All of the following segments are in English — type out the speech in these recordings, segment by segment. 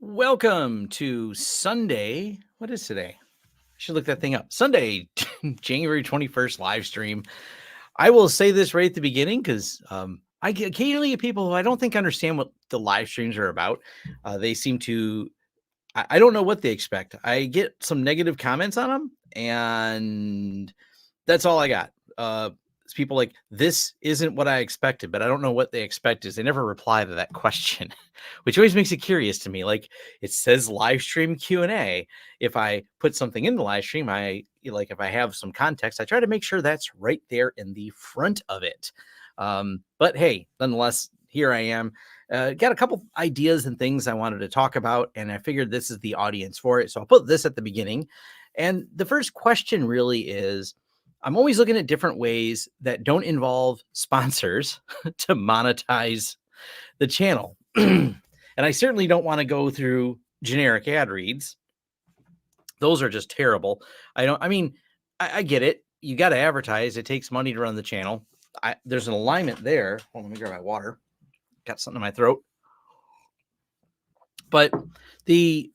Welcome to Sunday. What is today? I should look that thing up. Sunday, January 21st live stream. I will say this right at the beginning because I get occasionally get people who I don't think understand what the live streams are about. They seem to, I don't know what they expect. I get some negative comments on them, and that's all I got. It's people like, this isn't what I expected, but I don't know what they expect is. They never reply to that question, which always makes it curious to me. Like, it says live stream Q&A. If I put something in the live stream, if I have some context, I try to make sure that's right there in the front of it. But hey, nonetheless, here I am. Got a couple ideas and things I wanted to talk about, and I figured this is the audience for it. So I'll put this at the beginning. And the first question really is, I'm always looking at different ways that don't involve sponsors to monetize the channel. And I certainly don't want to go through generic ad reads. Those are just terrible. I get it. You got to advertise. It takes money to run the channel. There's an alignment there. Hold on, let me grab my water. Got something in my throat. But the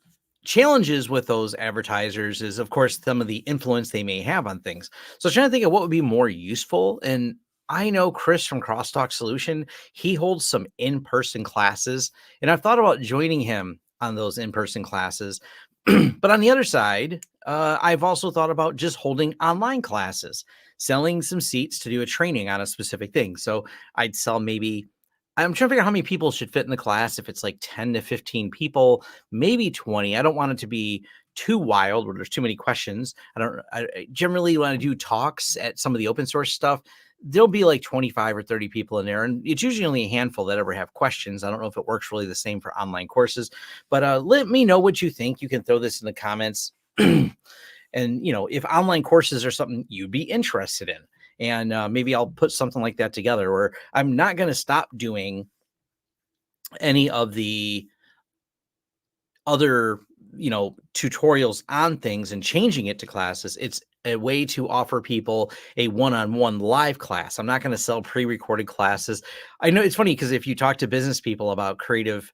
challenges with those advertisers is, of course, some of the influence they may have on things. So I was trying to think of what would be more useful. And I know Chris from Crosstalk Solution, he holds some in-person classes, and I've thought about joining him on those in-person classes. But on the other side, I've also thought about just holding online classes, selling some seats to do a training on a specific thing. So I'd sell maybe, I'm trying to figure out how many people should fit in the class. If it's like 10 to 15 people, maybe 20. I don't want it to be too wild where there's too many questions. I generally, when I do talks at some of the open source stuff, there'll be like 25 or 30 people in there. And it's usually only a handful that ever have questions. I don't know if it works really the same for online courses, but let me know what you think. You can throw this in the comments. And, if online courses are something you'd be interested in, and maybe I'll put something like that together, where I'm not going to stop doing any of the other, tutorials on things and changing it to classes. It's a way to offer people a one-on-one live class. I'm not going to sell pre-recorded classes. I know it's funny because if you talk to business people about creative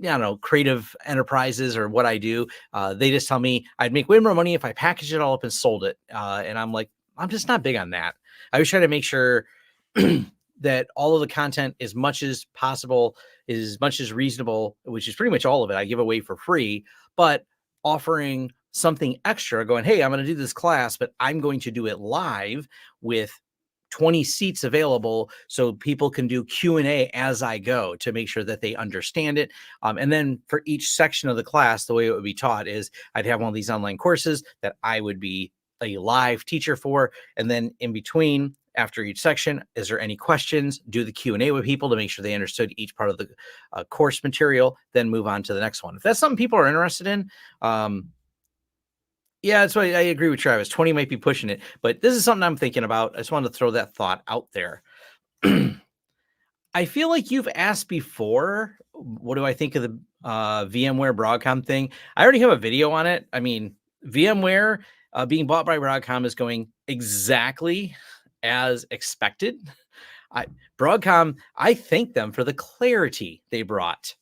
enterprises or what I do, they just tell me I'd make way more money if I packaged it all up and sold it. And I'm like, I'm just not big on that. I always try to make sure that all of the content, as much as possible, as much as reasonable, which is pretty much all of it, I give away for free, but offering something extra, going, hey, I'm going to do this class, but I'm going to do it live with 20 seats available so people can do Q&A as I go to make sure that they understand it. And then for each section of the class, the way it would be taught is I'd have one of these online courses that I would be a live teacher for. And then in between, after each section, is there any questions? Do the Q&A with people to make sure they understood each part of the course material, then move on to the next one. If that's something people are interested in, yeah, that's why I agree with Travis. 20 might be pushing it, but this is something I'm thinking about. I just wanted to throw that thought out there. I feel like you've asked before, what do I think of the VMware Broadcom thing? I already have a video on it. I mean, VMware being bought by Broadcom is going exactly as expected. Broadcom, I thank them for the clarity they brought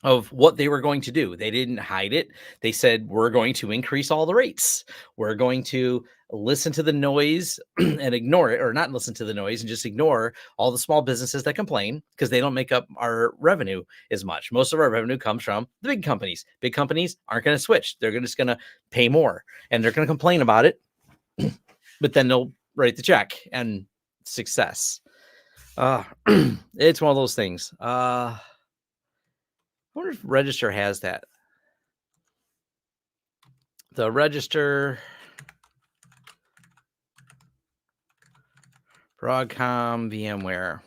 of what they were going to do. They didn't hide it. They said, we're going to increase all the rates. We're going to listen to the noise and ignore it, or not listen to the noise and just ignore all the small businesses that complain, because they don't make up our revenue as much. Most of our revenue comes from the big companies. Big companies aren't going to switch. They're just going to pay more, and they're going to complain about it, but then they'll write the check and success. It's one of those things. I wonder if Register has that. The Register, Broadcom, VMware.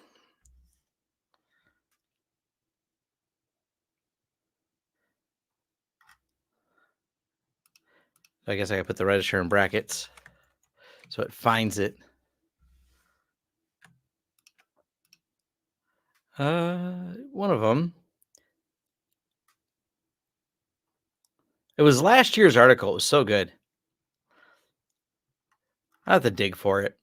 I guess I gotta put the Register in brackets so it finds it. One of them. It was last year's article. It was so good. I have to dig for it.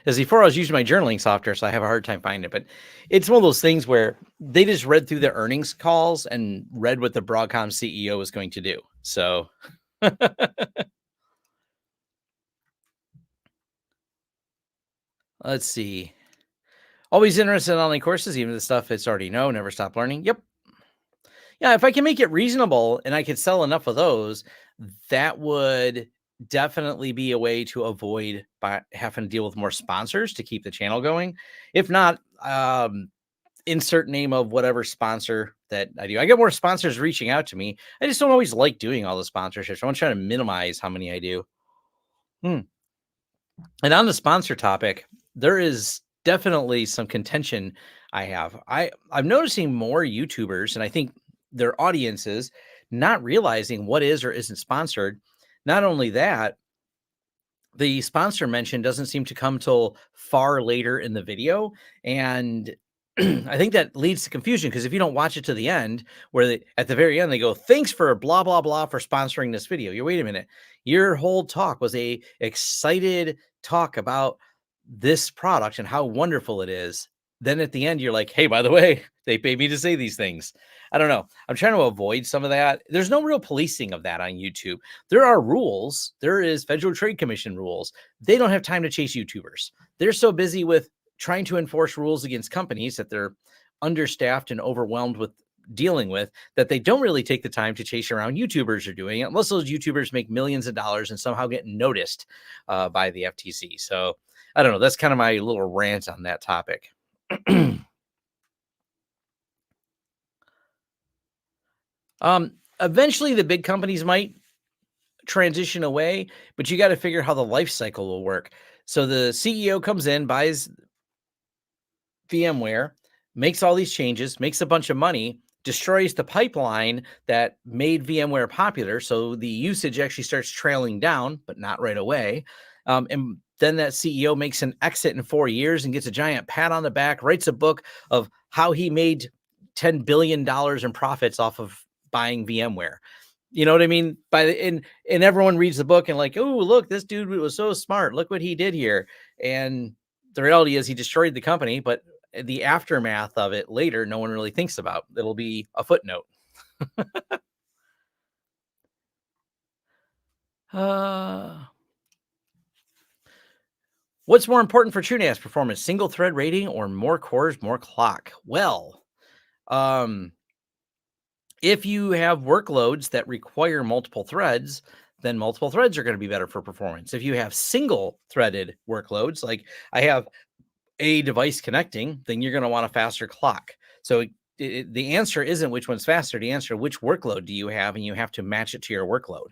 As before, I was using my journaling software, so I have a hard time finding it. But it's one of those things where they just read through the earnings calls and read what the Broadcom CEO was going to do. So let's see. Always interested in online courses, even the stuff it's already know. Never stop learning. Yep. Yeah, if I can make it reasonable and I could sell enough of those, that would definitely be a way to avoid by having to deal with more sponsors to keep the channel going. If not, insert name of whatever sponsor that I do. I get more sponsors reaching out to me. I just don't always like doing all the sponsorships. I want to try to minimize how many I do. Hmm. And on the sponsor topic, there is definitely some contention I have. I'm noticing more YouTubers, and I think their audiences not realizing what is or isn't sponsored. Not only that, the sponsor mention doesn't seem to come till far later in the video. And I think that leads to confusion because if you don't watch it to the end, where at the very end they go, "Thanks for blah blah blah for sponsoring this video." You wait a minute, your whole talk was a excited talk about this product and how wonderful it is. Then at the end, you're like, "Hey, by the way, they paid me to say these things." I don't know. I'm trying to avoid some of that. There's no real policing of that on YouTube. There are rules. There is Federal Trade Commission rules. They don't have time to chase YouTubers. They're so busy with trying to enforce rules against companies that they're understaffed and overwhelmed with dealing with that they don't really take the time to chase around YouTubers are doing it unless those YouTubers make millions of dollars and somehow get noticed by the FTC. So I don't know. That's kind of my little rant on that topic. Eventually the big companies might transition away, but you got to figure how the life cycle will work. So the CEO comes in, buys VMware, makes all these changes, makes a bunch of money, destroys the pipeline that made VMware popular. So the usage actually starts trailing down, but not right away. And then that CEO makes an exit in 4 years and gets a giant pat on the back, writes a book of how he made $10 billion in profits off of buying VMware. You know what I mean? And everyone reads the book and like, oh, look, this dude was so smart. Look what he did here. And the reality is he destroyed the company, but the aftermath of it later, no one really thinks about. It'll be a footnote. Uh, what's more important for TrueNAS performance, single thread rating or more cores, more clock? Well, um, if you have workloads that require multiple threads, then multiple threads are going to be better for performance. If you have single threaded workloads, like I have a device connecting, then you're going to want a faster clock. So the answer isn't which one's faster. The answer, which workload do you have? And you have to match it to your workload.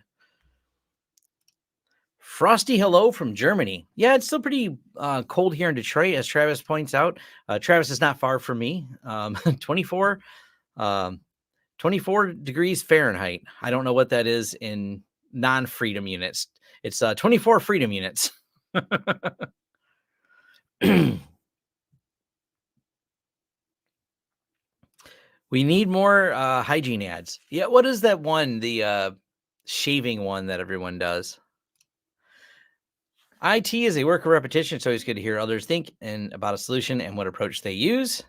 Frosty hello from Germany. Yeah, it's still pretty cold here in Detroit, as Travis points out. Travis is not far from me. 24, um, 24 degrees Fahrenheit. I don't know what that is in non-freedom units. It's 24 freedom units. We need more hygiene ads. Yeah, what is that one? The shaving one that everyone does. IT is a work of repetition. So it's good to hear others think and about a solution and what approach they use.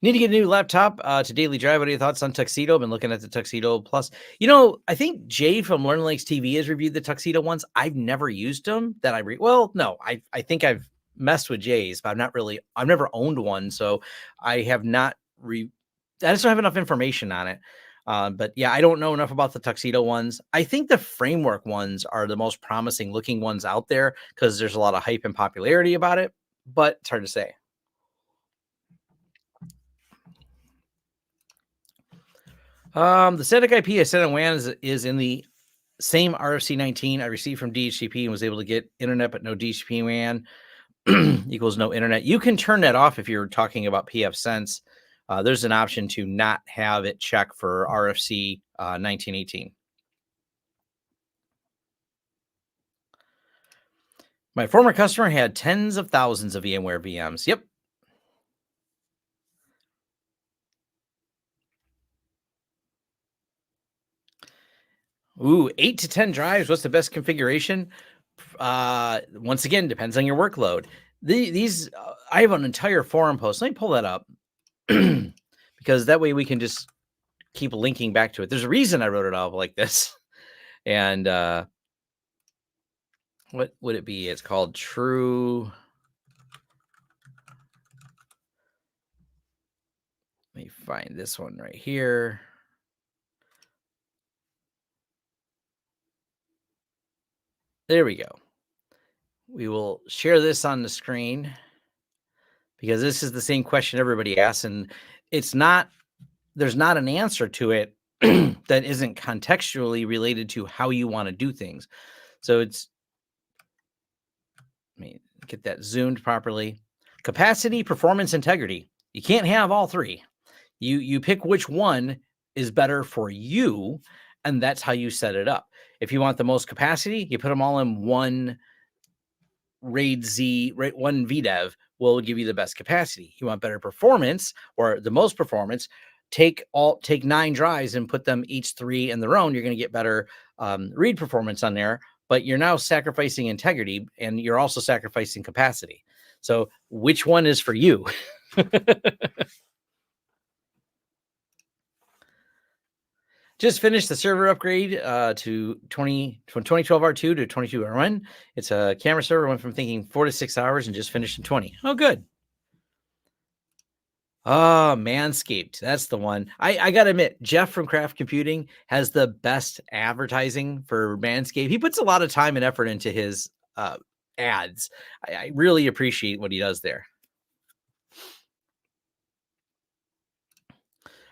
Need to get a new laptop to daily drive. What are your thoughts on Tuxedo? Been looking at the Tuxedo Plus. I think Jay from Learn Linux TV has reviewed the Tuxedo ones. I've never used them. Well, no, I think I've messed with Jay's, but I've never owned one, so I have not I just don't have enough information on it. But yeah, I don't know enough about the Tuxedo ones. I think the framework ones are the most promising looking ones out there because there's a lot of hype and popularity about it, but it's hard to say. The static IP I sent on WAN is in the same RFC 19 I received from DHCP and was able to get internet, but no DHCP WAN equals no internet. You can turn that off if you're talking about pfSense. There's an option to not have it check for RFC 1918. My former customer had tens of thousands of VMware VMs. Yep. Ooh, 8 to 10 drives. What's the best configuration? Once again, depends on your workload. These I have an entire forum post. Let me pull that up because that way we can just keep linking back to it. There's a reason I wrote it out like this. And what would it be? It's called True. Let me find this one right here. There we go. We will share this on the screen because this is the same question everybody asks, and there's not an answer to it that isn't contextually related to how you want to do things. So let me get that zoomed properly. Capacity, performance, integrity. You can't have all three. You pick which one is better for you, and that's how you set it up. If you want the most capacity, you put them all in one RAID Z, one VDEV will give you the best capacity. You want better performance or the most performance, take 9 drives and put them each 3 in their own. You're going to get better read performance on there, but you're now sacrificing integrity and you're also sacrificing capacity. So which one is for you? Just finished the server upgrade from 2012 R2 to 22 R1. It's a camera server. Went from thinking 4 to 6 hours and just finished in 20. Oh, good. Oh, Manscaped. That's the one. I got to admit, Jeff from Craft Computing has the best advertising for Manscaped. He puts a lot of time and effort into his ads. I really appreciate what he does there.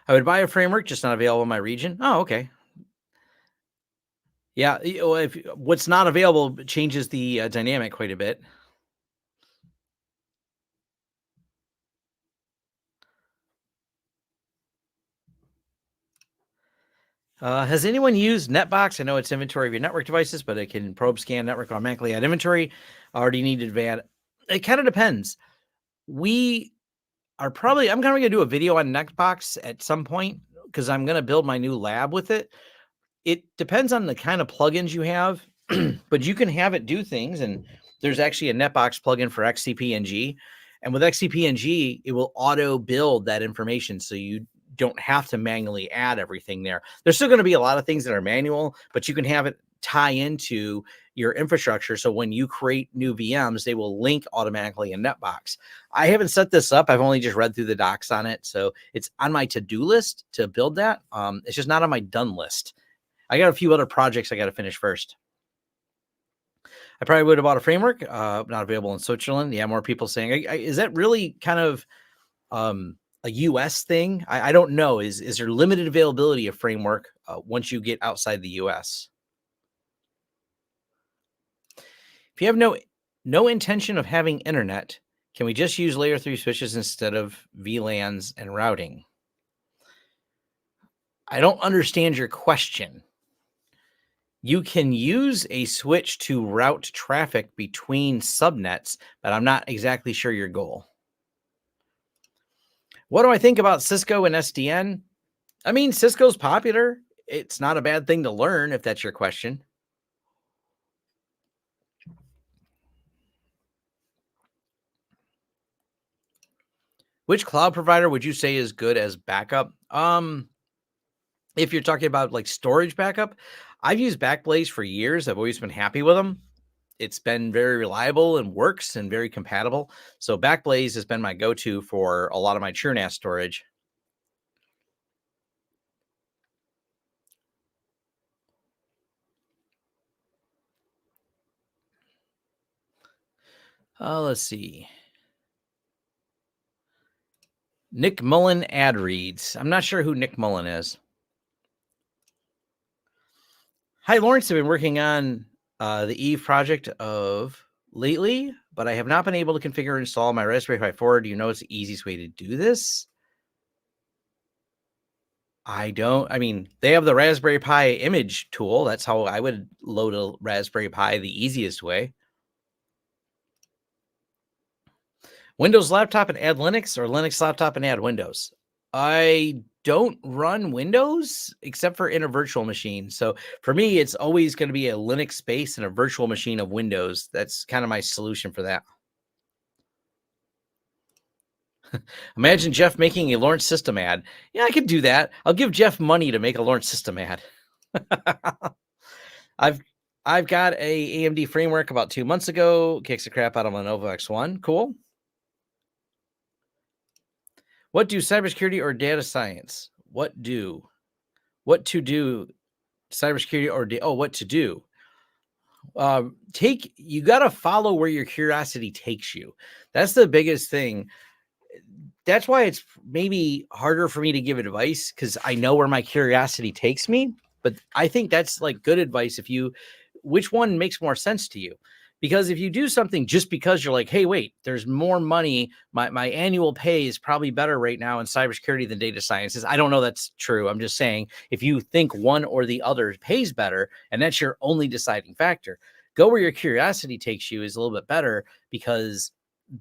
I would buy a framework, just not available in my region. Oh, okay. Yeah, if what's not available changes the dynamic quite a bit. Has anyone used Netbox? I know it's inventory of your network devices, but it can probe scan network automatically add inventory. Already needed add. It kind of depends. I'm going to do a video on Netbox at some point because I'm going to build my new lab with it. It depends on the kind of plugins you have, but you can have it do things. And there's actually a Netbox plugin for XCP-ng. And with XCP-ng, it will auto build that information. So you don't have to manually add everything there. There's still going to be a lot of things that are manual, but you can have it tie into your infrastructure. So when you create new VMs, they will link automatically in Netbox. I haven't set this up. I've only just read through the docs on it. So it's on my to-do list to build that. It's just not on my done list. I got a few other projects I got to finish first. I probably would have bought a framework, not available in Switzerland. Yeah, more people saying, is that really kind of a US thing? I don't know. Is there limited availability of framework once you get outside the US? If you have no intention of having internet, can we just use layer 3 switches instead of VLANs and routing? I don't understand your question. You can use a switch to route traffic between subnets, but I'm not exactly sure your goal. What do I think about Cisco and SDN? I mean, Cisco's popular. It's not a bad thing to learn if that's your question. Which cloud provider would you say is good as backup? If you're talking about like storage backup, I've used Backblaze for years. I've always been happy with them. It's been very reliable and works and very compatible. So Backblaze has been my go-to for a lot of my TrueNAS storage. Let's see. Nick Mullen ad reads. I'm not sure who Nick Mullen is. Hi, Lawrence. I've been working on the Eve project of lately, but I have not been able to configure and install my Raspberry Pi 4. Do you know it's the easiest way to do this? I mean, they have the Raspberry Pi image tool. That's how I would load a Raspberry Pi the easiest way. Windows laptop and add Linux, or Linux laptop and add Windows? I don't run Windows except for in a virtual machine. So for me, it's always going to be a Linux space and a virtual machine of Windows. That's kind of my solution for that. Imagine Jeff making a Lawrence System ad. Yeah, I could do that. I'll give Jeff money to make a Lawrence System ad. I've got a AMD framework about 2 months ago. Kicks the crap out of Lenovo X1. Cool. What do cybersecurity or data science? What to do cybersecurity or what to do? You got to follow where your curiosity takes you. That's the biggest thing. That's why it's maybe harder for me to give advice, because I know where my curiosity takes me. But I think that's like good advice. Which one makes more sense to you? Because if you do something just because you're like, hey, wait, there's more money. My annual pay is probably better right now in cybersecurity than data sciences. I don't know that's true. I'm just saying, if you think one or the other pays better and that's your only deciding factor, go where your curiosity takes you is a little bit better, because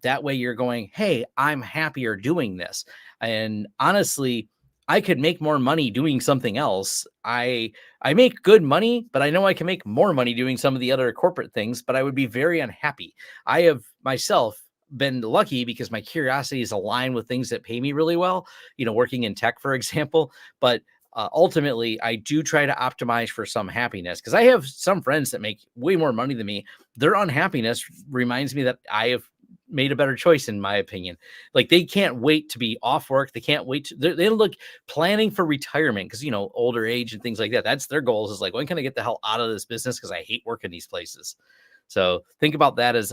that way you're going, hey, I'm happier doing this. And honestly, I could make more money doing something else. I make good money, but I know I can make more money doing some of the other corporate things, but I would be very unhappy. I have myself been lucky because my curiosity is aligned with things that pay me really well, working in tech, for example. But ultimately, I do try to optimize for some happiness, because I have some friends that make way more money than me. Their unhappiness reminds me that I have made a better choice, in my opinion. Like, they can't wait to be off work. They can't wait they look planning for retirement, because older age and things like that. That's their goals, is like, when can I get the hell out of this business, because I hate working these places. So think about that as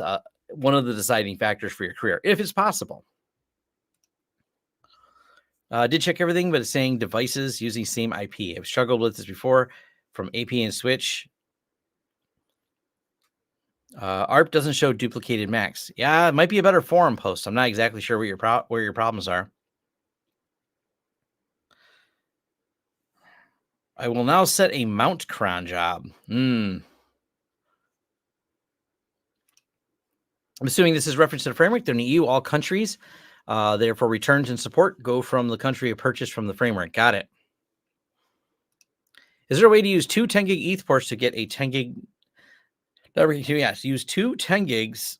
one of the deciding factors for your career, if it's possible. Did check everything, but it's saying devices using same IP. I've struggled with this before from AP and switch. ARP doesn't show duplicated MACs. Yeah, it might be a better forum post. I'm not exactly sure what where your problems are. I will now set a mount cron job. I'm assuming this is reference to the framework. They're in the EU, all countries. Therefore, returns and support go from the country of purchase from the framework. Got it. Is there a way to use two 10 gig ETH ports to get a 10 gig? Yes, use two 10 gigs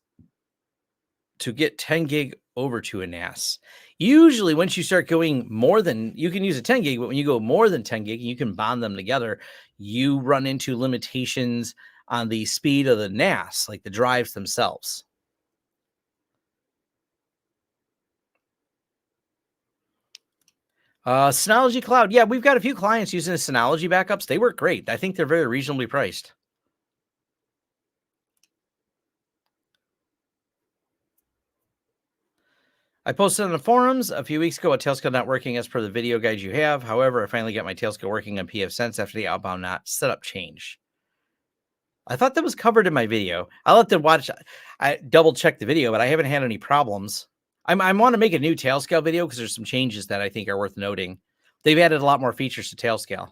to get 10 gig over to a NAS. Usually, once you start going more than, you can use a 10 gig, but when you go more than 10 gig, you can bond them together. You run into limitations on the speed of the NAS, like the drives themselves. Synology Cloud. Yeah, we've got a few clients using the Synology backups. They work great. I think they're very reasonably priced. I posted on the forums a few weeks ago a Tailscale not working as per the video guide you have. However, I finally got my Tailscale working on pfSense after the outbound NOT setup change. I thought that was covered in my video. I'll have to watch. I double check the video, but I haven't had any problems. I want to make a new Tailscale video because there's some changes that I think are worth noting. They've added a lot more features to Tailscale.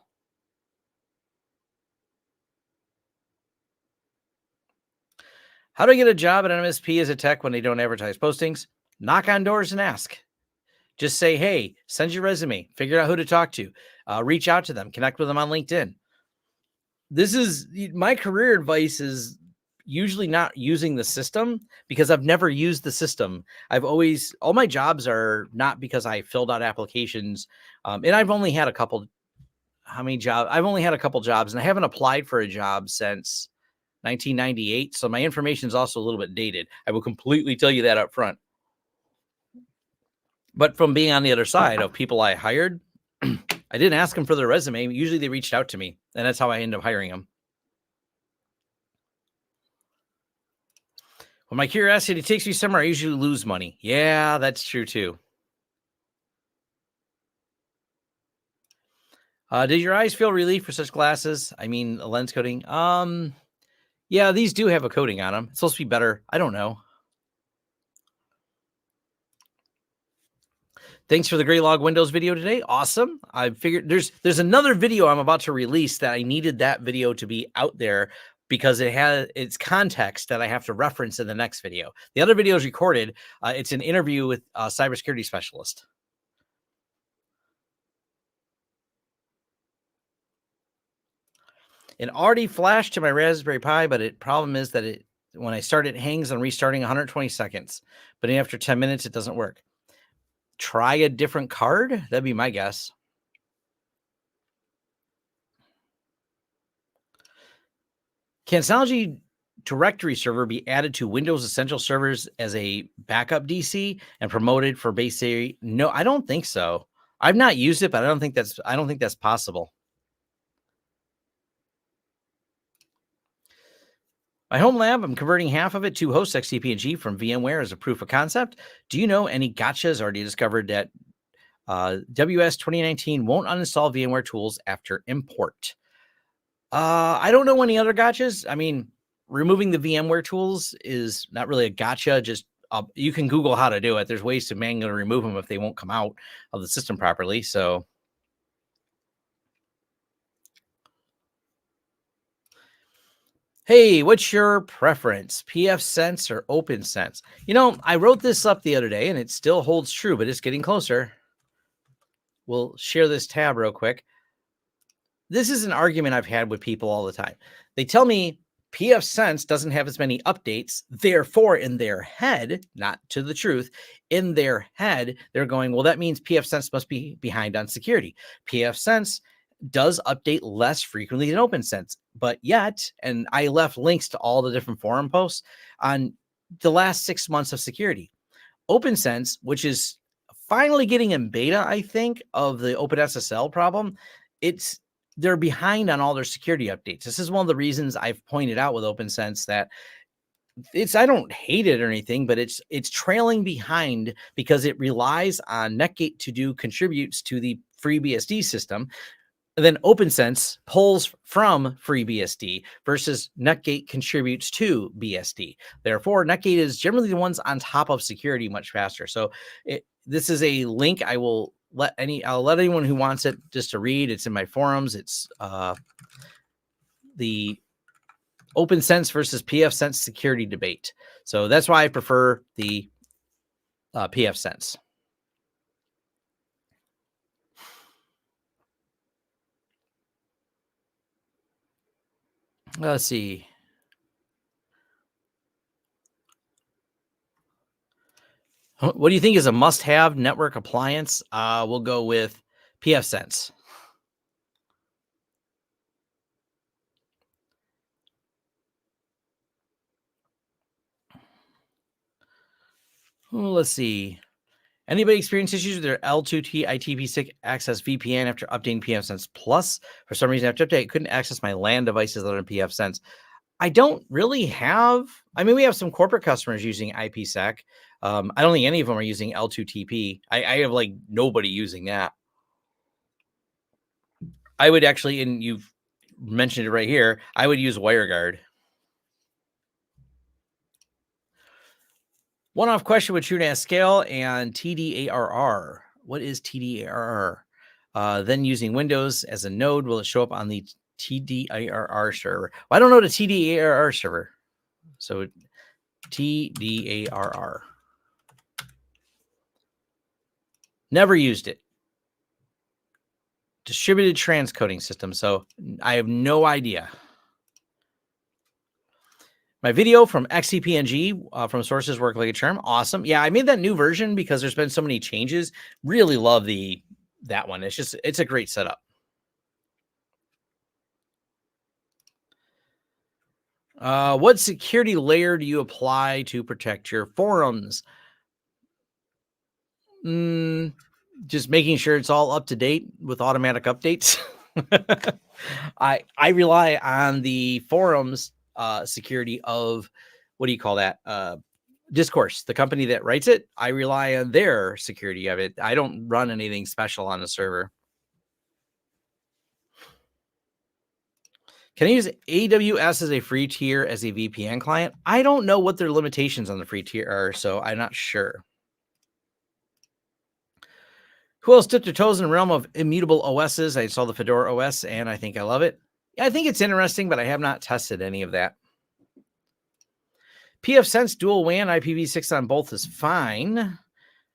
How do I get a job at an MSP as a tech when they don't advertise postings? Knock on doors and ask. Just say, hey, send your resume, figure out who to talk to, reach out to them, connect with them on LinkedIn. This is my career advice, is usually not using the system, because I've never used the system. All my jobs are not because I filled out applications. And I've only had a couple. How many jobs? I've only had a couple jobs, and I haven't applied for a job since 1998. So my information is also a little bit dated. I will completely tell you that up front. But from being on the other side of people I hired, I didn't ask them for their resume. Usually they reached out to me, and that's how I ended up hiring them. When my curiosity takes me somewhere, I usually lose money. Yeah, that's true too. Did your eyes feel relief for such glasses? I mean, lens coating. Yeah, these do have a coating on them. It's supposed to be better. I don't know. Thanks for the Greylog Windows video today. Awesome. I figured there's another video I'm about to release that I needed that video to be out there because it has its context that I have to reference in the next video. The other video is recorded. It's an interview with a cybersecurity specialist. It already flashed to my Raspberry Pi, but it problem is that when I start, it hangs on restarting 120 seconds. But after 10 minutes, it doesn't work. Try a different card. That'd be my guess. Can Synology directory server be added to Windows Essential servers as a backup DC and promoted for base area? No, I don't think so. I've not used it, but I don't think that's possible. My Homelab, I'm converting half of it to host XCP&G from VMware as a proof of concept. Do you know any gotchas? Already discovered that WS 2019 won't uninstall VMware tools after import. I don't know any other gotchas. I mean, removing the VMware tools is not really a gotcha. Just you can Google how to do it. There's ways to manually remove them if they won't come out of the system properly. So, hey, what's your preference, pfSense or OpenSense? I wrote this up the other day and it still holds true, but it's getting closer. We'll share this tab real quick. This is an argument I've had with people all the time. They tell me pfSense doesn't have as many updates. Therefore, in their head, not to the truth, in their head, they're going, well, that means pfSense must be behind on security. pfSense does update less frequently than OpenSense, but yet, and I left links to all the different forum posts on the last 6 months of security. OpenSense, which is finally getting in beta, I think, of the OpenSSL problem, they're behind on all their security updates. This is one of the reasons I've pointed out with OpenSense that I don't hate it or anything, but it's trailing behind because it relies on Netgate to do contributes to the FreeBSD system. And then OpenSense pulls from FreeBSD versus Netgate contributes to BSD. Therefore, Netgate is generally the ones on top of security much faster. So this is a link I'll let anyone who wants it just to read. It's in my forums. It's the OpenSense versus pfSense security debate. So that's why I prefer the pfSense. Let's see. What do you think is a must-have network appliance? We'll go with pfSense. Let's see. Anybody experience issues with their L2T IPv6 access VPN after updating pfSense Plus? For some reason, after update, I couldn't access my LAN devices other than pfSense. I don't really have. I mean, we have some corporate customers using IPsec. I don't think any of them are using L2TP. I have like nobody using that. I would actually, and you've mentioned it right here, I would use WireGuard. One-off question with TrueNAS scale and TDARR. What is TDARR? Then using Windows as a node, will it show up on the TDARR server? Well, I don't know the TDARR server. So TDARR. Never used it. Distributed transcoding system. So I have no idea. My video from XCP&G from sources work like a charm. Awesome. Yeah, I made that new version because there's been so many changes. Really love that one. It's a great setup. What security layer do you apply to protect your forums? Just making sure it's all up to date with automatic updates. I rely on the forums security of, what do you call that? Discourse, the company that writes it. I rely on their security of it. I don't run anything special on the server. Can I use AWS as a free tier as a VPN client? I don't know what their limitations on the free tier are, so I'm not sure. Who else dipped their toes in the realm of immutable OSs? I saw the Fedora OS, and I think I love it. Yeah, I think it's interesting, but I have not tested any of that. pfSense dual WAN IPv6 on both is fine.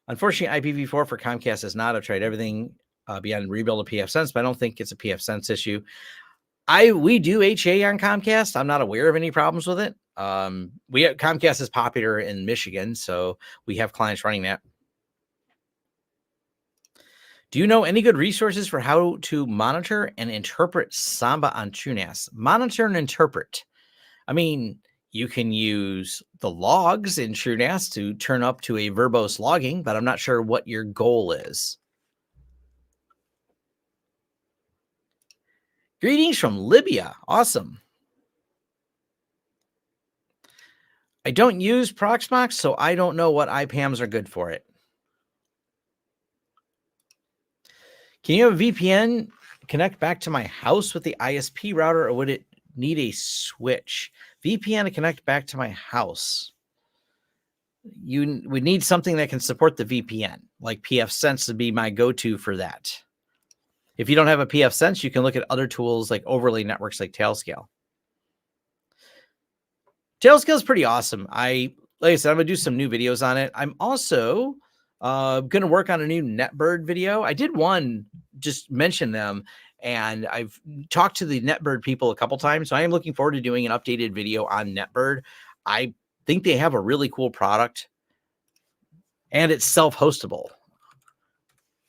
Unfortunately, IPv4 for Comcast is not. I've tried everything beyond rebuild of pfSense, but I don't think it's a pfSense issue. We do HA on Comcast. I'm not aware of any problems with it. Comcast is popular in Michigan, so we have clients running that. Do you know any good resources for how to monitor and interpret Samba on TrueNAS? Monitor and interpret. I mean, you can use the logs in TrueNAS to turn up to a verbose logging, but I'm not sure what your goal is. Greetings from Libya. Awesome. I don't use Proxmox, so I don't know what IPAMs are good for it. Can you have a VPN connect back to my house with the ISP router, or would it need a switch? VPN to connect back to my house. You would need something that can support the VPN, like pfSense would be my go-to for that. If you don't have a pfSense, you can look at other tools like overlay networks like Tailscale. Tailscale is pretty awesome. Like I said, I'm gonna do some new videos on it. I'm also gonna work on a new Netbird video. I did one, just mention them, and I've talked to the Netbird people a couple times. So I am looking forward to doing an updated video on Netbird. I think they have a really cool product, and it's self-hostable.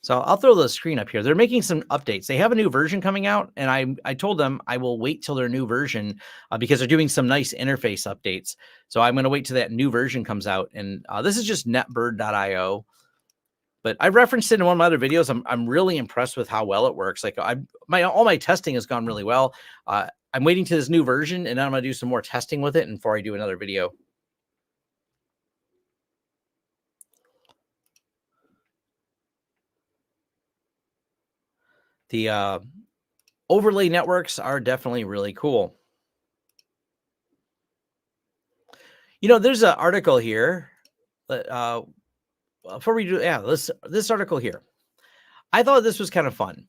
So I'll throw the screen up here. They're making some updates. They have a new version coming out, and I told them I will wait till their new version because they're doing some nice interface updates. So I'm going to wait till that new version comes out. And this is just netbird.io. But I referenced it in one of my other videos. I'm really impressed with how well it works. Like all my testing has gone really well. I'm waiting to this new version, and then I'm going to do some more testing with it before I do another video. The overlay networks are definitely really cool. There's an article here. Before we do, this article here, I thought this was kind of fun.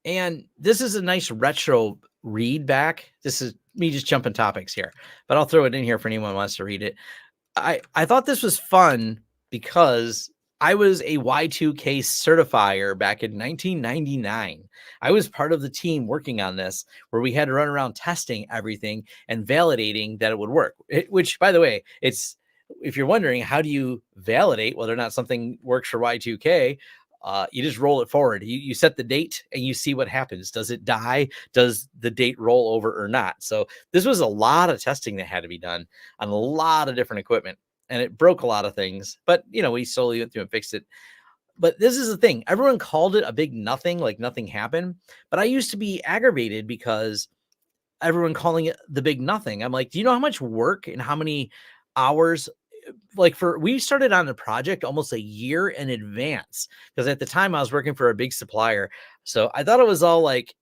And this is a nice retro read back. This is me just jumping topics here, but I'll throw it in here for anyone who wants to read it. I thought this was fun because I was a Y2K certifier back in 1999. I was part of the team working on this where we had to run around testing everything and validating that it would work. Which, by the way, if you're wondering how do you validate whether or not something works for Y2K, you just roll it forward. You set the date and you see what happens. Does it die? Does the date roll over or not? So this was a lot of testing that had to be done on a lot of different equipment, and it broke a lot of things. But we slowly went through and fixed it. But this is the thing. Everyone called it a big nothing, like nothing happened. But I used to be aggravated because everyone calling it the big nothing. I'm like, do you know how much work and how many hours? We started on the project almost a year in advance because at the time I was working for a big supplier. So I thought it was all like,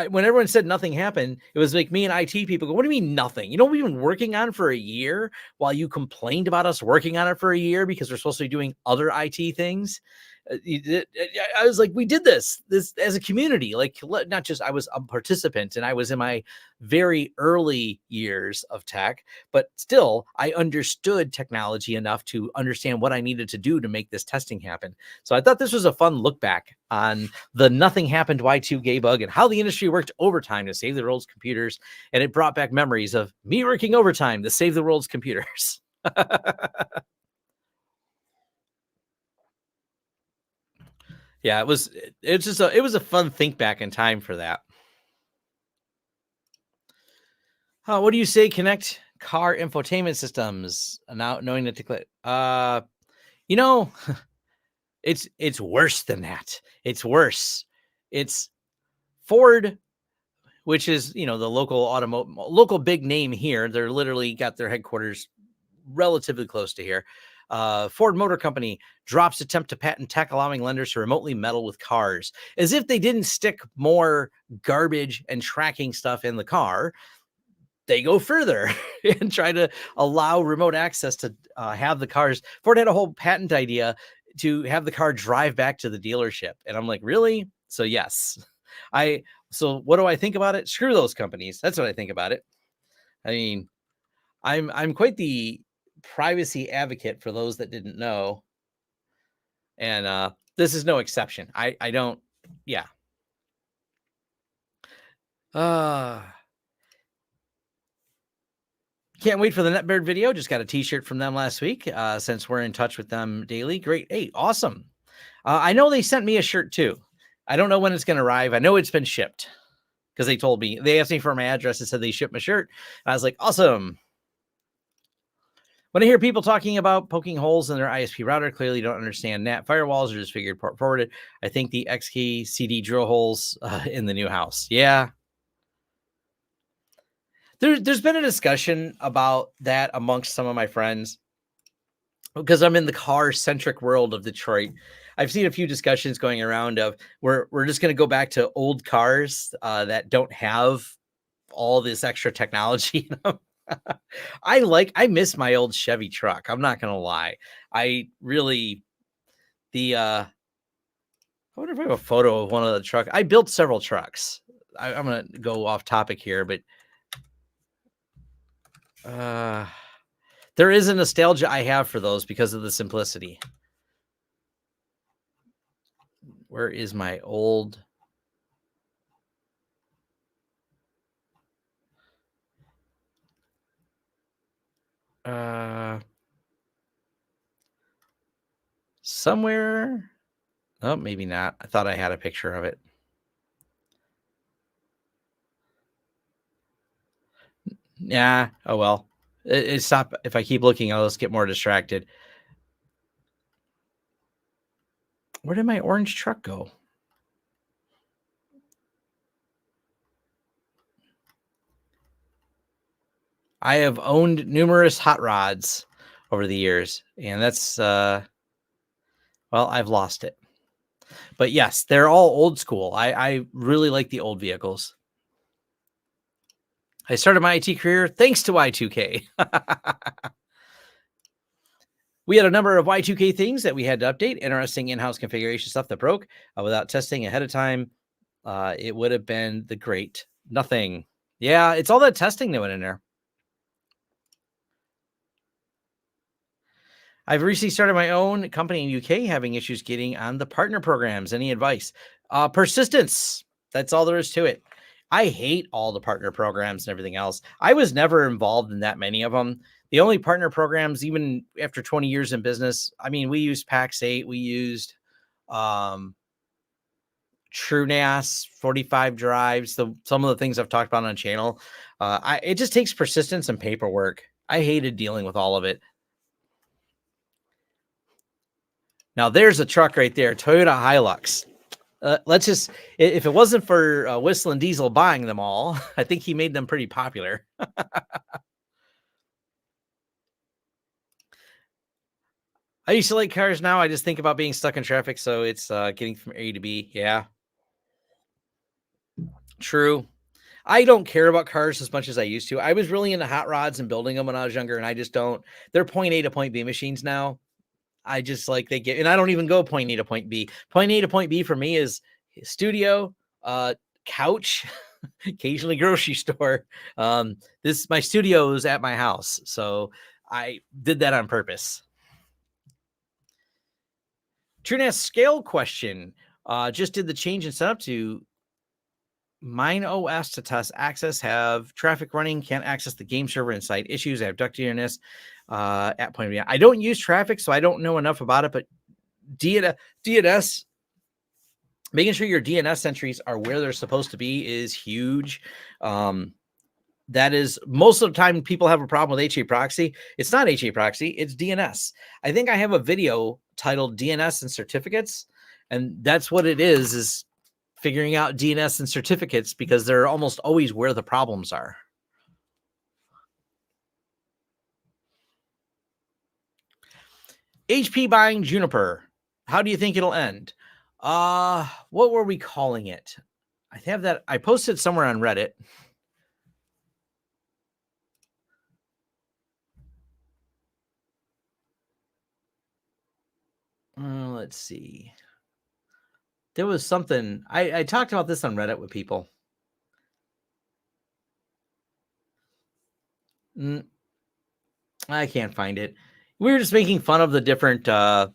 when everyone said nothing happened, it was like me and IT people go, what do you mean nothing? We've been working on for a year while you complained about us working on it for a year because we're supposed to be doing other IT things. I was like, we did this as a community, like not just I was a participant and I was in my very early years of tech, but still I understood technology enough to understand what I needed to do to make this testing happen. So I thought this was a fun look back on the nothing happened Y2K bug and how the industry worked overtime to save the world's computers. And it brought back memories of me working overtime to save the world's computers. Yeah, it was a fun think back in time for that. What do you say? Connect car infotainment systems now knowing that to click. You know, it's worse than that. It's worse. It's Ford, which is the local big name here. They're literally got their headquarters relatively close to here. Ford Motor Company drops attempt to patent tech allowing lenders to remotely meddle with cars, as if they didn't stick more garbage and tracking stuff in the car. They go further and try to allow remote access to have the cars. Ford had a whole patent idea to have the car drive back to the dealership. And I'm like, really? So yes, so what do I think about it? Screw those companies. That's what I think about it. I mean, I'm quite the privacy advocate for those that didn't know. And this is no exception. I don't, yeah. Uh, can't wait for the Netbeard video. Just got a t-shirt from them last week since we're in touch with them daily. Great. Hey, awesome. I know they sent me a shirt too. I don't know when it's going to arrive. I know it's been shipped because they told me. They asked me for my address and said they shipped my shirt. And I was like, awesome. When I hear people talking about poking holes in their ISP router, clearly don't understand NAT firewalls or just figured port forwarded. I think the X key CD drill holes in the new house. Yeah. There's been a discussion about that amongst some of my friends because I'm in the car centric world of Detroit. I've seen a few discussions going around of we're just going to go back to old cars that don't have all this extra technology in them. I miss my old Chevy truck. I'm not gonna lie. I really I wonder if I have a photo of one of the truck. I built several trucks. I'm gonna go off topic here, but uh there is a nostalgia I have for those because of the simplicity. Where is my old uh somewhere? Oh, maybe not. I thought I had a picture of it. Yeah. Oh well. It stop if I keep looking, I'll just get more distracted. Where did my orange truck go? I have owned numerous hot rods over the years, and that's well, I've lost it. But yes, they're all old school. I really like the old vehicles. I started my IT career thanks to Y2K. We had a number of Y2K things that we had to update, interesting in-house configuration stuff that broke without testing ahead of time. It would have been the great nothing. Yeah, it's all that testing that went in there. I've recently started my own company in UK, having issues getting on the partner programs. Any advice? Persistence. That's all there is to it. I hate all the partner programs and everything else. I was never involved in that many of them. The only partner programs, even after 20 years in business, I mean, we used PAX 8, we used um, TrueNAS, 45 drives, some of the things I've talked about on the channel. It just takes persistence and paperwork. I hated dealing with all of it. Now there's a truck right there, Toyota Hilux. Let's just, if it wasn't for Whistling Diesel buying them all, I think he made them pretty popular. I used to like cars. Now I just think about being stuck in traffic. So it's getting from A to B. Yeah, true. I don't care about cars as much as I used to. I was really into hot rods and building them when I was younger, and I just don't. They're point A to point B machines now. I just like they get, and I don't even go point A to point B. Point A to point B for me is studio, couch, occasionally grocery store. My studio is at my house, so I did that on purpose. TrueNAS scale question. Just did the change in setup to Mine OS to test access, have traffic running, can't access the game server and site issues. I have duck DNS at point of view. I don't use traffic, so I don't know enough about it, but DNS, making sure your DNS entries are where they're supposed to be is huge. That is most of the time people have a problem with HA proxy. It's not HA proxy, it's DNS. I think I have a video titled DNS and certificates, and that's what it is figuring out DNS and certificates because they're almost always where the problems are. HP buying Juniper. How do you think it'll end? What were we calling it? I have that. I posted somewhere on Reddit. Let's see. There was something I talked about this on Reddit with people. I can't find it. We were just making fun of the different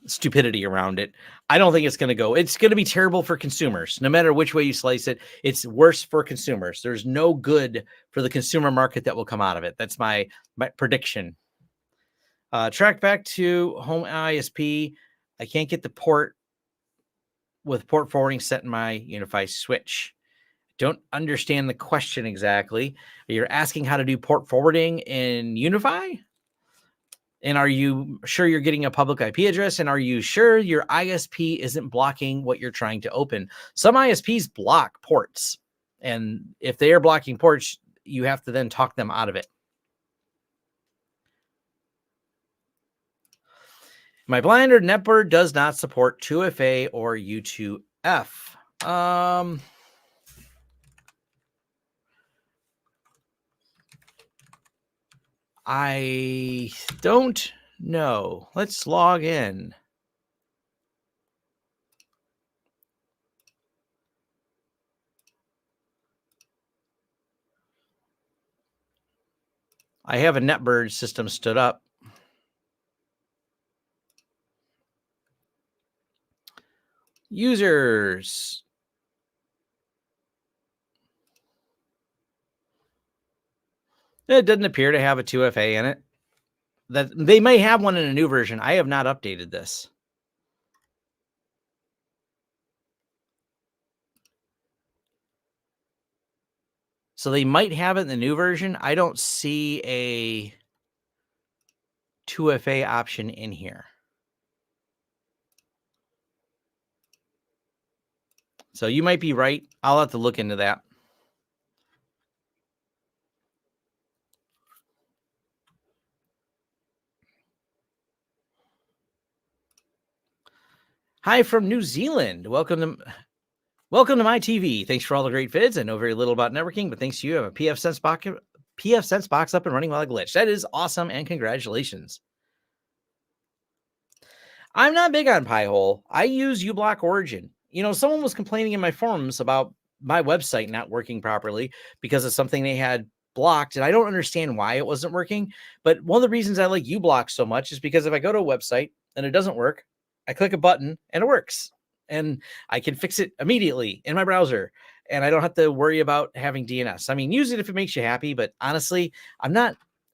stupidity around it. I don't think it's going to go. It's going to be terrible for consumers. No matter which way you slice it, it's worse for consumers. There's no good for the consumer market that will come out of it. That's my prediction. Track back to home ISP. I can't get the port with port forwarding set in my UniFi switch. Don't understand the question exactly. You're asking how to do port forwarding in UniFi? And are you sure you're getting a public IP address? And are you sure your ISP isn't blocking what you're trying to open? Some ISPs block ports. And if they are blocking ports, you have to then talk them out of it. My blinder netboard does not support 2FA or U2F. I don't know. Let's log in. I have a netbird system stood up. Users. It doesn't appear to have a 2FA in it. That they may have one in a new version. I have not updated this. So they might have it in the new version. I don't see a 2FA option in here. So you might be right. I'll have to look into that. Hi from New Zealand. Welcome to my TV. Thanks for all the great vids. I know very little about networking, but thanks to you, I have a PF Sense box up and running while I glitch. That is awesome, and congratulations. I'm not big on Pi-hole. I use uBlock Origin. You know, someone was complaining in my forums about my website not working properly because of something they had blocked, and I don't understand why it wasn't working. But one of the reasons I like uBlock so much is because if I go to a website and it doesn't work, I click a button and it works. And I can fix it immediately in my browser. And I don't have to worry about having DNS. I mean, use it if it makes you happy, but honestly,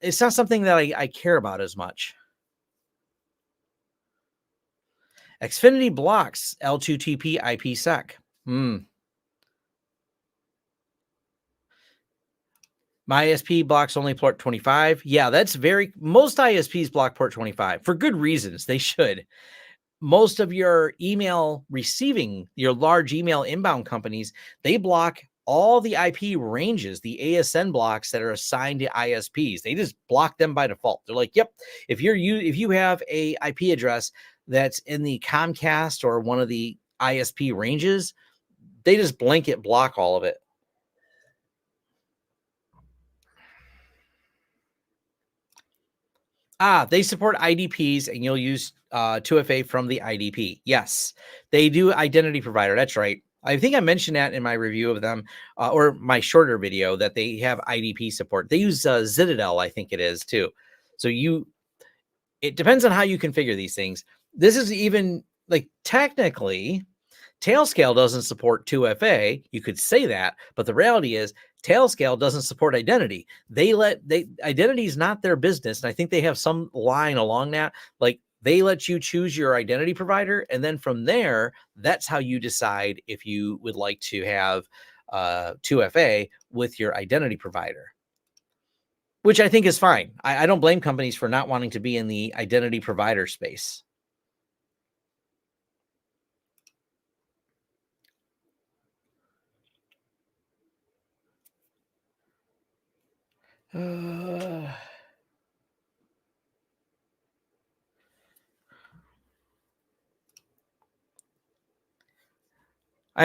it's not something that I care about as much. Xfinity blocks L2TP IPsec. My ISP blocks only port 25. Yeah, most ISPs block port 25 for good reasons. They should. Most of your email receiving, your large email inbound companies, they block all the IP ranges, the ASN blocks that are assigned to ISPs. They just block them by default. They're like, yep, if you have a IP address that's in the Comcast or one of the ISP ranges, they just blanket block all of it. They support IDPs, and you'll use 2FA from the IDP. Yes, they do identity provider. That's right. I think I mentioned that in my review of them, or my shorter video, that they have IDP support. They use Citadel, I think it is too. So it depends on how you configure these things. This is even like technically, Tailscale doesn't support 2FA. You could say that, but the reality is Tailscale doesn't support identity. Identity is not their business. And I think they have some line along that. Like they let you choose your identity provider. And then from there, that's how you decide if you would like to have 2FA with your identity provider, which I think is fine. I don't blame companies for not wanting to be in the identity provider space. I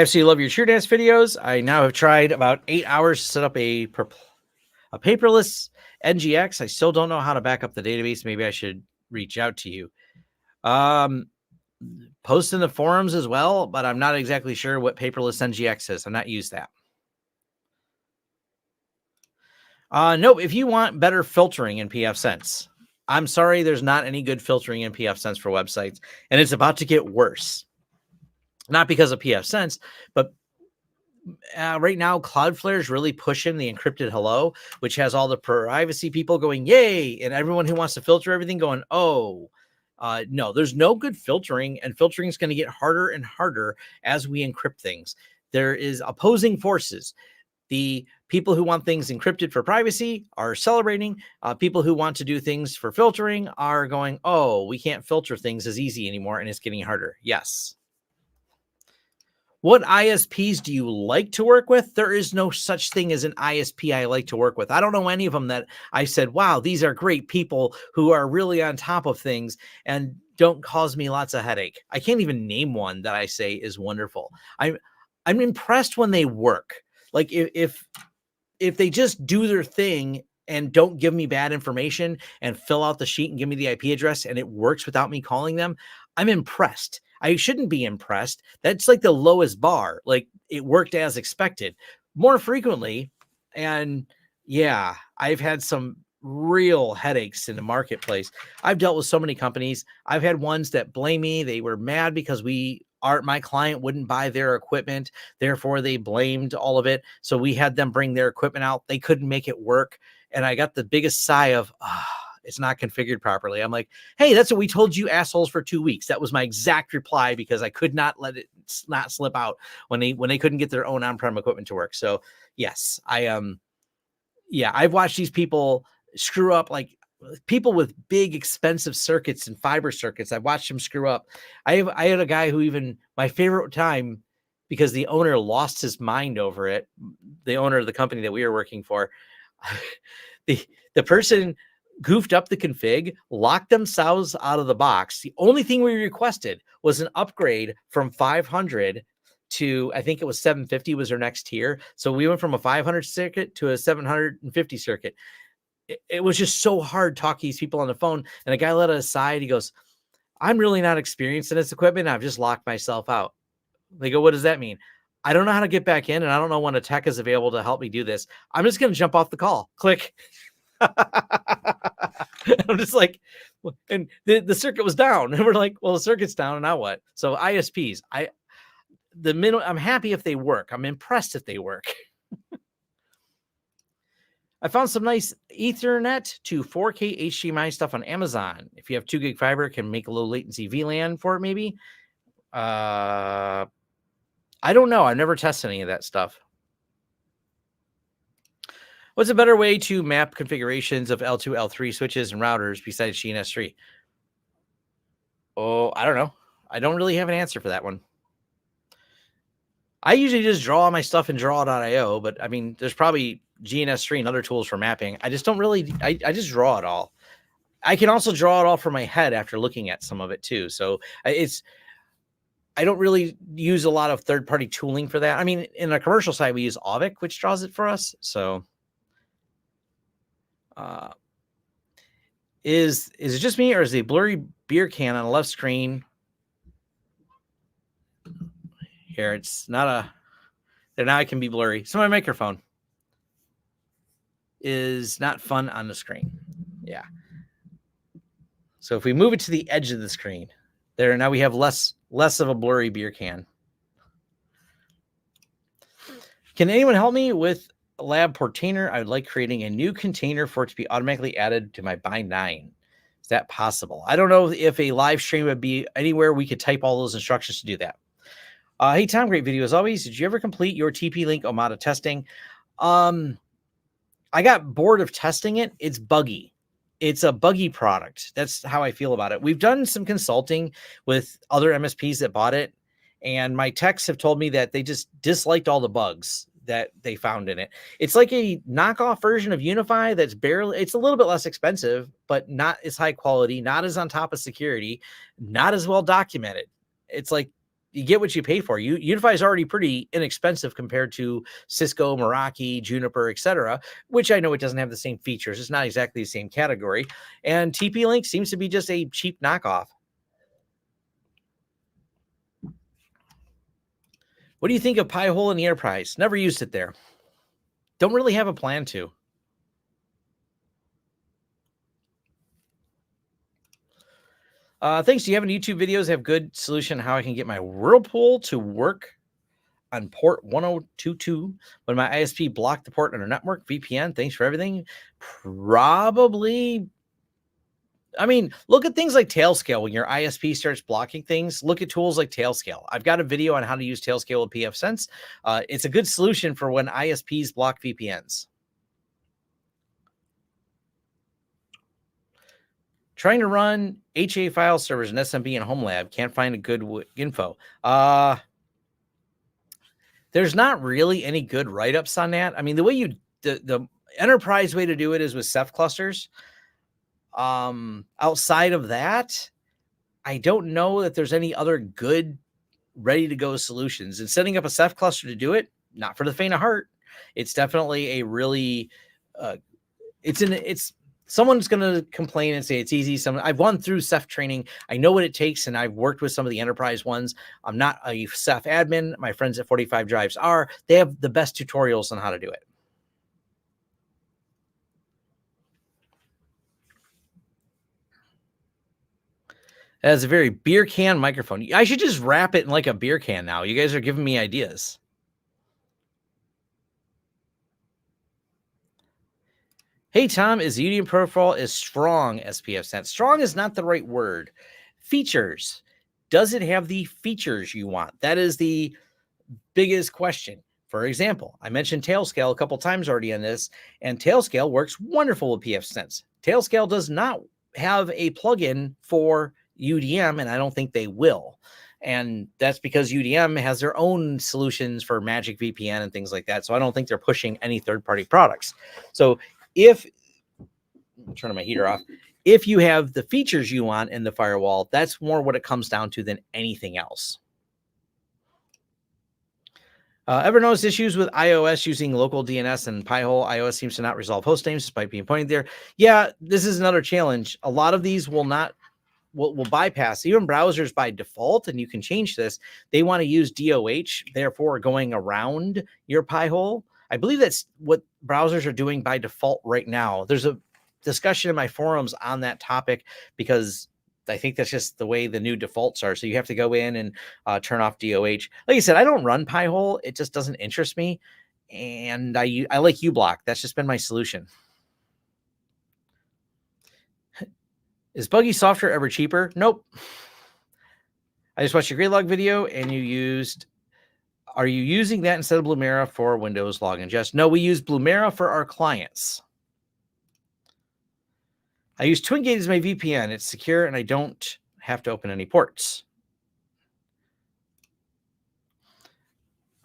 absolutely love your cheer dance videos. I now have tried about 8 hours to set up a paperless NGX. I still don't know how to back up the database. Maybe I should reach out to you. Post in the forums as well, but I'm not exactly sure what paperless NGX is. I've not used that. No, if you want better filtering in PF Sense, I'm sorry, there's not any good filtering in pfSense for websites, and it's about to get worse. Not because of pfSense, but right now, Cloudflare is really pushing the encrypted hello, which has all the privacy people going, yay, and everyone who wants to filter everything going, oh. No, there's no good filtering, and filtering is going to get harder and harder as we encrypt things. There is opposing forces. The people who want things encrypted for privacy are celebrating. People who want to do things for filtering are going, oh, we can't filter things as easy anymore, and it's getting harder. Yes. What ISPs do you like to work with? There is no such thing as an ISP I like to work with. I don't know any of them that I said, wow, these are great people who are really on top of things and don't cause me lots of headache. I can't even name one that I say is wonderful. I'm impressed when they work. Like if they just do their thing and don't give me bad information and fill out the sheet and give me the IP address and it works without me calling them, I'm impressed. I shouldn't be impressed. That's like the lowest bar. Like it worked as expected. More frequently, and yeah, I've had some real headaches in the marketplace. I've dealt with so many companies. I've had ones that blame me. They were mad because my client wouldn't buy their equipment. Therefore, they blamed all of it. So we had them bring their equipment out. They couldn't make it work. And I got the biggest sigh of, it's not configured properly. I'm like, hey, that's what we told you assholes for 2 weeks. That was my exact reply because I could not let it not slip out when they couldn't get their own on-prem equipment to work. So yes, I've watched these people screw up, like people with big expensive circuits and fiber circuits. I've watched them screw up. I had a guy who, even my favorite time, because the owner lost his mind over it, the owner of the company that we were working for, the person goofed up the config, locked themselves out of the box. The only thing we requested was an upgrade from 500 to, I think it was 750 was our next tier. So we went from a 500 circuit to a 750 circuit. It was just so hard talking to these people on the phone. And a guy let it aside. He goes, I'm really not experienced in this equipment. I've just locked myself out. They go, what does that mean? I don't know how to get back in, and I don't know when a tech is available to help me do this. I'm just going to jump off the call. Click. I'm just like, and the circuit was down, and we're like, well, the circuit's down, and now what? So ISPs, I'm happy if they work. I'm impressed if they work. I found some nice Ethernet to 4K HDMI stuff on Amazon. If you have 2 gig fiber, can make a low latency VLAN for it, maybe. I don't know. I've never tested any of that stuff. What's a better way to map configurations of L2, L3 switches and routers besides GNS3? Oh, I don't know. I don't really have an answer for that one. I usually just draw my stuff in draw.io, but I mean, there's probably GNS3 and other tools for mapping. I just don't really, I just draw it all. I can also draw it all from my head after looking at some of it too. So I don't really use a lot of third-party tooling for that. I mean, in the commercial side, we use Auvik, which draws it for us. So is it just me, or is the blurry beer can on the left screen here? It's not there now. I can be blurry. So my microphone is not fun on the screen. Yeah. So if we move it to the edge of the screen, there now we have less of a blurry beer can. Can anyone help me with lab portainer? I would like creating a new container for it to be automatically added to my bind 9. Is that possible? I don't know if a live stream would be anywhere we could type all those instructions to do that. Hey, Tom, great video as always. Did you ever complete your TP-Link Omada testing? I got bored of testing it. It's buggy. It's a buggy product. That's how I feel about it. We've done some consulting with other MSPs that bought it, and my techs have told me that they just disliked all the bugs that they found in it. It's like a knockoff version of UniFi that's it's a little bit less expensive, but not as high quality, not as on top of security, not as well documented. It's like you get what you pay for. UniFi is already pretty inexpensive compared to Cisco, Meraki, Juniper, etc., which I know it doesn't have the same features. It's not exactly the same category. And TP-Link seems to be just a cheap knockoff. What do you think of Pi-hole in the enterprise? Never used it there. Don't really have a plan to. Thanks. Do you have any YouTube videos that have good solution how I can get my Whirlpool to work on port 1022 when my ISP blocked the port on our network? VPN. Thanks for everything. Probably. I mean, look at things like Tailscale. When your ISP starts blocking things, look at tools like Tailscale. I've got a video on how to use Tailscale with pfSense. It's a good solution for when ISPs block VPNs. Trying to run HA file servers in SMB and Homelab. Can't find a good info. There's not really any good write-ups on that. I mean, the way the enterprise way to do it is with Ceph clusters. Outside of that, I don't know that there's any other good ready to go solutions. And setting up a Ceph cluster to do it, not for the faint of heart. It's definitely a really it's someone's going to complain and say it's easy. I've gone through Ceph training. I know what it takes, and I've worked with some of the enterprise ones. I'm not a Ceph admin. My friends at 45 Drives are. They have the best tutorials on how to do it. It has a very beer can microphone. I should just wrap it in like a beer can now. You guys are giving me ideas. Hey, Tom, is the UDM protocol as strong as pfSense? Strong is not the right word. Features. Does it have the features you want? That is the biggest question. For example, I mentioned Tailscale a couple times already on this, and Tailscale works wonderful with pfSense. Tailscale does not have a plugin for UDM, and I don't think they will. And that's because UDM has their own solutions for Magic VPN and things like that. So I don't think they're pushing any third-party products. So if I'm turning my heater off, if you have the features you want in the firewall, that's more what it comes down to than anything else. Ever noticed issues with iOS using local DNS and Pi-hole? iOS seems to not resolve host names despite being pointed there. Yeah, this is another challenge. A lot of these will not will bypass even browsers by default, and you can change this. They want to use DOH, therefore going around your Pi-hole. I believe that's what browsers are doing by default right now. There's a discussion in my forums on that topic because I think that's just the way the new defaults are. So you have to go in and turn off DOH. Like I said, I don't run Pi-hole. It just doesn't interest me. And I like uBlock. That's just been my solution. Is buggy software ever cheaper? Nope. I just watched your Greylog video and are you using that instead of Blumera for Windows log ingest? No, we use Blumera for our clients. I use TwinGate as my VPN. It's secure and I don't have to open any ports.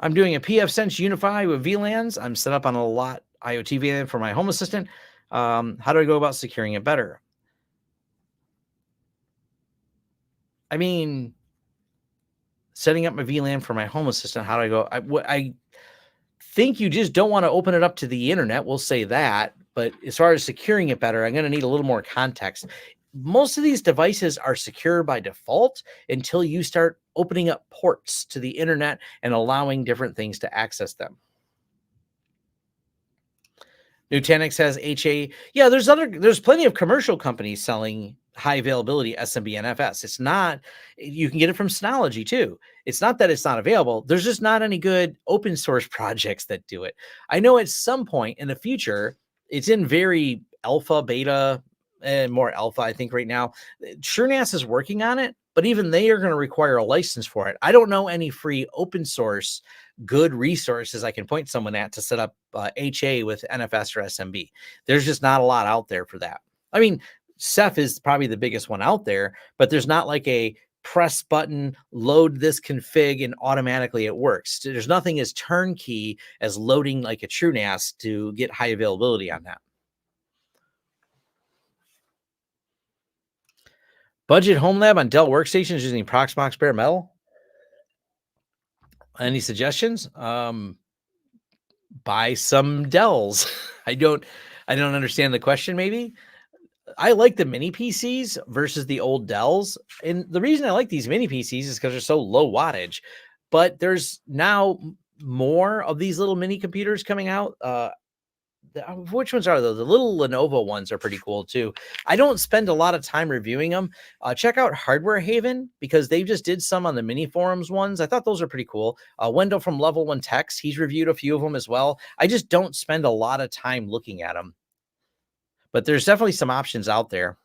I'm doing a pfSense UniFi with VLANs. I'm set up on a lot IoT VLAN for my Home Assistant. How do I go about securing it better? I mean, setting up my VLAN for my Home Assistant, how do I go? I think you just don't want to open it up to the internet. We'll say that. But as far as securing it better, I'm going to need a little more context. Most of these devices are secure by default until you start opening up ports to the internet and allowing different things to access them. Nutanix has HA. Yeah, there's plenty of commercial companies selling high availability SMB NFS. It's not, you can get it from Synology too. It's not that it's not available. There's just not any good open source projects that do it. I know at some point in the future, it's in very alpha, beta, and more alpha, I think right now. SureNAS is working on it, but even they are going to require a license for it. I don't know any free open source good resources I can point someone at to set up HA with NFS or SMB. There's just not a lot out there for that. I mean, Ceph is probably the biggest one out there, but there's not like a press button, load this config, and automatically it works. There's nothing as turnkey as loading like a TrueNAS to get high availability on that. Budget Homelab on Dell workstations using Proxmox bare metal. Any suggestions? Buy some Dells. I don't understand the question. Maybe I like the mini PCs versus the old Dells. And the reason I like these mini PCs is because they're so low wattage, but there's now more of these little mini computers coming out. which ones are those? The little Lenovo ones are pretty cool too. I don't spend a lot of time reviewing them. Check out Hardware Haven because they just did some on the mini forums ones. I thought those are pretty cool. Wendell from Level One Techs, he's reviewed a few of them as well. I just don't spend a lot of time looking at them, but there's definitely some options out there.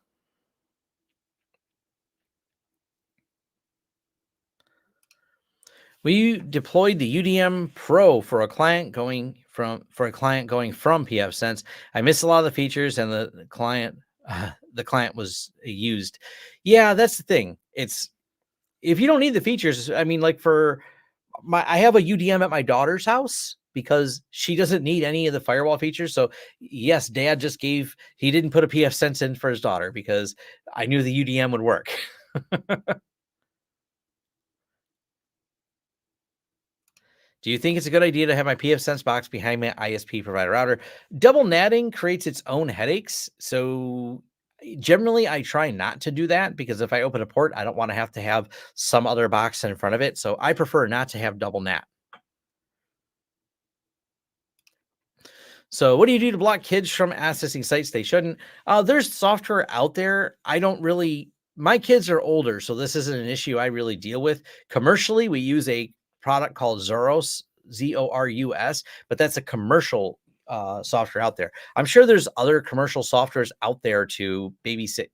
We deployed the UDM Pro for a client going from pfSense. I missed a lot of the features, and the client was used. Yeah, that's the thing. It's if you don't need the features. I mean, like I have a UDM at my daughter's house because she doesn't need any of the firewall features. So yes, Dad he didn't put a pfSense in for his daughter because I knew the UDM would work. Do you think it's a good idea to have my pfSense box behind my ISP provider router? Double natting creates its own headaches. So generally, I try not to do that because if I open a port, I don't want to have some other box in front of it. So I prefer not to have double NAT. So what do you do to block kids from accessing sites they shouldn't? There's software out there. My kids are older, so this isn't an issue I really deal with. Commercially, we use a product called Zorus, Zorus, but that's a commercial software out there. I'm sure there's other commercial softwares out there to babysit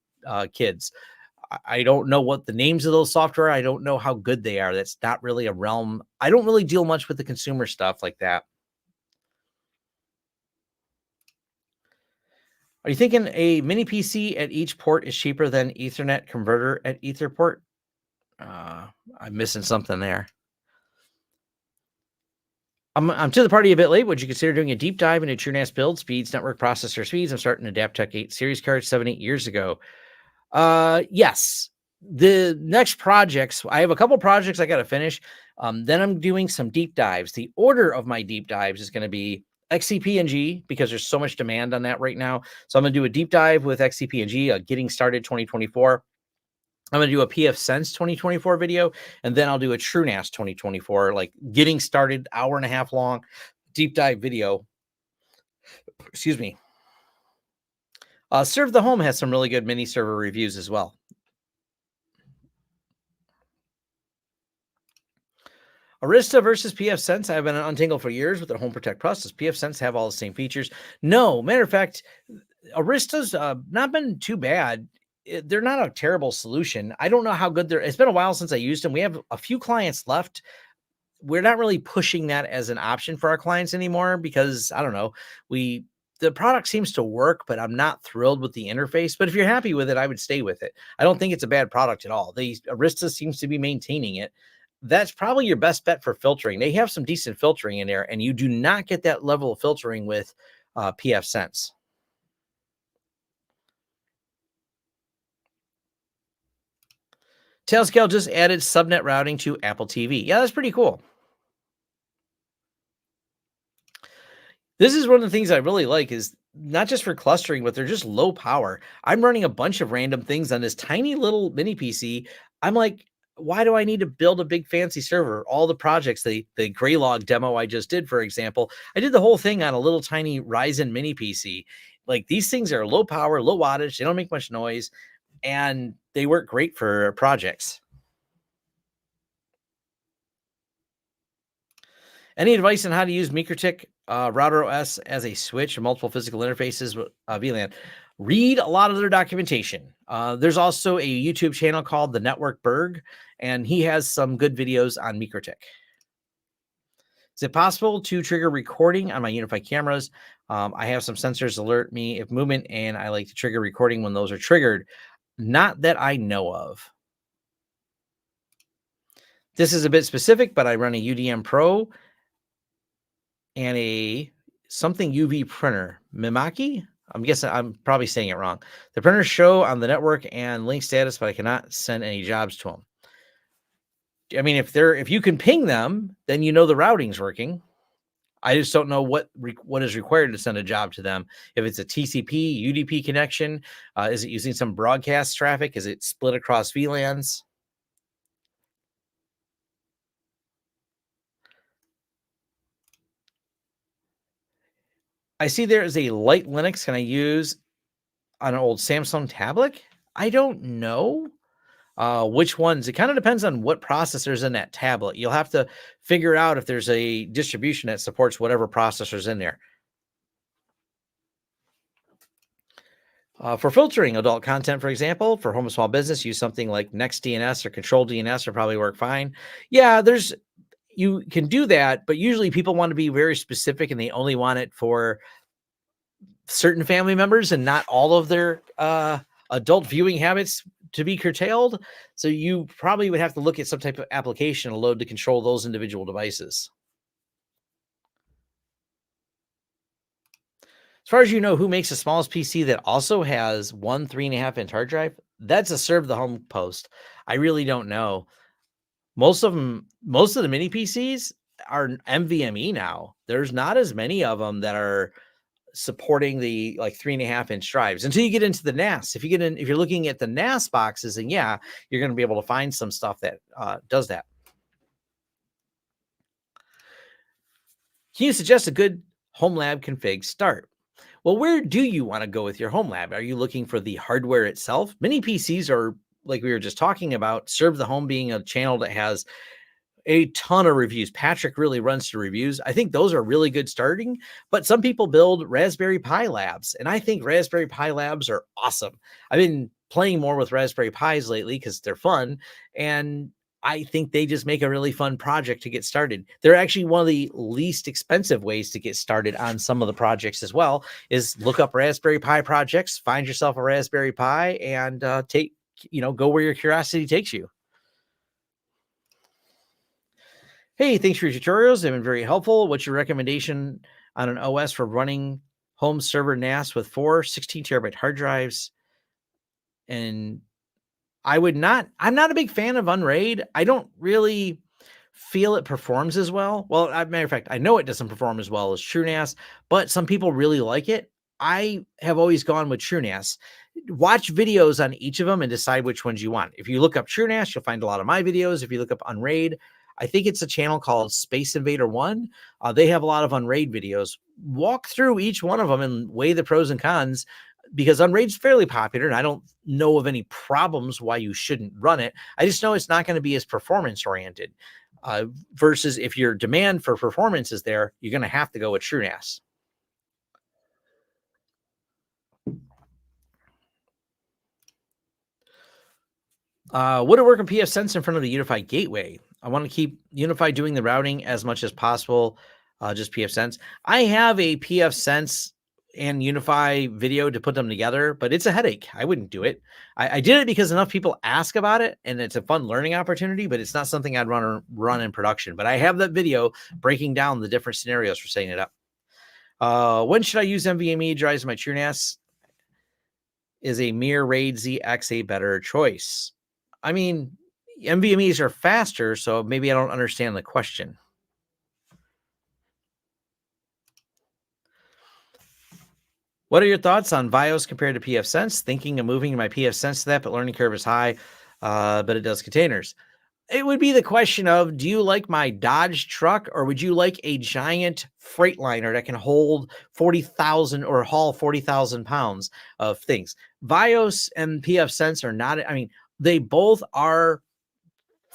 kids. I don't know what the names of those software. I don't know how good they are. That's not really a realm. I don't really deal much with the consumer stuff like that. Are you thinking a mini PC at each port is cheaper than Ethernet converter at Etherport? Uh, I'm missing something there. I'm to the party a bit late. Would you consider doing a deep dive into TrueNAS build speeds, network processor speeds? I'm starting an Adaptec 8 series card 7-8 years ago. Yes. The next projects, I have a couple projects I got to finish. Then I'm doing some deep dives. The order of my deep dives is going to be XCP-NG because there's so much demand on that right now. So I'm going to do a deep dive with XCP-NG, getting started 2024. I'm going to do a pfSense 2024 video, and then I'll do a TrueNAS 2024, like getting started, hour and a half long deep dive video. Excuse me. Serve the Home has some really good mini server reviews as well. Arista versus pfSense. I've been on Untangle for years with their Home Protect Plus. Does pfSense have all the same features? No. Matter of fact, Arista's not been too bad. They're not a terrible solution. I don't know how good they're. It's been a while since I used them. We have a few clients left. We're not really pushing that as an option for our clients anymore because I don't know. The product seems to work, but I'm not thrilled with the interface. But if you're happy with it, I would stay with it. I don't think it's a bad product at all. Arista seems to be maintaining it. That's probably your best bet for filtering. They have some decent filtering in there, and you do not get that level of filtering with pfSense. Tailscale just added subnet routing to Apple TV. Yeah, that's pretty cool. This is one of the things I really like is not just for clustering, but they're just low power. I'm running a bunch of random things on this tiny little mini PC. I'm like, why do I need to build a big fancy server? All the projects, the Greylog demo I just did, for example, I did the whole thing on a little tiny Ryzen mini PC. Like these things are low power, low wattage. They don't make much noise, and they work great for projects. Any advice on how to use MikroTik Router OS as a switch or multiple physical interfaces with VLAN? Read a lot of their documentation. There's also a YouTube channel called The Network Berg, and he has some good videos on MikroTik. Is it possible to trigger recording on my UniFi cameras? I have some sensors alert me if movement, and I like to trigger recording when those are triggered. Not that I know of. This is a bit specific, but I run a UDM Pro and a something UV printer. Mimaki? I'm guessing I'm probably saying it wrong. The printers show on the network and link status, but I cannot send any jobs to them. I mean, if you can ping them, then you know the routing's working. I just don't know what is required to send a job to them. If it's a TCP, UDP connection, is it using some broadcast traffic? Is it split across VLANs? I see there is a light Linux. Can I use on an old Samsung tablet? I don't know which ones. It kind of depends on what processors in that tablet. You'll have to figure out if there's a distribution that supports whatever processors in there. For filtering adult content, for example, for home and small business, use something like Next DNS or Control DNS will probably work fine. Yeah, you can do that, but usually people want to be very specific and they only want it for certain family members and not all of their adult viewing habits to be curtailed. So you probably would have to look at some type of application to load to control those individual devices. As far as you know, who makes the smallest PC that also has one 3.5-inch hard drive? That's a Serve the Home post. I really don't know. Most of the mini PCs are NVMe now. There's not as many of them that are supporting the like 3.5-inch drives until you get into the NAS. If you're looking at the NAS boxes, and yeah, you're going to be able to find some stuff that does that. Can you suggest a good Homelab config start? Well, where do you want to go with your Homelab? Are you looking for the hardware itself? Many PCs are, like we were just talking about, Serve the Home being a channel that has a ton of reviews. Patrick really runs the reviews. I think those are really good starting, but some people build Raspberry Pi labs, and I think Raspberry Pi labs are awesome. I've been playing more with Raspberry Pis lately because they're fun, and I think they just make a really fun project to get started. They're actually one of the least expensive ways to get started on some of the projects as well, is look up Raspberry Pi projects, find yourself a Raspberry Pi, and go where your curiosity takes you. Hey, thanks for your tutorials. They've been very helpful. What's your recommendation on an OS for running home server NAS with 16 terabyte hard drives? And I'm not a big fan of Unraid. I don't really feel it performs as well. Well, as a matter of fact, I know it doesn't perform as well as TrueNAS, but some people really like it. I have always gone with TrueNAS. Watch videos on each of them and decide which ones you want. If you look up TrueNAS, you'll find a lot of my videos. If you look up Unraid, I think it's a channel called Space Invader One. They have a lot of Unraid videos. Walk through each one of them and weigh the pros and cons, because Unraid's fairly popular, and I don't know of any problems why you shouldn't run it. I just know it's not going to be as performance oriented. Versus if your demand for performance is there, you're going to have to go with TrueNAS. Would it work on pfSense in front of the UniFi gateway? I want to keep UniFi doing the routing as much as possible, just pfSense. I have a pfSense and UniFi video to put them together, but it's a headache. I wouldn't do it. I did it because enough people ask about it, and it's a fun learning opportunity, but it's not something I'd run in production. But I have that video breaking down the different scenarios for setting it up. When should I use NVMe drives in my TrueNAS? Is a Mir RAID ZX a better choice? I mean, NVMEs are faster, so maybe I don't understand the question. What are your thoughts on VIOS compared to pfSense? Thinking of moving my pfSense to that, but learning curve is high, but it does containers. It would be the question of, do you like my Dodge truck, or would you like a giant Freightliner that can hold 40,000 or haul 40,000 pounds of things? VIOS and pfSense are not, I mean, they both are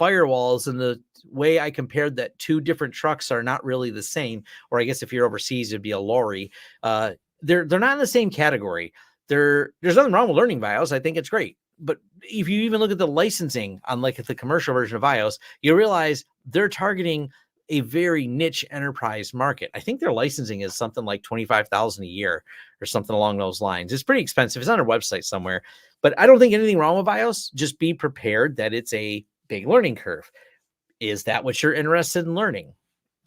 firewalls, and the way I compared that two different trucks are not really the same. Or I guess if you're overseas, it'd be a lorry. They're not in the same category. There's nothing wrong with learning VIOS. I think it's great. But if you even look at the licensing on like the commercial version of VIOS, you realize they're targeting a very niche enterprise market. I think their licensing is something like 25,000 a year or something along those lines. It's pretty expensive. It's on their website somewhere, but I don't think anything wrong with VIOS. Just be prepared that it's a big learning curve. Is that what you're interested in learning?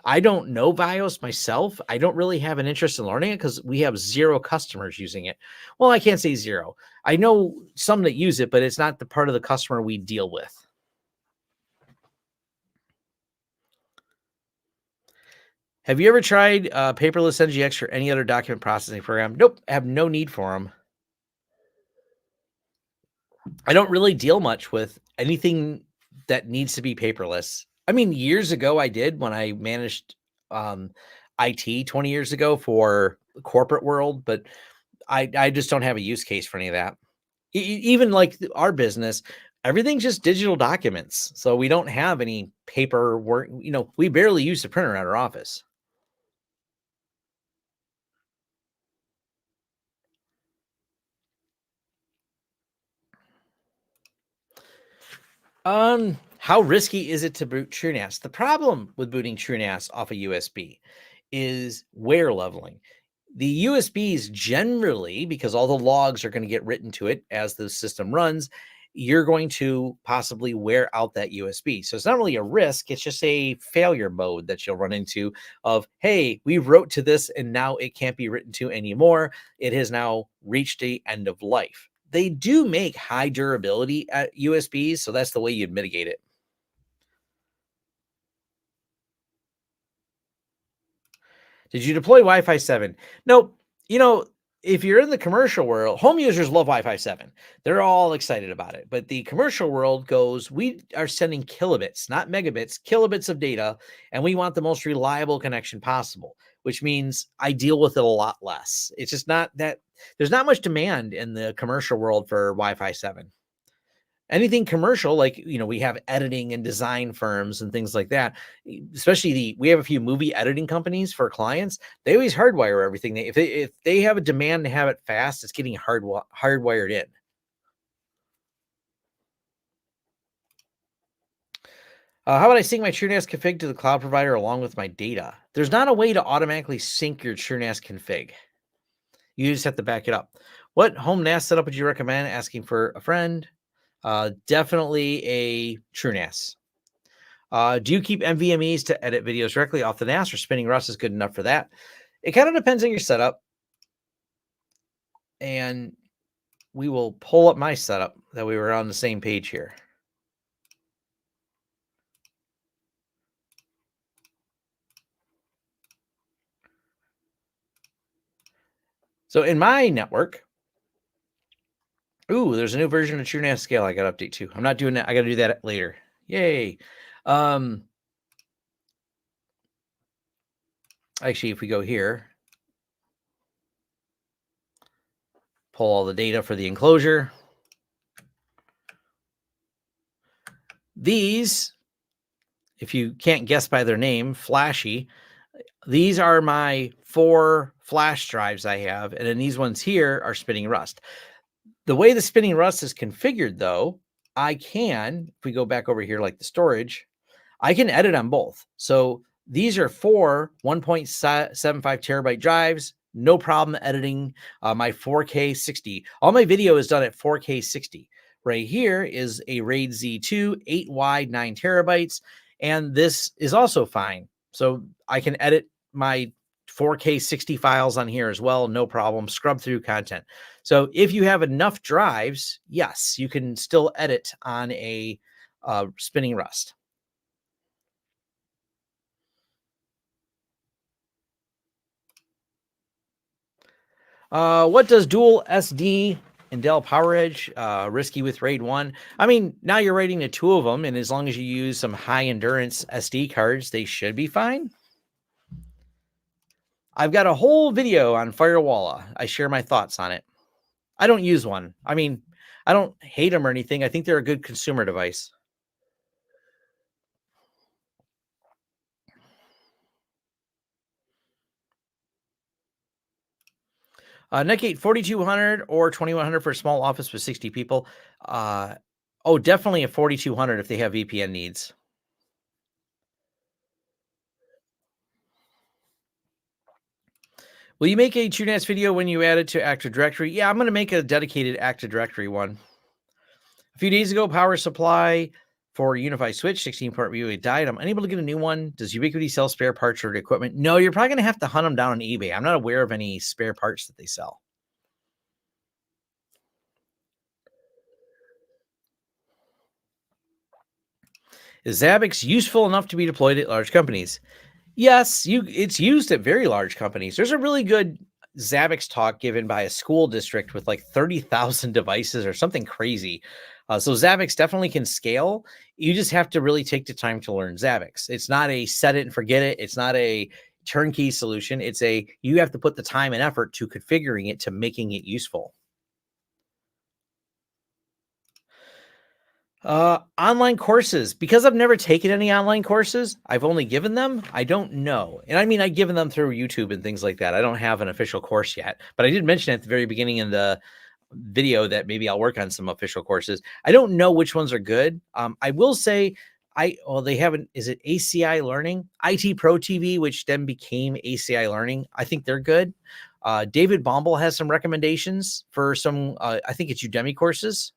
I don't know VIOS myself. I don't really have an interest in learning it because we have 0 customers using it. Well, I can't say 0. I know some that use it, but it's not the part of the customer we deal with. Have you ever tried paperless NGX or any other document processing program? Nope, I have no need for them. I don't really deal much with anything that needs to be paperless. I mean, years ago I did when I managed IT 20 years ago for the corporate world, but I just don't have a use case for any of that. Even like our business, everything's just digital documents. So we don't have any paperwork. We barely use the printer at our office. How risky is it to boot TrueNAS? The problem with booting TrueNAS off a USB is wear leveling. The USBs generally, because all the logs are going to get written to it as the system runs, you're going to possibly wear out that USB. So it's not really a risk, it's just a failure mode that you'll run into of, hey, we wrote to this and now it can't be written to anymore. It has now reached the end of life. They do make high durability at USBs, so that's the way you'd mitigate it. Did you deploy Wi-Fi 7? Nope. You know, if you're in the commercial world, home users love Wi-Fi 7. They're all excited about it. But the commercial world goes, we are sending kilobits, not megabits, kilobits of data, and we want the most reliable connection possible, which means I deal with it a lot less. It's just not that there's not much demand in the commercial world for Wi-Fi 7. Anything commercial, like, we have editing and design firms and things like that, especially we have a few movie editing companies for clients. They always hardwire everything. If they have a demand to have it fast, it's getting hardwired in. How about I sync my TrueNAS config to the cloud provider along with my data? There's not a way to automatically sync your TrueNAS config. You just have to back it up. What home NAS setup would you recommend? Asking for a friend. Definitely a TrueNAS. Do you keep NVMEs to edit videos directly off the NAS, or spinning Rust is good enough for that? It kind of depends on your setup. And we will pull up my setup that we were on the same page here. So in my network, there's a new version of TrueNAS Scale I got to update to. I'm not doing that. I got to do that later. Yay. Actually, if we go here, pull all the data for the enclosure. These, if you can't guess by their name, flashy, these are my 4 flash drives I have. And then these ones here are spinning Rust. The way the spinning Rust is configured, though, I can, if we go back over here, like the storage, I can edit on both. So these are 4 1.75 terabyte drives. No problem editing my 4K 60. All my video is done at 4K 60. Right here is a RAID Z2, 8 wide, 9 terabytes. And this is also fine. So I can edit my 4K 60 files on here as well. No problem. Scrub through content. So if you have enough drives, yes, you can still edit on a spinning Rust. What does dual SD and Dell PowerEdge risky with RAID 1? I mean, now you're rating the 2 of them, and as long as you use some high endurance SD cards, they should be fine. I've got a whole video on Firewall. I share my thoughts on it. I don't use one. I mean, I don't hate them or anything. I think they're a good consumer device. Netgate 4200 or 2100 for a small office with 60 people. Definitely a 4200 if they have VPN needs. Will you make a TrueNAS video when you add it to Active Directory? Yeah, I'm going to make a dedicated Active Directory one. A few days ago, power supply for UniFi switch 16-port relay died. I'm unable to get a new one. Does Ubiquiti sell spare parts or equipment? No, you're probably going to have to hunt them down on eBay. I'm not aware of any spare parts that they sell. Is Zabbix useful enough to be deployed at large companies? Yes, it's used at very large companies. There's a really good Zabbix talk given by a school district with like 30,000 devices or something crazy. So Zabbix definitely can scale. You just have to really take the time to learn Zabbix. It's not a set it and forget it. It's not a turnkey solution. You have to put the time and effort to configuring it to making it useful. Online courses, because I've never taken any online courses, I've only given them. I don't know. And I mean, I've given them through YouTube and things like that. I don't have an official course yet, but I did mention at the very beginning in the video that maybe I'll work on some official courses. I don't know which ones are good. I will say they haven't, is it ACI Learning? IT Pro TV, which then became ACI Learning. I think they're good. David Bombal has some recommendations for some, I think it's Udemy courses.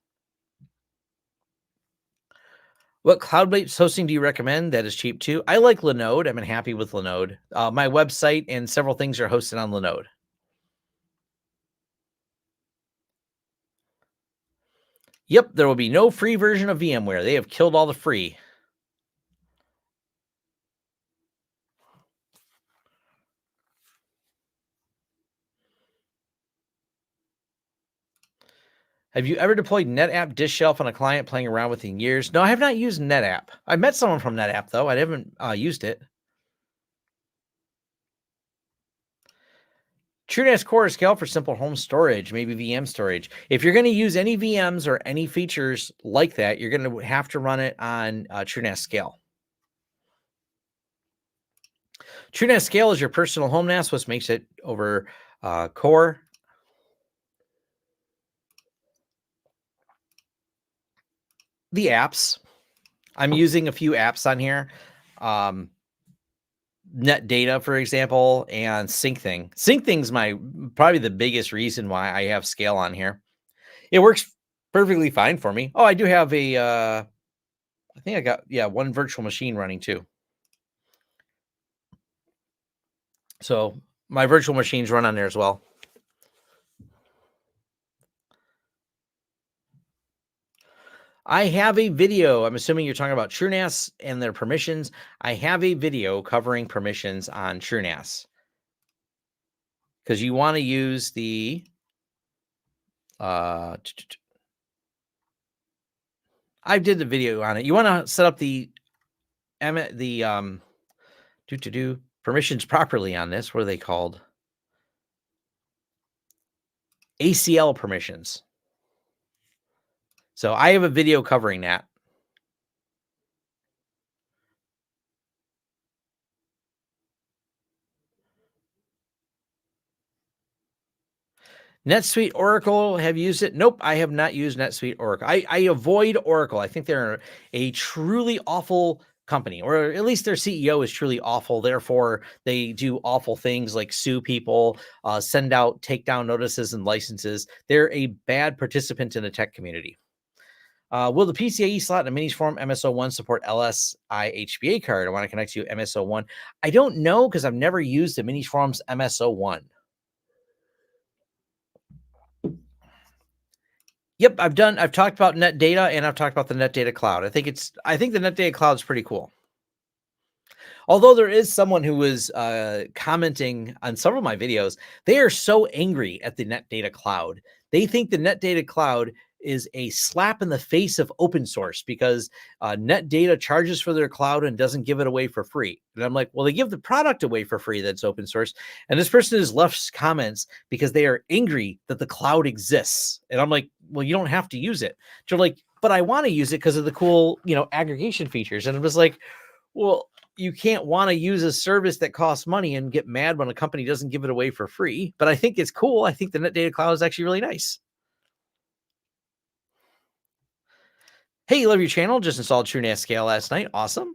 What cloud-based hosting do you recommend that is cheap too? I like Linode. I'm happy with Linode. My website and several things are hosted on Linode. Yep, there will be no free version of VMware. They have killed all the free. Have you ever deployed NetApp disk shelf on a client playing around with it in years? No, I have not used NetApp. I met someone from NetApp, though. I haven't used it. TrueNAS Core is scale for simple home storage, maybe VM storage. If you're going to use any VMs or any features like that, you're going to have to run it on TrueNAS Scale. TrueNAS Scale is your personal home NAS, which makes it over Core. The apps. I'm using a few apps on here. Net Data, for example, and SyncThing. SyncThing's probably the biggest reason why I have Scale on here. It works perfectly fine for me. Oh, I do have I think I got, one virtual machine running too. So my virtual machines run on there as well. I have a video. I'm assuming you're talking about TrueNAS and their permissions. I have a video covering permissions on TrueNAS. Because you want to use the I did the video on it. You want to set up the permissions properly on this. What are they called? ACL permissions. So I have a video covering that. NetSuite Oracle, have you used it? Nope, I have not used NetSuite Oracle. I avoid Oracle. I think they're a truly awful company, or at least their CEO is truly awful. Therefore, they do awful things like sue people, send out takedown notices and licenses. They're a bad participant in the tech community. Will the PCIe slot in a minis form MSO1 support LSI HBA card? I want to connect to MSO1. I don't know because I've never used the minis forms MSO1. Yep, I've talked about Net Data and I've talked about the Net Data Cloud. I think the Net Data Cloud is pretty cool. Although there is someone who was commenting on several of my videos, they are so angry at the Net Data Cloud. They think the Net Data Cloud is a slap in the face of open source because Net Data charges for their cloud and doesn't give it away for free. And I'm like, well, they give the product away for free that's open source. And this person has left comments because they are angry that the cloud exists. And I'm like, well, you don't have to use it. They're like, but I want to use it because of the cool, aggregation features. And it was like, well, you can't want to use a service that costs money and get mad when a company doesn't give it away for free. But I think it's cool. I think the Net Data Cloud is actually really nice. Hey, love your channel. Just installed TrueNAS Scale last night. Awesome.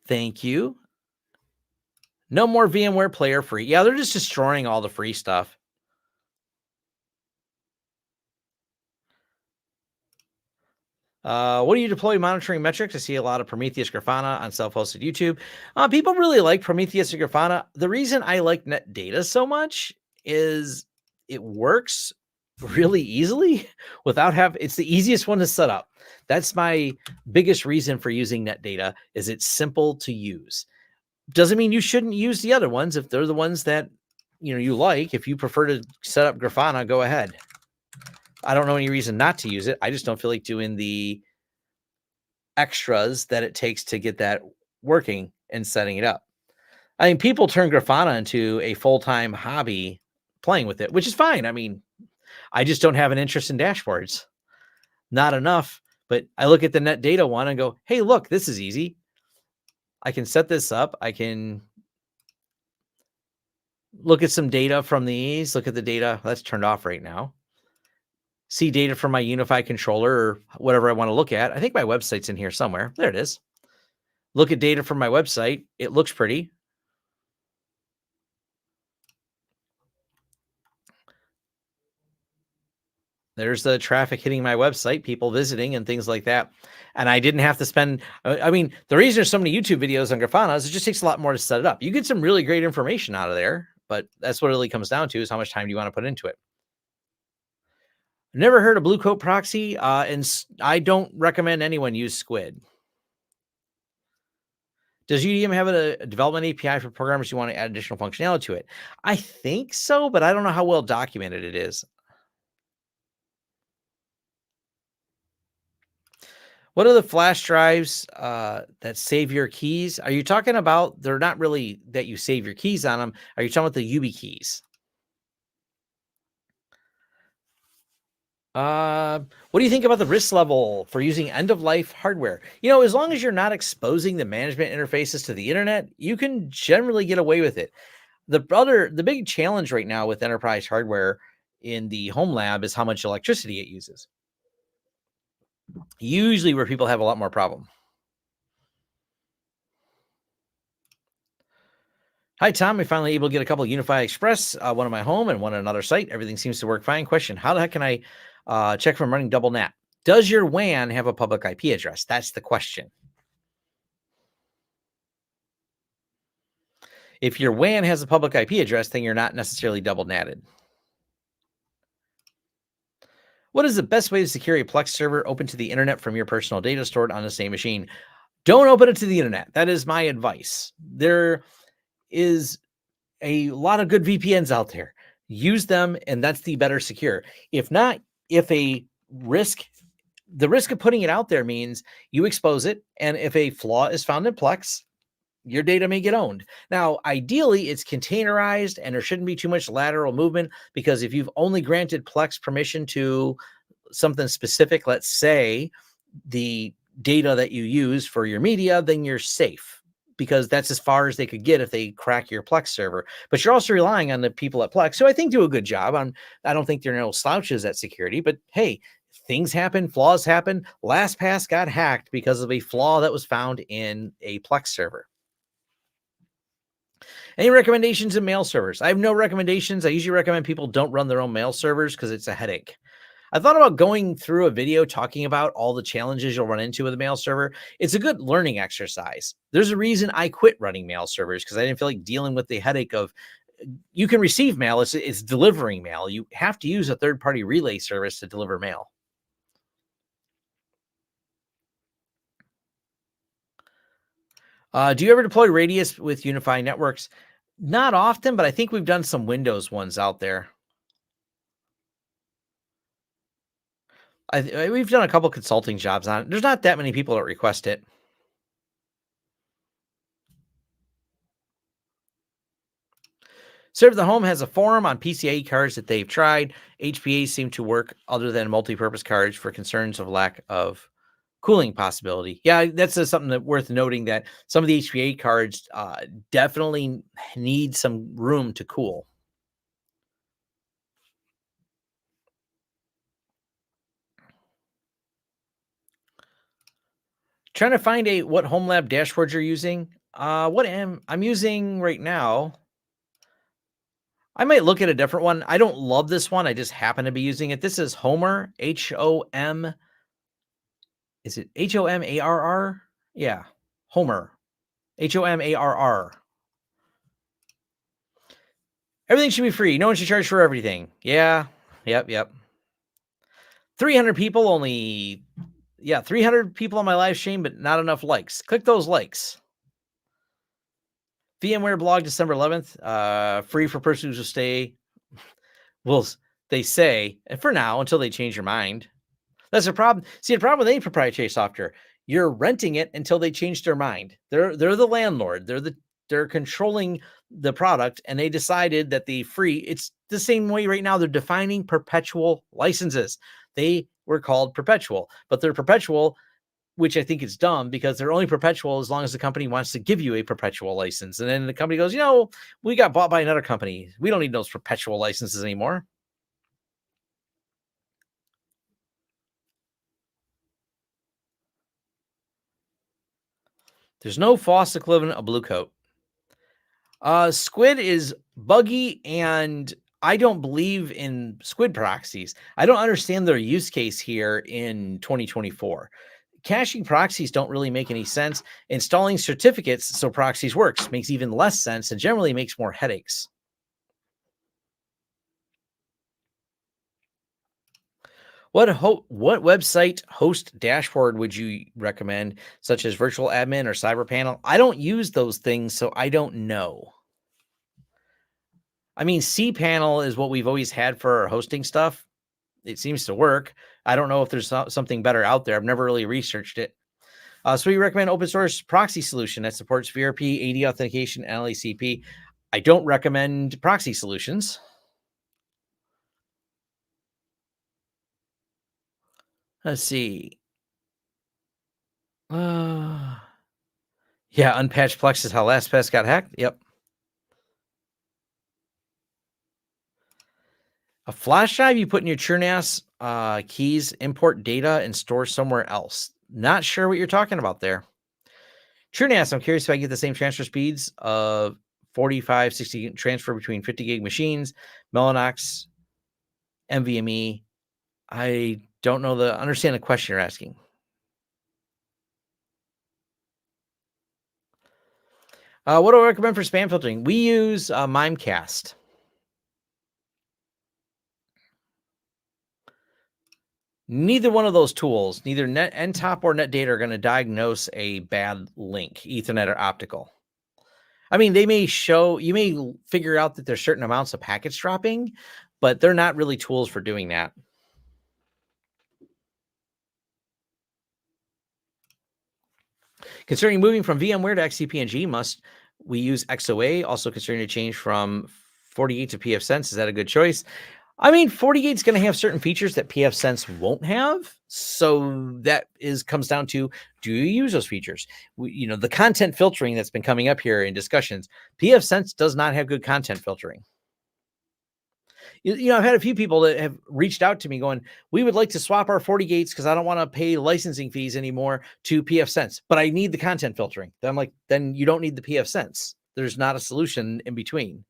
Thank you. No more VMware Player free. Yeah, they're just destroying all the free stuff. What do you deploy monitoring metrics? I see a lot of Prometheus Grafana on self-hosted YouTube. People really like Prometheus and Grafana. The reason I like Net Data so much is it works really easily without it's the easiest one to set up. That's my biggest reason for using Net Data is it's simple to use. Doesn't mean you shouldn't use the other ones if they're the ones that you like. If you prefer to set up Grafana, go ahead. I don't know any reason not to use it. I just don't feel like doing the extras that it takes to get that working. and setting it up. I mean, people turn Grafana into a full-time hobby playing with it, which is fine. I mean, I just don't have an interest in dashboards. Not enough. But I look at the net data one and go, hey, look, this is easy. I can set this up. I can look at some data from these. Look at the data that's turned off right now. See data from my UniFi controller or whatever I want to look at. I think my website's in here somewhere. There it is. Look at data from my website. It looks pretty. There's the traffic hitting my website, people visiting and things like that. And I didn't have to spend, I mean, the reason there's so many YouTube videos on Grafana is it just takes a lot more to set it up. You get some really great information out of there, but that's what it really comes down to is how much time do you want to put into it. Never heard of Blue Coat Proxy, and I don't recommend anyone use Squid. Does UDM have a development API for programmers who want to add additional functionality to it? I think so, but I don't know how well documented it is. What are the flash drives that save your keys? Are you talking about, they're not really that you save your keys on them. Are you talking about the YubiKeys? What do you think about the risk level for using end-of-life hardware? You know, as long as you're not exposing the management interfaces to the internet, you can generally get away with it. The big challenge right now with enterprise hardware in the Homelab is how much electricity it uses. Usually where people have a lot more problem. Hi, Tom. I finally able to get a couple of UniFi Express, one at my home and one at another site. Everything seems to work fine. Question: how the heck can I check if I'm running double NAT? Does your WAN have a public IP address? That's the question. If your WAN has a public IP address, then you're not necessarily double NATed. What is the best way to secure a Plex server open to the internet from your personal data stored on the same machine? Don't open it to the internet. That is my advice. There is a lot of good VPNs out there. Use them, and that's the better secure. If not, if the risk of putting it out there means you expose it, and if a flaw is found in Plex, your data may get owned. Now, ideally, it's containerized, and there shouldn't be too much lateral movement, because if you've only granted Plex permission to something specific, let's say the data that you use for your media, then you're safe, because that's as far as they could get if they crack your Plex server. But you're also relying on the people at Plex, who I think do a good job. I don't think they're no slouches at security, but hey, things happen, flaws happen. LastPass got hacked because of a flaw that was found in a Plex server. Any recommendations in mail servers? I have no recommendations. I usually recommend people don't run their own mail servers because it's a headache. I thought about going through a video talking about all the challenges you'll run into with a mail server. It's a good learning exercise. There's a reason I quit running mail servers, because I didn't feel like dealing with the headache of, you can receive mail, it's delivering mail. You have to use a third-party relay service to deliver mail. Do you ever deploy Radius with UniFi networks? Not often, but I think we've done some Windows ones out there. We've done a couple consulting jobs on it. There's not that many people that request it. Serve the Home has a forum on PCIe cards that they've tried. HPAs seem to work other than multi-purpose cards for concerns of lack of cooling possibility. Yeah, that's something that worth noting, that some of the HPA cards definitely need some room to cool. Trying to find what Homelab dashboards you're using. I'm using right now. I might look at a different one. I don't love this one. I just happen to be using it. This is Homer, H-O-M. Is it Homarr? Yeah, Homer, Homarr. Everything should be free. No one should charge for everything. Yeah, yep. 300 people only. Yeah, 300 people on my live stream, but not enough likes. Click those likes. VMware blog December 11th. Free for persons who stay. Well, they say, for now, until they change your mind. That's a problem. See, the problem with any proprietary software, you're renting it until they change their mind. They're the landlord. They're controlling the product, and they decided that it's the same way right now. They're defining perpetual licenses. They were called perpetual, but they're perpetual, which I think is dumb because they're only perpetual as long as the company wants to give you a perpetual license. And then the company goes, we got bought by another company. We don't need those perpetual licenses anymore. There's no FOSS equivalent of Blue Coat. Squid is buggy, and I don't believe in Squid proxies. I don't understand their use case here in 2024. Caching proxies don't really make any sense. Installing certificates so proxies works makes even less sense and generally makes more headaches. What website host dashboard would you recommend, such as Virtual Admin or CyberPanel? I don't use those things, so I don't know. I mean, cPanel is what we've always had for our hosting stuff. It seems to work. I don't know if there's something better out there. I've never really researched it. So we recommend open source proxy solution that supports VRP, AD authentication, and LACP. I don't recommend proxy solutions. Let's see. Yeah, unpatched Plex is how LastPass got hacked. Yep. A flash drive you put in your TrueNAS keys, import data, and store somewhere else. Not sure what you're talking about there. TrueNAS, I'm curious if I get the same transfer speeds of 45, 60 transfer between 50 gig machines, Mellanox, NVMe. I don't understand the question you're asking. What do I recommend for spam filtering? We use Mimecast. Neither one of those tools, neither NTOP or NetData, are going to diagnose a bad link, Ethernet or optical. I mean, you may figure out that there's certain amounts of packets dropping, but they're not really tools for doing that. Considering moving from VMware to XCP-ng, must we use XOA? Also considering a change from FortiGate to pfSense, is that a good choice? I mean, FortiGate's going to have certain features that pfSense won't have. So that comes down to, do you use those features? The content filtering that's been coming up here in discussions, pfSense does not have good content filtering. I've had a few people that have reached out to me going, we would like to swap our FortiGates because I don't want to pay licensing fees anymore to pfSense, but I need the content filtering. Then I'm like, then you don't need the pfSense. There's not a solution in between.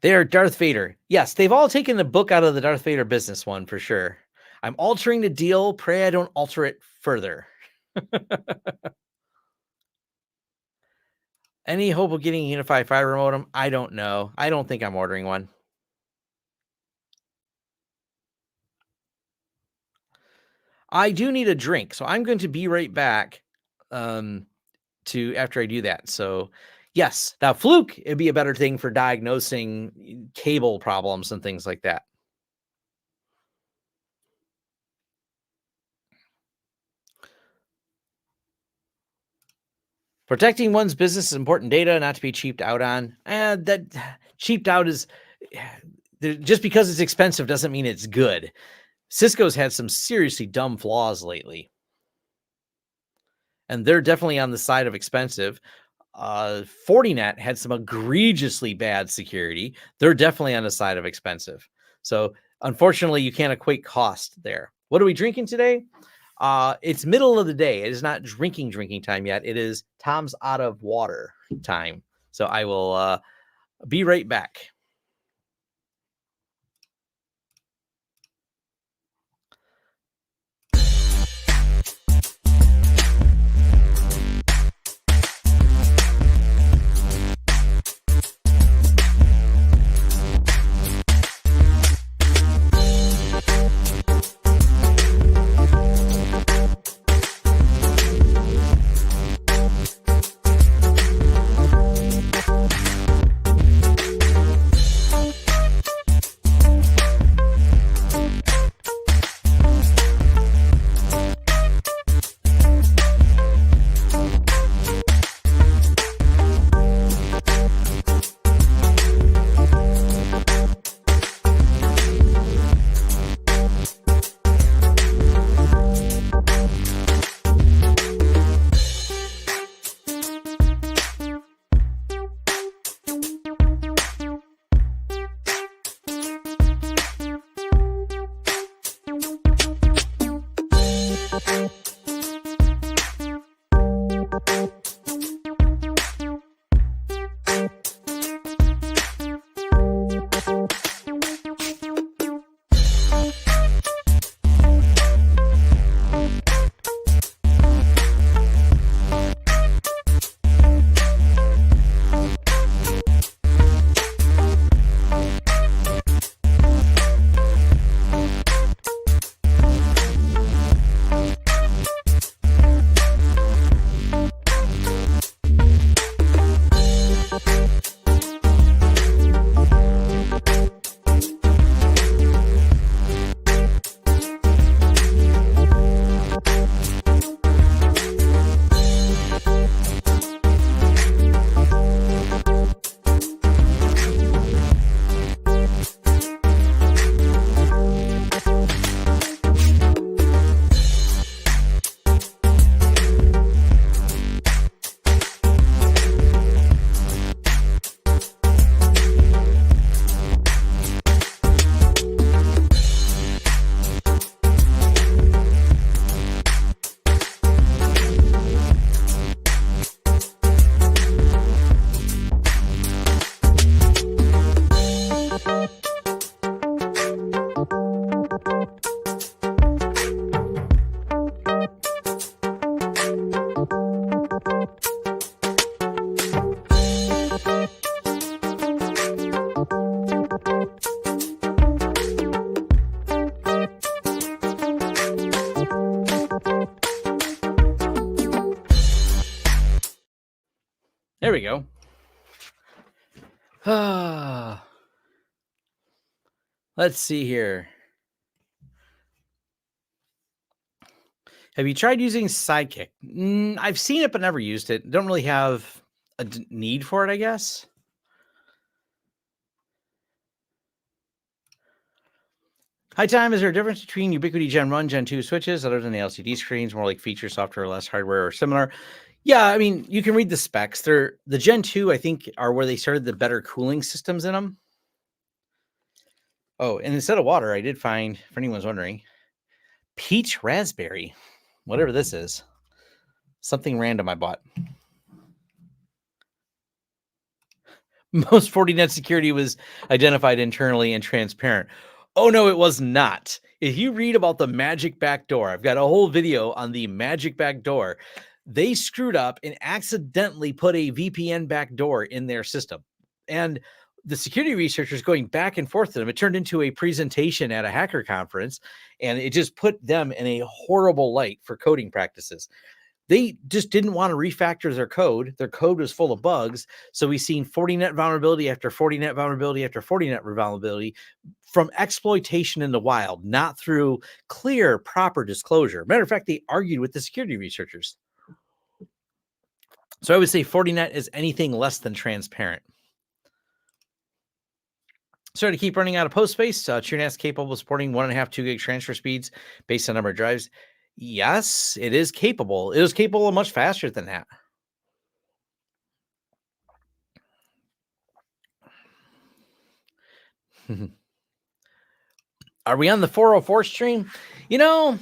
They are Darth Vader. Yes, they've all taken the book out of the Darth Vader business one for sure. I'm altering the deal. Pray I don't alter it further. Any hope of getting a UniFi fiber modem? I don't know. I don't think I'm ordering one. I do need a drink, so I'm going to be right back after I do that. So yes, now Fluke, it'd be a better thing for diagnosing cable problems and things like that. Protecting one's business is important data, not to be cheaped out on. That cheaped out is just because it's expensive doesn't mean it's good. Cisco's had some seriously dumb flaws lately, and they're definitely on the side of expensive. Fortinet had some egregiously bad security. They're definitely on the side of expensive. So unfortunately, you can't equate cost there. What are we drinking today? It's middle of the day. It is not drinking time yet. It is Tom's out of water time. So I will be right back. There we go. Let's see here. Have you tried using Sidekick? I've seen it, but never used it. Don't really have a need for it, I guess. Hi, Time. Is there a difference between Ubiquiti Gen 1, Gen 2 switches other than the LCD screens, more like feature software, less hardware, or similar? Yeah, I mean, you can read the specs. The Gen 2, I think, are where they started the better cooling systems in them. Oh, and instead of water, I did find, for anyone's wondering, peach raspberry, whatever this is. Something random I bought. Most Fortinet security was identified internally and transparent. Oh, no, it was not. If you read about the magic backdoor, I've got a whole video on the magic backdoor. They screwed up and accidentally put a VPN backdoor in their system. And the security researchers going back and forth to them, it turned into a presentation at a hacker conference, and it just put them in a horrible light for coding practices. They just didn't want to refactor their code. Their code was full of bugs. So we've seen Fortinet vulnerability after Fortinet vulnerability after Fortinet vulnerability from exploitation in the wild, not through clear, proper disclosure. Matter of fact, they argued with the security researchers. So I would say Fortinet is anything less than transparent. So to keep running out of post space, TrueNAS capable of supporting 1.5, 2 gig transfer speeds based on number of drives. Yes, it is capable. It is capable of much faster than that. Are we on the 404 stream? You know,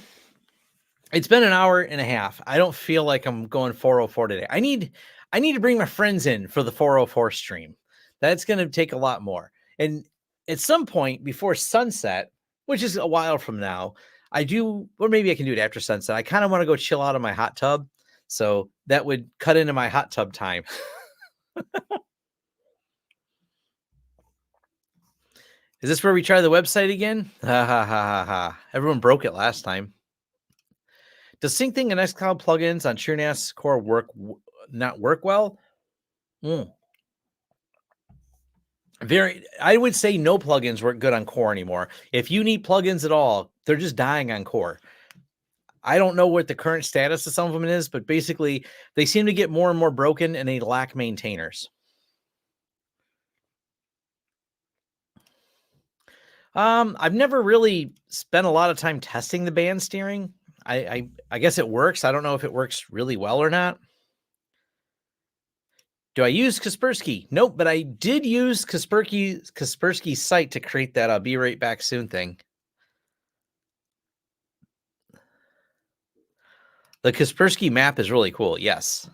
it's been an hour and a half. I don't feel like I'm going 404 today. I need to bring my friends in for the 404 stream. That's going to take a lot more. And at some point before sunset, which is a while from now, or maybe I can do it after sunset. I kind of want to go chill out in my hot tub. So that would cut into my hot tub time. Is this where we try the website again? Ha ha ha ha ha. Everyone broke it last time. Does syncing and xCloud plugins on TrueNAS Core not work well? I would say no plugins work good on Core anymore. If you need plugins at all, they're just dying on Core. I don't know what the current status of some of them is, but basically they seem to get more and more broken and they lack maintainers. I've never really spent a lot of time testing the band steering. I guess it works. I don't know if it works really well or not. Do I use Kaspersky? Nope, but I did use Kaspersky's site to create that I'll be right back soon thing. The Kaspersky map is really cool. Yes.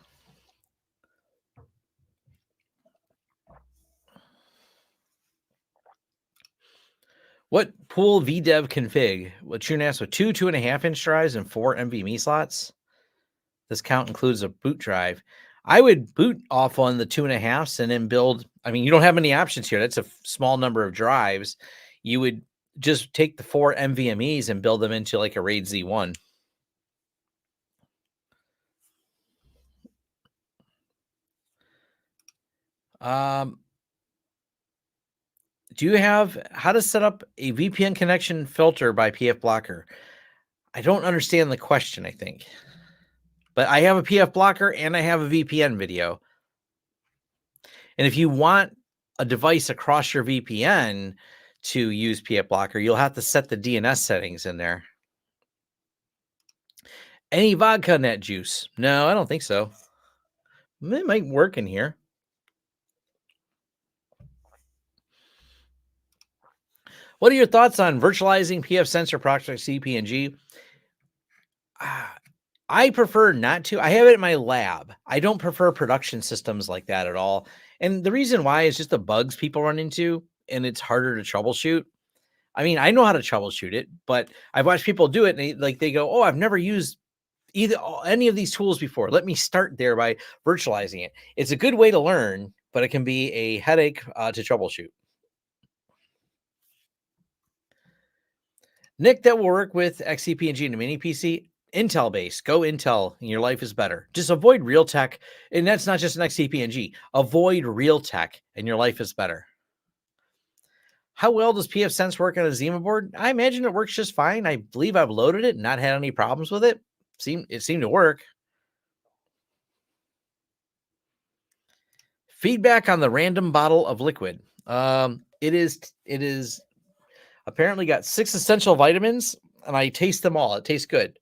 What pool VDev config? What TrueNAS with 2.5-inch drives and 4 NVMe slots? This count includes a boot drive. I would boot off on the 2.5s and then build. I mean, you don't have many options here. That's a small number of drives. You would just take the 4 NVMe's and build them into like a RAID Z1. Do you have how to set up a VPN connection filter by PF blocker? I don't understand the question, I think. But I have a PF blocker and I have a VPN video. And if you want a device across your VPN to use PF blocker, you'll have to set the DNS settings in there. Any vodka net juice? No, I don't think so. It might work in here. What are your thoughts on virtualizing PF sensor proxy CPNG? I prefer not to. I have it in my lab. I don't prefer production systems like that at all. And the reason why is just the bugs people run into, and it's harder to troubleshoot. I mean, I know how to troubleshoot it, but I've watched people do it, and they go, "Oh, I've never used any of these tools before. Let me start there by virtualizing it." It's a good way to learn, but it can be a headache to troubleshoot. Nick, that will work with XCP and a mini PC. Intel based, go Intel, and your life is better. Just avoid Realtek, and that's not just an XCP. Avoid Realtek, and your life is better. How well does PF Sense work on a Zima board? I imagine it works just fine. I believe I've loaded it and not had any problems with it. It seemed to work. Feedback on the random bottle of liquid. It is apparently got 6 essential vitamins, and I taste them all. It tastes good.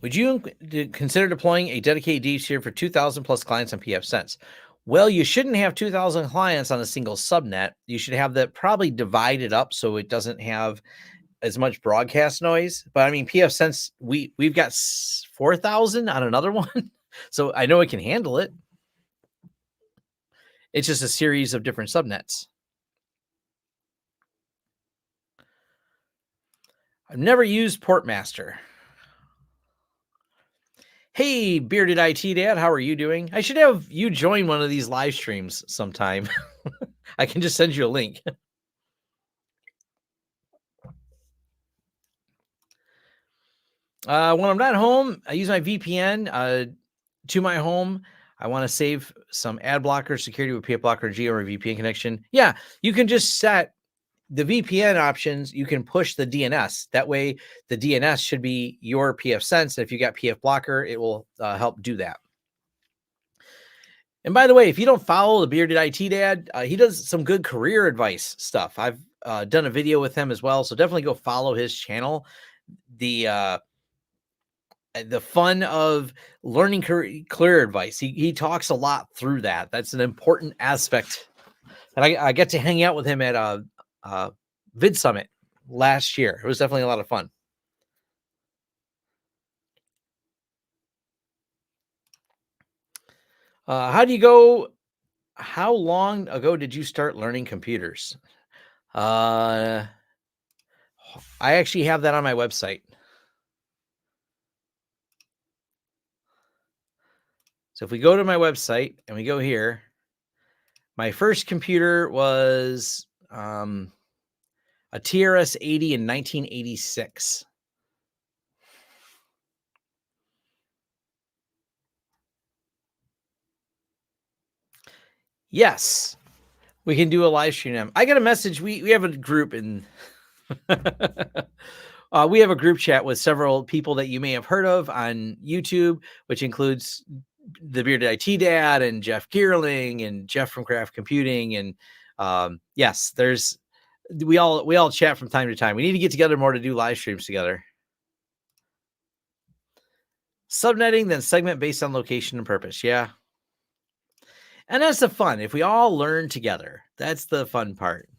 Would you consider deploying a dedicated DHCP for 2,000 plus clients on PF Sense? Well, you shouldn't have 2,000 clients on a single subnet. You should have that probably divided up so it doesn't have as much broadcast noise. But I mean, PF Sense, we've got 4,000 on another one, so I know it can handle it. It's just a series of different subnets. I've never used Portmaster. Hey, bearded IT dad, how are you doing? I should have you join one of these live streams sometime. I can just send you a link. When I'm not home, I use my VPN to my home. I want to save some ad blocker security with PF blocker G or a VPN connection. Yeah, you can just set the VPN options. You can push the DNS. That way, the DNS should be your PF Sense. If you got PF blocker, it will help do that. And by the way, if you don't follow the bearded IT dad, he does some good career advice stuff. I've done a video with him as well, so definitely go follow his channel. The fun of learning career advice. He talks a lot through that. That's an important aspect. And I get to hang out with him at Vid Summit last year. It was definitely a lot of fun. How long ago did you start learning computers? I actually have that on my website. So if we go to my website and we go here, my first computer was a TRS-80 in 1986. Yes, we can do a live stream. I got a message. We have a group in we have a group chat with several people that you may have heard of on YouTube, which includes the bearded IT dad and Jeff Geerling and Jeff from Craft Computing. And yes, we all chat from time to time. We need to get together more to do live streams together. Subnetting, then segment based on location and purpose. Yeah. And that's the fun. If we all learn together, that's the fun part.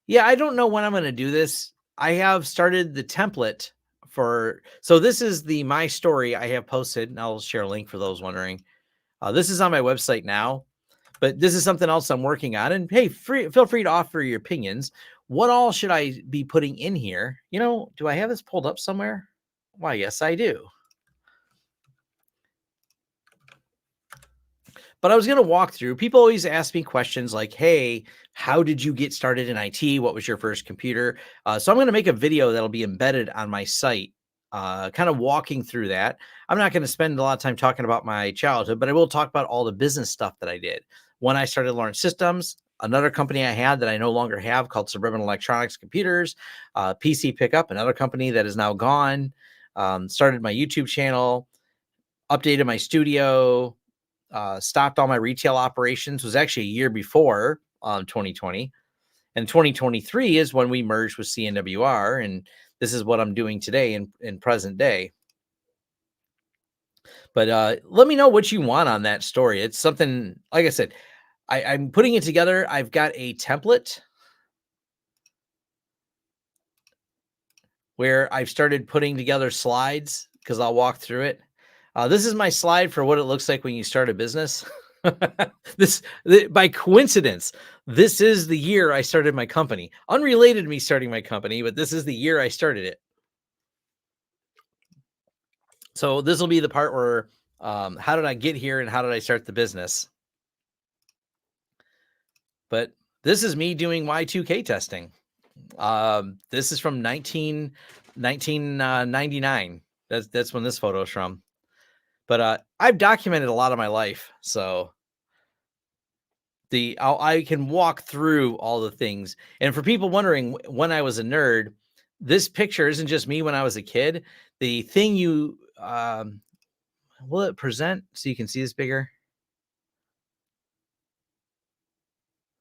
Yeah, I don't know when I'm going to do this. I have started the template for, so this is the my story I have posted, and I'll share a link for those wondering. This is on my website now, but this is something else I'm working on. And hey, feel free to offer your opinions. What all should I be putting in here? Do I have this pulled up somewhere? Why, yes, I do. But I was going to walk through. People always ask me questions like, hey, how did you get started in IT? What was your first computer? So I'm going to make a video that'll be embedded on my site, kind of walking through that. I'm not going to spend a lot of time talking about my childhood, but I will talk about all the business stuff that I did. When I started Lawrence Systems, another company I had that I no longer have called Suburban Electronics Computers, PC Pickup, another company that is now gone, started my YouTube channel, updated my studio, stopped all my retail operations. Was actually a year before 2020. And 2023 is when we merged with CNWR. And this is what I'm doing today in present day. But let me know what you want on that story. It's something, like I said, I'm putting it together. I've got a template where I've started putting together slides because I'll walk through it. This is my slide for what it looks like when you start a business. By coincidence, this is the year I started my company. Unrelated to me starting my company, but this is the year I started it. So this will be the part where how did I get here and how did I start the business? But this is me doing Y2K testing. This is from 1999. That's when this photo is from. But I've documented a lot of my life, so I can walk through all the things. And for people wondering when I was a nerd, this picture isn't just me when I was a kid. The thing will it present so you can see this bigger?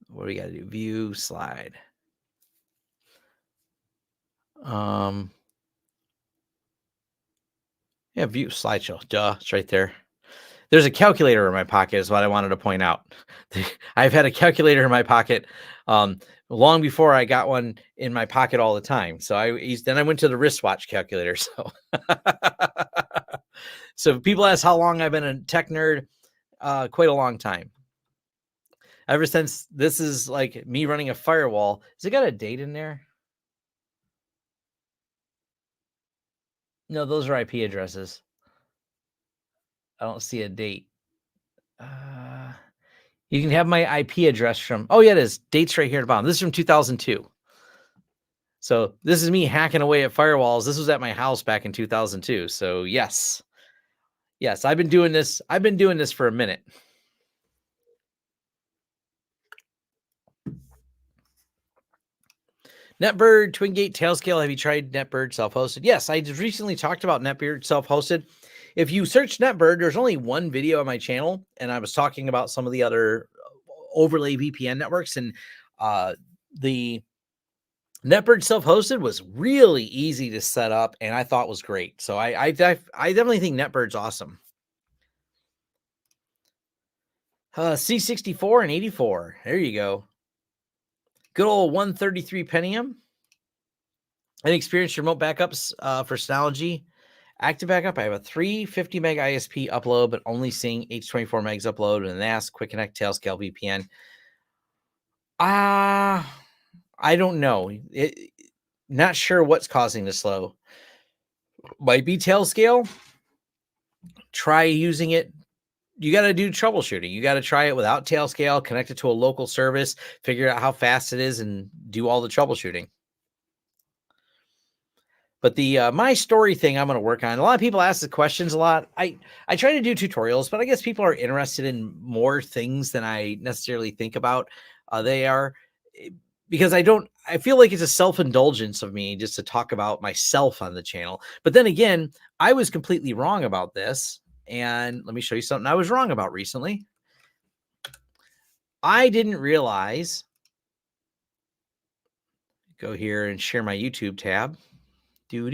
What do we got to do? View slide. Yeah, view slideshow. Duh, it's right there. There's a calculator in my pocket is what I wanted to point out. I've had a calculator in my pocket long before I got one in my pocket all the time. So then I went to the wristwatch calculator. So, so people ask how long I've been a tech nerd, quite a long time. Ever since this is like me running a firewall. Has it got a date in there? No, those are IP addresses. I don't see a date. You can have my IP address from, oh yeah, it is. Dates right here at the bottom. This is from 2002. So this is me hacking away at firewalls. This was at my house back in 2002. So yes, I've been doing this. I've been doing this for a minute. NetBird, TwinGate, Tailscale. Have you tried NetBird self-hosted? Yes, I just recently talked about NetBird self-hosted. If you search NetBird, there's only one video on my channel, and I was talking about some of the other overlay VPN networks, and the NetBird self-hosted was really easy to set up, and I thought was great. So I definitely think NetBird's awesome. C64 and 84. There you go. Good old 133 Pentium. And experienced remote backups for Synology. Active backup, I have a 350 meg ISP upload, but only seeing H24 megs upload and NAS, Quick Connect, Tailscale VPN. I don't know. Not sure what's causing the slow. Might be Tailscale. Try using it. You got to do troubleshooting. You got to try it without Tailscale, connect it to a local service, figure out how fast it is, and do all the troubleshooting. But the my story thing I'm going to work on. A lot of people ask the questions a lot. I try to do tutorials, but I guess people are interested in more things than I necessarily think about. They are, because I feel like it's a self-indulgence of me just to talk about myself on the channel. But then again, I was completely wrong about this. And let me show you something I was wrong about recently. I didn't realize, go here and share my YouTube tab. So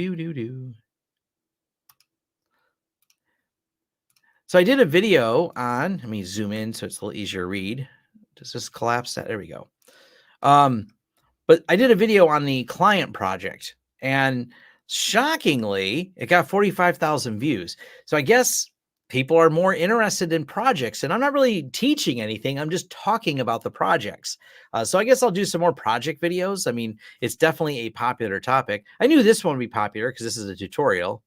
I did a video on, let me zoom in so it's a little easier to read. Does this collapse that? There we go. But I did a video on the client project, and shockingly, it got 45,000 views. So I guess people are more interested in projects, and I'm not really teaching anything. I'm just talking about the projects. So I guess I'll do some more project videos. I mean, it's definitely a popular topic. I knew this one would be popular because this is a tutorial.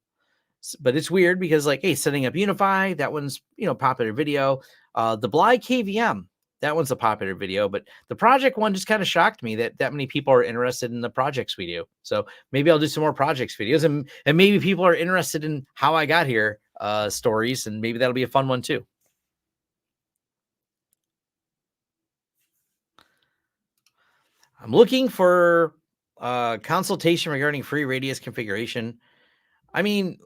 But it's weird because, like, hey, setting up UniFi, that one's, popular video. The Bly KVM, that one's a popular video, but the project one just kind of shocked me that many people are interested in the projects we do. So maybe I'll do some more projects videos, and maybe people are interested in how I got here stories, and maybe that'll be a fun one too. I'm looking for consultation regarding free radius configuration. I mean,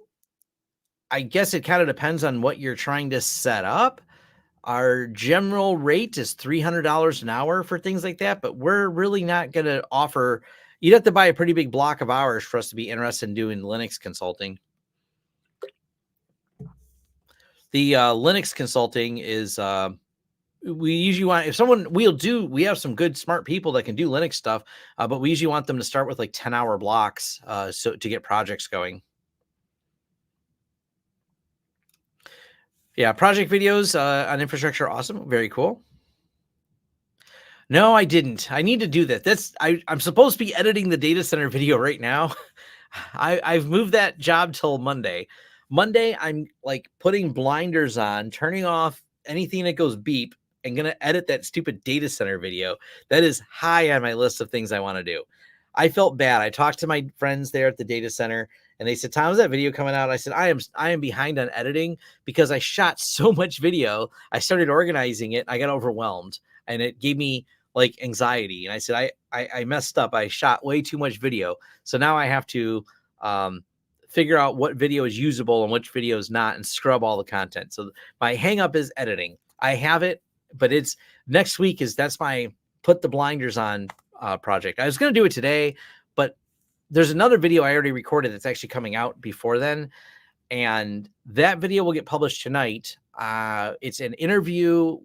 I guess it kind of depends on what you're trying to set up. Our general rate is $300 an hour for things like that, but we're really not going to offer. You'd have to buy a pretty big block of hours for us to be interested in doing Linux consulting. The Linux consulting is we usually want, if someone we have some good smart people that can do Linux stuff, but we usually want them to start with like 10-hour blocks so to get projects going. Yeah, project videos on infrastructure, awesome, very cool. No, I didn't. I need to do that. I'm supposed to be editing the data center video right now. I've moved that job till Monday. Monday, I'm like putting blinders on, turning off anything that goes beep, and gonna edit that stupid data center video. That is high on my list of things I want to do. I felt bad. I talked to my friends there at the data center, and they said, "Tom, is that video coming out?" I said, I am behind on editing because I shot so much video. I started organizing it. I got overwhelmed, and it gave me like anxiety. And I said, I messed up. I shot way too much video. So now I have to figure out what video is usable and which video is not, and scrub all the content. So my hang up is editing. I have it, but it's next week that's my put the blinders on project. I was going to do it today, but there's another video I already recorded that's actually coming out before then. And that video will get published tonight. It's an interview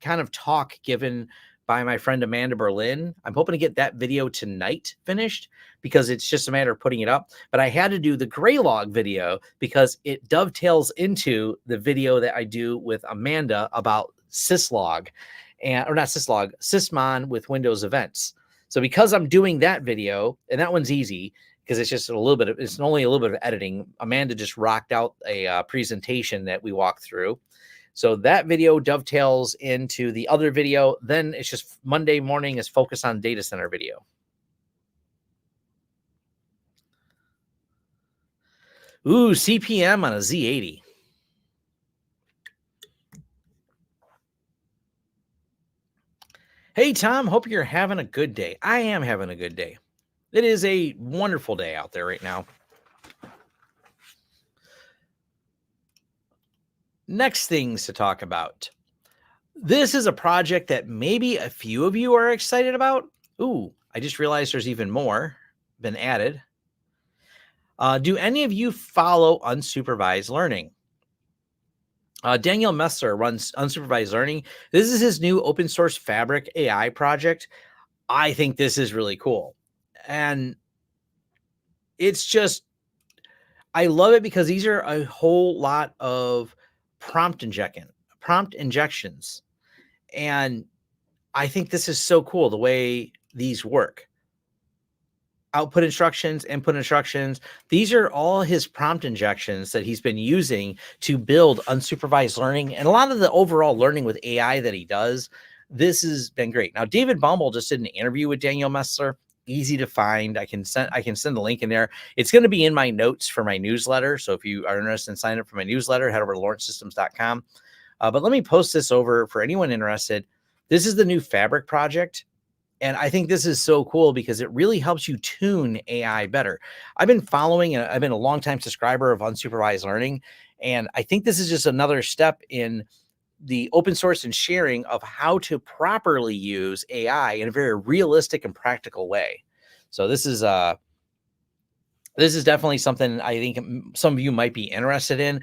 kind of talk given by my friend Amanda Berlin. I'm hoping to get that video tonight finished because it's just a matter of putting it up. But I had to do the Graylog video because it dovetails into the video that I do with Amanda about syslog, or not syslog, sysmon with Windows events. So because I'm doing that video, and that one's easy because it's just it's only a little bit of editing. Amanda just rocked out a presentation that we walked through. So that video dovetails into the other video. Then it's just Monday morning is focused on data center video. Ooh, CPM on a Z80. Hey, Tom, hope you're having a good day. I am having a good day. It is a wonderful day out there right now. Next things to talk about. This is a project that maybe a few of you are excited about. Ooh, I just realized there's even more been added. Do any of you follow unsupervised learning? Daniel Messer runs unsupervised learning. This is his new open source Fabric AI project. I think this is really cool. And it's just, I love it because these are a whole lot of prompt injections. And I think this is so cool the way these work. Output instructions, input instructions. These are all his prompt injections that he's been using to build unsupervised learning and a lot of the overall learning with AI that he does. This has been great. Now, David Bumble just did an interview with Daniel Messler. Easy to find. I can send the link in there. It's going to be in my notes for my newsletter. So if you are interested in signing up for my newsletter, head over to lawrencesystems.com. But let me post this over for anyone interested. This is the new Fabric project. And I think this is so cool because it really helps you tune AI better. I've been I've been a longtime subscriber of unsupervised learning. And I think this is just another step in the open source and sharing of how to properly use AI in a very realistic and practical way. So this is definitely something I think some of you might be interested in.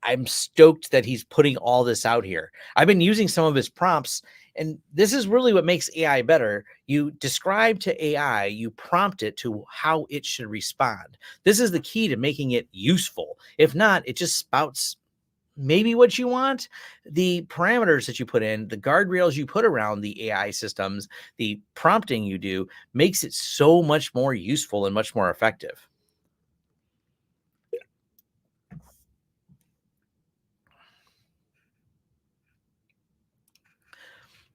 I'm stoked that he's putting all this out here. I've been using some of his prompts, And this is really what makes AI better. You describe to AI, you prompt it to how it should respond. This is the key to making it useful. If not, it just spouts maybe what you want. The parameters that you put in, the guardrails you put around the AI systems, the prompting you do makes it so much more useful and much more effective.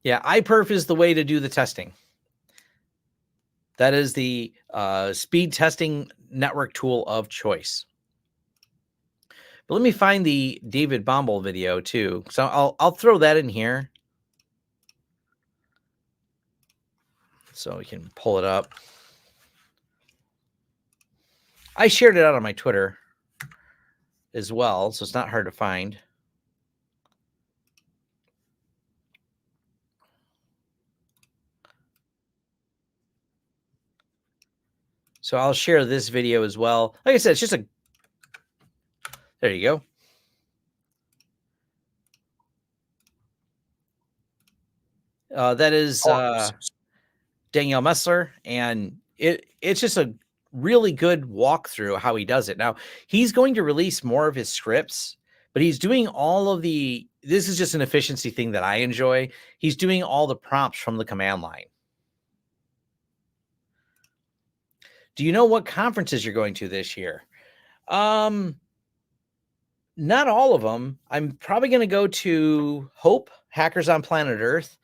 Yeah, iPerf is the way to do the testing. That is the speed testing network tool of choice. But let me find the David Bombal video too. So I'll throw that in here so we can pull it up. I shared it out on my Twitter as well, so it's not hard to find. So I'll share this video as well. Like I said, it's just a, there you go. That is Danielle Messler, and it's just a really good walkthrough how he does it. Now, he's going to release more of his scripts, but he's doing all of the, this is just an efficiency thing that I enjoy. He's doing all the prompts from the command line. Do you know what conferences you're going to this year? Not all of them. I'm probably going to go to Hope, Hackers on Planet Earth.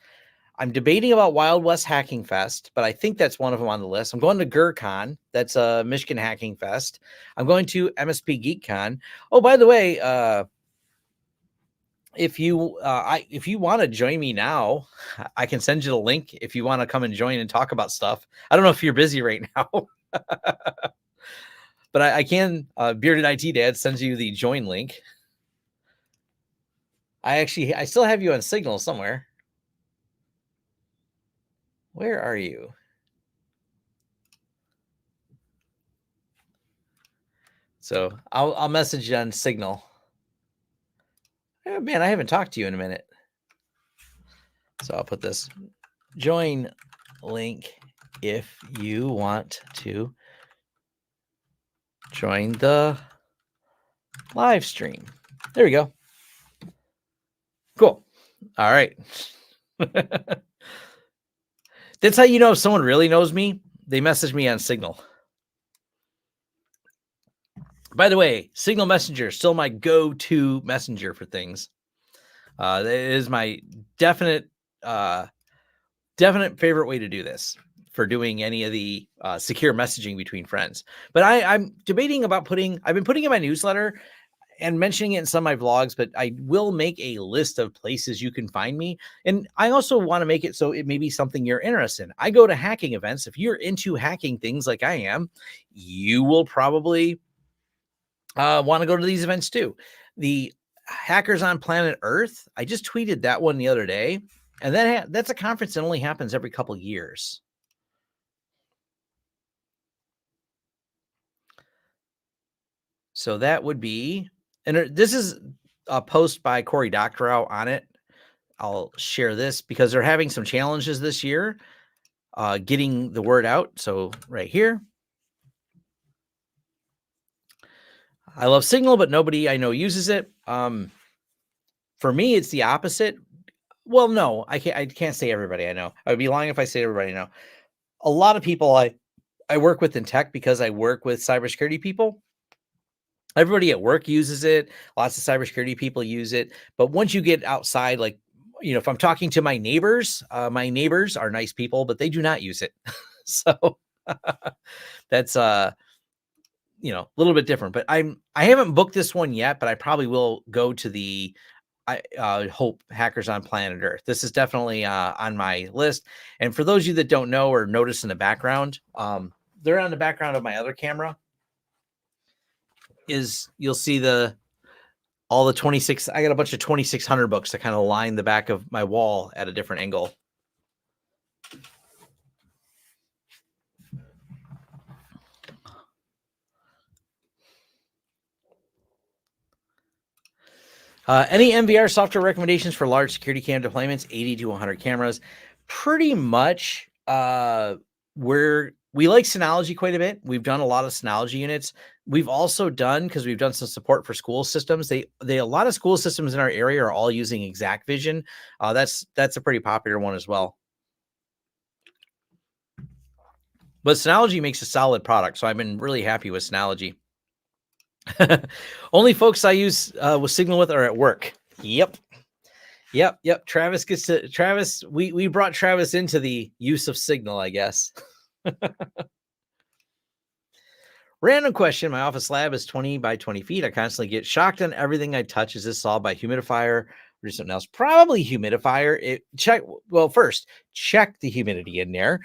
I'm debating about Wild West Hacking Fest, but I think that's one of them on the list. I'm going to GurCon. That's a Michigan Hacking Fest. I'm going to MSP GeekCon. Oh, by the way, if you want to join me now, I can send you the link if you want to come and join and talk about stuff. I don't know if you're busy right now, but I can. Bearded IT Dad sends you the join link. I still have you on Signal somewhere. Where are you? So I'll message you on Signal. Oh, man, I haven't talked to you in a minute. So I'll put this join link if you want to join the live stream. There we go. Cool. All right. That's how you know if someone really knows me. They message me on Signal. By the way, Signal Messenger is still my go-to messenger for things. It is my definite favorite way to do this for doing any of the secure messaging between friends. But I'm debating about I've been putting in my newsletter and mentioning it in some of my vlogs, but I will make a list of places you can find me. And I also want to make it so it may be something you're interested in. I go to hacking events. If you're into hacking things like I am, you will probably want to go to these events too. The Hackers on Planet Earth, I just tweeted that one the other day, and that's a conference that only happens every couple years. So that would be, and this is a post by Corey Doctorow on it. I'll share this because they're having some challenges this year getting the word out. So right here, I love Signal, but nobody I know uses it. For me, it's the opposite. Well, no, I can't say everybody I know. I would be lying if I say everybody I know. A lot of people I work with in tech because I work with cybersecurity people. Everybody at work uses it. Lots of cybersecurity people use it. But once you get outside, like, if I'm talking to my neighbors are nice people, but they do not use it. So that's a little bit different. But I haven't booked this one yet, but I probably will go to the Hope Hackers on Planet Earth. This is definitely on my list. And for those of you that don't know or notice in the background, they're on the background of my other camera. You'll see all the 26. I got a bunch of 2600 books that kind of line the back of my wall at a different angle. Any MVR software recommendations for large security cam deployments, 80 to 100 cameras? Pretty much, we like Synology quite a bit. We've done a lot of Synology units. We've also done, because we've done some support for school systems. They a lot of school systems in our area are all using ExactVision. That's a pretty popular one as well. But Synology makes a solid product, so I've been really happy with Synology. Only folks I use with Signal with are at work. Yep. Travis, we brought Travis into the use of Signal, I guess. Random question. My office lab is 20 by 20 feet. I constantly get shocked on everything I touch. Is this solved by humidifier or something else? Probably humidifier. First, check the humidity in there.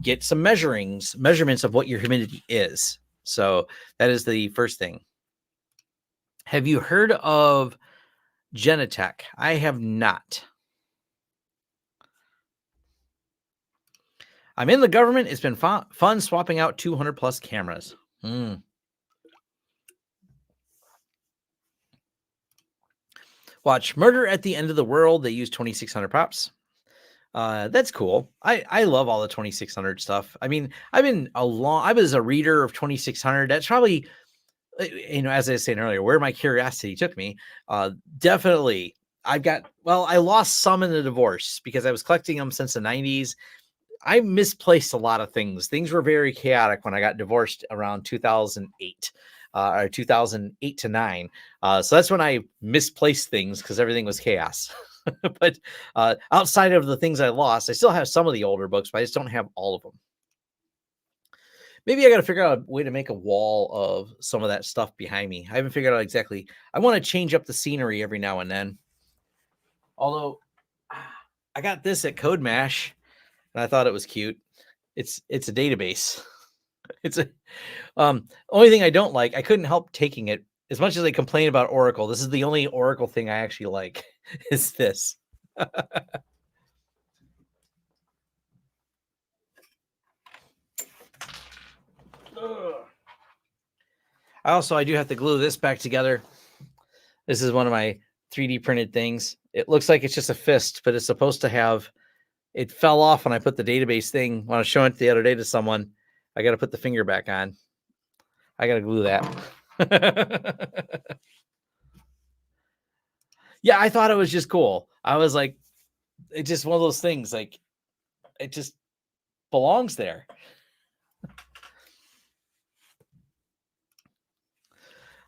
Get some measurements of what your humidity is. So that is the first thing. Have you heard of Genetech? I have not. I'm in the government. It's been fun swapping out 200 plus cameras. Watch Murder at the End of the World. They use 2600 pops. That's cool. I love all the 2600 stuff. I mean, I was a reader of 2600. That's probably, as I was saying earlier, where my curiosity took me. Definitely. I lost some in the divorce because I was collecting them since the 90s. I misplaced a lot of things. Things were very chaotic when I got divorced around 2008 or 2008 to 9. So that's when I misplaced things because everything was chaos. But outside of the things I lost, I still have some of the older books, but I just don't have all of them. Maybe I got to figure out a way to make a wall of some of that stuff behind me. I haven't figured out exactly. I want to change up the scenery every now and then. Although I got this at CodeMash and I thought it was cute. It's a database. It's a only thing I don't like. I couldn't help taking it. As much as I complain about Oracle, this is the only Oracle thing I actually like. Is this? I do have to glue this back together. This is one of my 3D printed things. It looks like it's just a fist, but it's supposed to have. It fell off when I put the database thing. When I was showing it the other day to someone, I got to put the finger back on. I got to glue that. Yeah, I thought it was just cool. I was like, it's just one of those things. Like, it just belongs there.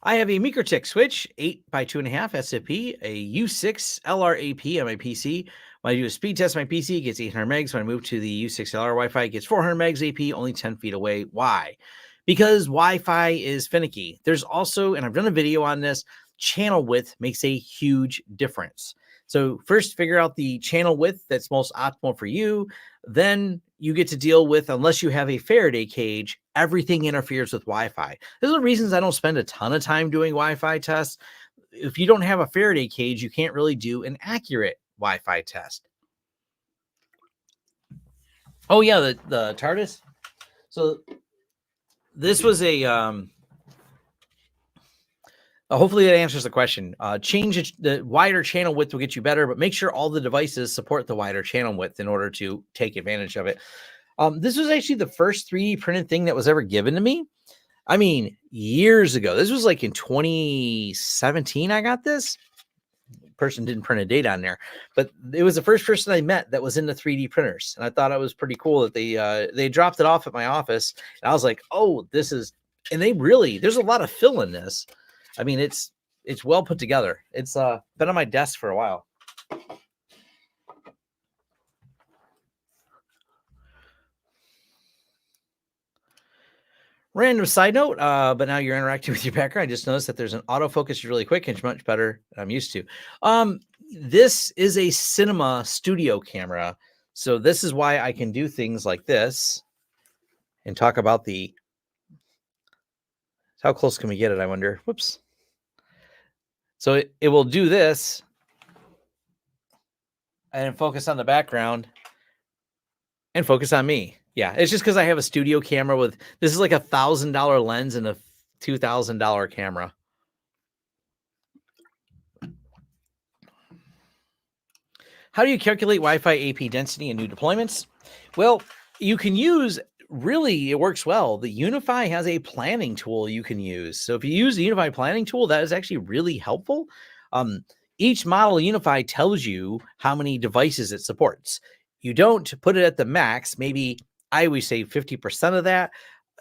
I have a MikroTik switch, 8 by 2.5 SFP, a U6 LRAP on my PC. When I do a speed test on my PC, it gets 800 megs. When I move to the U6 LR Wi-Fi, it gets 400 megs AP, only 10 feet away. Why? Because Wi-Fi is finicky. There's also, and I've done a video on this, channel width makes a huge difference. So first, figure out the channel width that's most optimal for you. Then you get to deal with, unless you have a Faraday cage, everything interferes with Wi-Fi. Those are the reasons I don't spend a ton of time doing Wi-Fi tests. If you don't have a Faraday cage, you can't really do an accurate Wi-Fi test. Oh yeah, the TARDIS. So this was hopefully that answers the question. Change the wider channel width will get you better, but make sure all the devices support the wider channel width in order to take advantage of it. This was actually the first 3D printed thing that was ever given to me. I mean, years ago. This was like in 2017 I got this. Person didn't print a date on there, but it was the first person I met that was into 3D printers. And I thought it was pretty cool that they dropped it off at my office. And I was like, oh, this is, and there's a lot of fill in this. I mean, it's well put together. It's been on my desk for a while. Random side note, but now you're interacting with your background. I just noticed that there's an autofocus really quick and it's much better than I'm used to. This is a cinema studio camera. So this is why I can do things like this and talk about how close can we get it? I wonder. Whoops. So it will do this and focus on the background and focus on me. Yeah, it's just because I have a studio camera this is like $1,000 lens and a $2,000 camera. How do you calculate Wi-Fi AP density in new deployments? Well, you can use really it works well. The UniFi has a planning tool you can use. So if you use the UniFi planning tool, that is actually really helpful. Um, each model UniFi tells you how many devices it supports. You don't put it at the max. Maybe I always say 50% of that.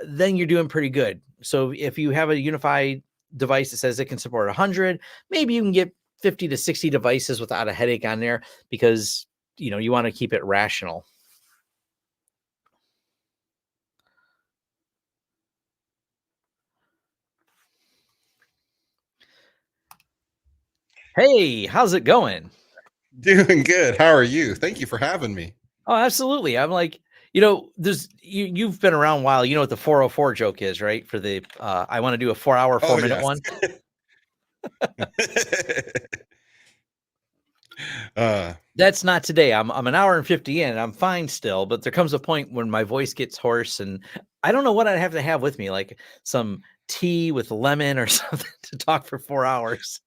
Then you're doing pretty good. So if you have a UniFi device that says it can support 100, maybe you can get 50 to 60 devices without a headache on there because you want to keep it rational. Hey, how's it going? Doing good. How are you? Thank you for having me. Oh, absolutely. I'm like, there's you've been around a while. You know what the 404 joke is, right? For the I want to do a 4-hour, Oh, 4-minute yes. one. uh, That's not today. I'm an hour and 50 in. I'm fine still, but there comes a point when my voice gets hoarse and I don't know what I'd have to have with me, like some tea with lemon or something to talk for 4 hours.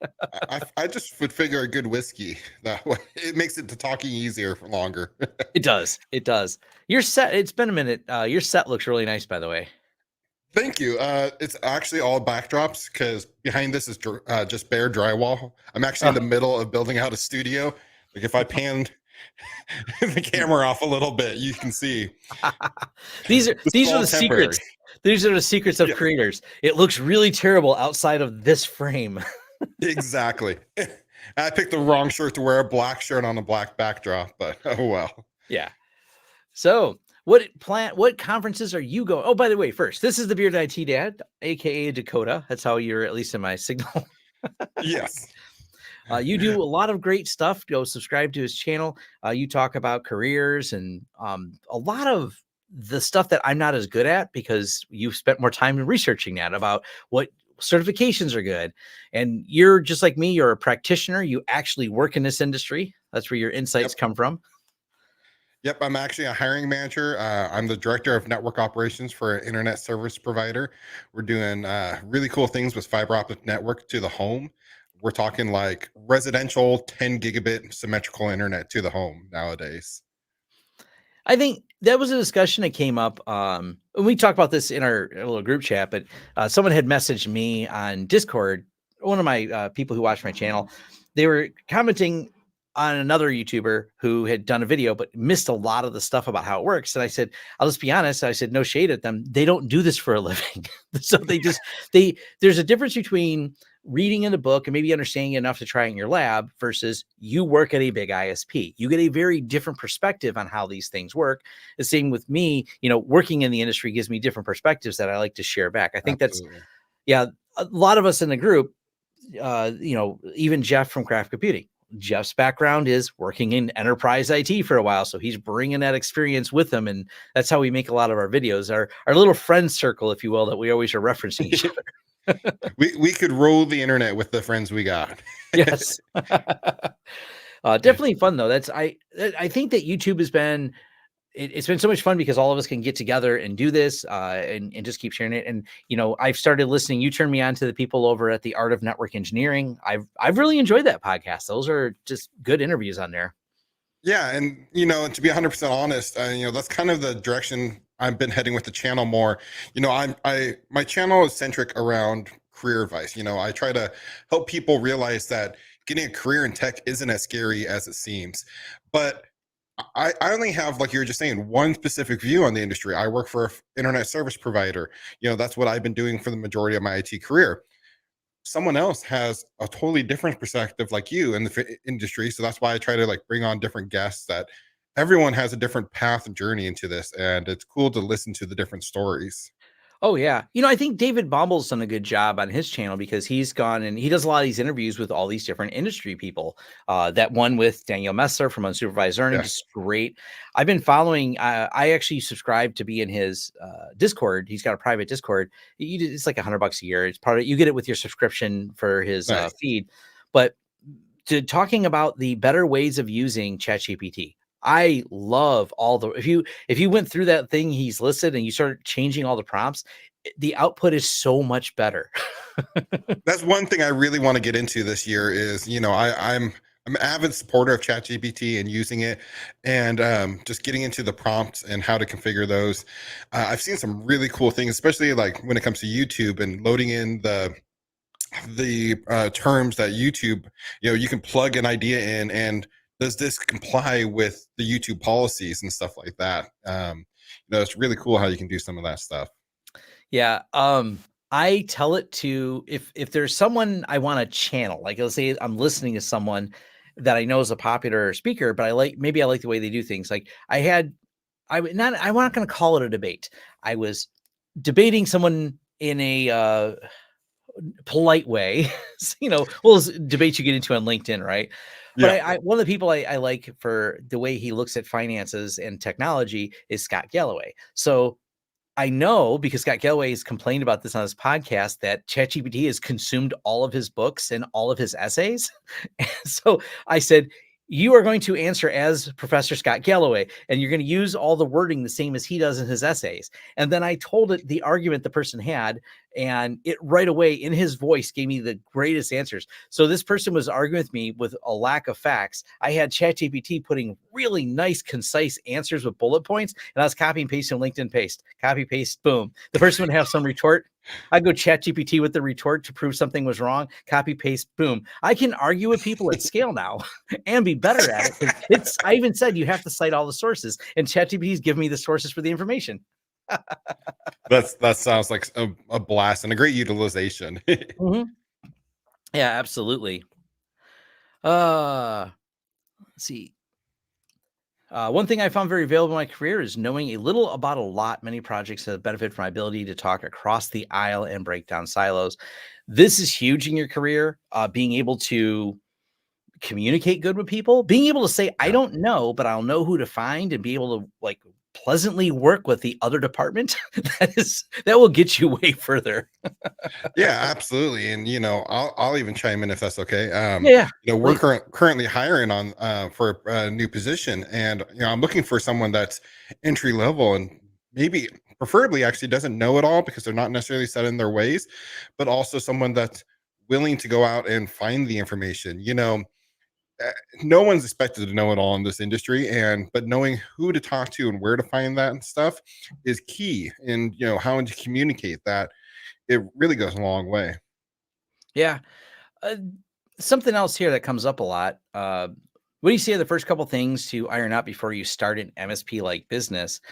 I just would figure a good whiskey that way. It makes it to talking easier for longer. It does. It does. Your set, it's been a minute. Your set looks really nice, by the way. Thank you. It's actually all backdrops because behind this is just bare drywall. I'm actually in the middle of building out a studio. Like if I panned the camera off a little bit, you can see. these are the temporary. secrets. These are the secrets of Yeah, creators. It looks really terrible outside of this frame. exactly. I picked the wrong shirt to wear a black shirt on a black backdrop, but oh well. Yeah. So, what conferences are you going? Oh, by the way, first, this is the Beard IT Dad, aka Dakota. That's how you're at least in my signal. Yes. You do a lot of great stuff. Go subscribe to his channel. You talk about careers and a lot of the stuff that I'm not as good at because you've spent more time in researching that about what certifications are good. And you're just like me, you're a practitioner. You actually work in this industry. That's where your insights Yep. come from. Yep, I'm actually a hiring manager. I'm the director of network operations for an internet service provider. We're doing really cool things with fiber optic network to the home. We're talking like residential 10 gigabit symmetrical internet to the home nowadays. I think that was a discussion that came up. And we talked about this in our little group chat, but someone had messaged me on Discord. One of my people who watch my channel, they were commenting on another YouTuber who had done a video, but missed a lot of the stuff about how it works. And I said, I'll just be honest. I said, no shade at them. They don't do this for a living. So there's a difference between reading in the book and maybe understanding enough to try it in your lab versus you work at a big ISP. You get a very different perspective on how these things work. The same with me, working in the industry gives me different perspectives that I like to share back. I think Absolutely. a lot of us in the group, even Jeff from Craft Computing. Jeff's background is working in enterprise IT for a while. So he's bringing that experience with him. And that's how we make a lot of our videos, our little friend circle, if you will, that we always are referencing each other. We could roll the internet with the friends we got. Yes. Definitely fun though. I think that YouTube has been it's been so much fun because all of us can get together and do this and just keep sharing it. And I've started listening. You turned me on to the people over at the Art of Network Engineering. I've really enjoyed that podcast. Those are just good interviews on there. Yeah, and to be 100% honest, that's kind of the direction I've been heading with the channel more. My channel is centric around career advice. I try to help people realize that getting a career in tech isn't as scary as it seems. But I only have, like you were just saying, one specific view on the industry. I work for an internet service provider. That's what I've been doing for the majority of my IT career. Someone else has a totally different perspective like you in the industry, so that's why I try to like bring on different guests. That everyone has a different path and journey into this, and it's cool to listen to the different stories. Oh yeah. I think David Bomble's done a good job on his channel because he's gone and he does a lot of these interviews with all these different industry people. That one with Daniel Messer from Unsupervised Learning Yes. is great. I've been following, I actually subscribe to be in his Discord. He's got a private Discord. It's like $100 a year. It's part of, you get it with your subscription for his Nice. feed. But talking about the better ways of using ChatGPT. I love all the if you went through that thing he's listed and you start changing all the prompts, the output is so much better. That's one thing I really want to get into this year is, I'm I'm an avid supporter of ChatGPT and using it, and just getting into the prompts and how to configure those. I've seen some really cool things, especially like when it comes to YouTube and loading in the terms that YouTube, you can plug an idea in, and does this comply with the YouTube policies and stuff like that. It's really cool how you can do some of that stuff. Yeah. I tell it to, if there's someone I want to channel, like let's say I'm listening to someone that I know is a popular speaker, but maybe I like the way they do things. Like I'm not going to call it a debate. I was debating someone in a polite way. Well, it's debates you get into on LinkedIn, right? But Yeah. one of the people I like for the way he looks at finances and technology is Scott Galloway. So I know because Scott Galloway has complained about this on his podcast that ChatGPT has consumed all of his books and all of his essays. And so I said, you are going to answer as Professor Scott Galloway, and you're going to use all the wording the same as he does in his essays. And then I told it the argument the person had, and it right away in his voice gave me the greatest answers. So this person was arguing with me with a lack of facts. I had ChatGPT putting really nice, concise answers with bullet points, and I was copy and paste and LinkedIn paste, copy, paste, boom. The person would have some retort. I go ChatGPT with the retort to prove something was wrong, copy, paste, boom. I can argue with people at scale now and be better at it. I even said you have to cite all the sources, and ChatGPT's given me the sources for the information. That sounds like a blast and a great utilization. Mm-hmm. Yeah, absolutely. Let's see. One thing I found very valuable in my career is knowing a little about a lot. Many projects have benefited from my ability to talk across the aisle and break down silos. This is huge in your career. Being able to communicate good with people, being able to say, I Yeah. don't know, but I'll know who to find, and be able to like pleasantly work with the other department. That will get you way further. Yeah, absolutely. And I'll even chime in if that's okay. Yeah, We're please. currently hiring on for a new position, and I'm looking for someone that's entry level and maybe preferably actually doesn't know it all because they're not necessarily set in their ways, but also someone that's willing to go out and find the information. No one's expected to know it all in this industry, but knowing who to talk to and where to find that and stuff is key. And how to communicate that, it really goes a long way. Yeah. Uh, Something else here that comes up a lot. What do you say are the first couple things to iron out before you start an MSP like business?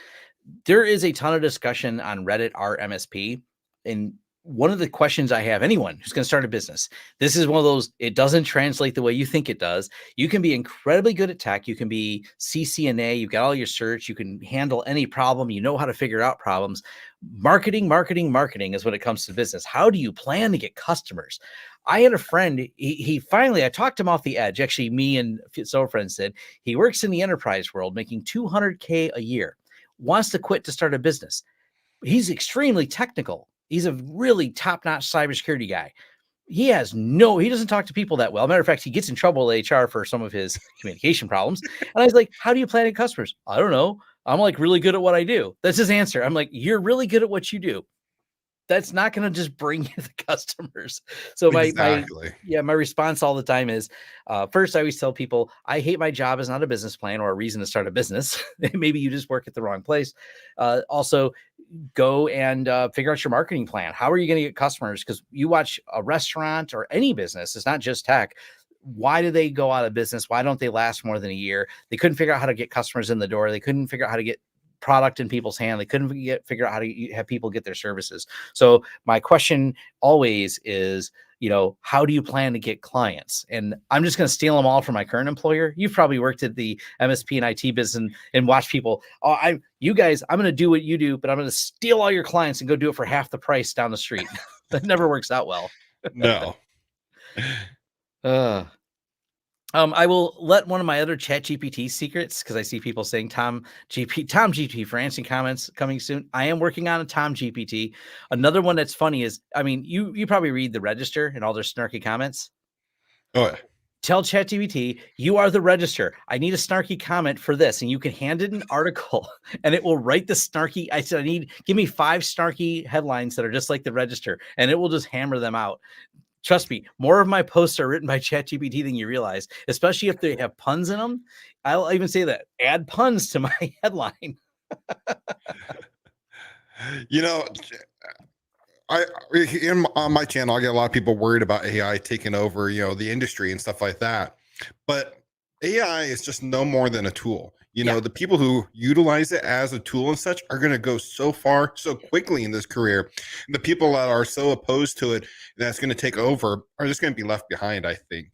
There is a ton of discussion on Reddit r MSP. And one of the questions I have, anyone who's going to start a business, this is one of those, it doesn't translate the way you think it does. You can be incredibly good at tech. You can be CCNA. You've got all your certs. You can handle any problem. You know how to figure out problems. Marketing, marketing, marketing is when it comes to business. How do you plan to get customers? I had a friend, he finally, I talked him off the edge. Actually, me and several friends said, he works in the enterprise world making $200K a year, wants to quit to start a business. He's extremely technical. He's a really top-notch cybersecurity guy. He doesn't talk to people that well. Matter of fact, he gets in trouble with HR for some of his communication problems. And I was like, how do you plan to get customers? I don't know. I'm like really good at what I do. That's his answer. I'm like, you're really good at what you do. That's not going to just bring you the customers. So Exactly. my response all the time is, first, I always tell people, I hate my job is not a business plan or a reason to start a business. Maybe you just work at the wrong place. Also, go and figure out your marketing plan. How are you going to get customers? Because you watch a restaurant or any business, it's not just tech. Why do they go out of business? Why don't they last more than a year? They couldn't figure out how to get customers in the door. They couldn't figure out how to get product in people's hand. They couldn't figure out how to have people get their services. So my question always is, how do you plan to get clients? And I'm just going to steal them all from my current employer. You've probably worked at the MSP and IT business and watched people. Oh, I'm going to do what you do, but I'm going to steal all your clients and go do it for half the price down the street. That never works out well. No. Uh, I will let one of my other ChatGPT secrets, because I see people saying Tom GPT for answering comments coming soon. I am working on a Tom GPT. Another one that's funny is, I mean, you probably read the register and all their snarky comments. Oh, yeah. Tell ChatGPT, you are the register. I need a snarky comment for this. And you can hand it an article and it will write the snarky. I said, give me 5 snarky headlines that are just like the register, and it will just hammer them out. Trust me, more of my posts are written by ChatGPT than you realize, especially if they have puns in them. I'll even say that add puns to my headline. You know, I on my channel, I get a lot of people worried about AI taking over, the industry and stuff like that. But AI is just no more than a tool. Yeah. The people who utilize it as a tool and such are going to go so far so quickly in this career. The people that are so opposed to it that's going to take over are just going to be left behind, I think.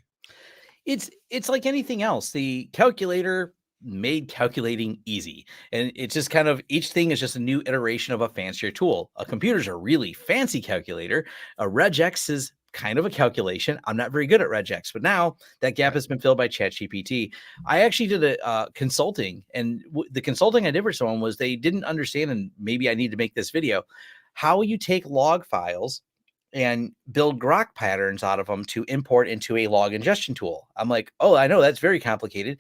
It's like anything else. The calculator made calculating easy, and it's just kind of each thing is just a new iteration of a fancier tool. A computer's a really fancy calculator. A regex is kind of a calculation. I'm not very good at regex, but now that gap has been filled by ChatGPT. I actually did a consulting, and the consulting I did for someone was they didn't understand, and maybe I need to make this video, how you take log files and build grok patterns out of them to import into a log ingestion tool. I'm like, oh, I know that's very complicated.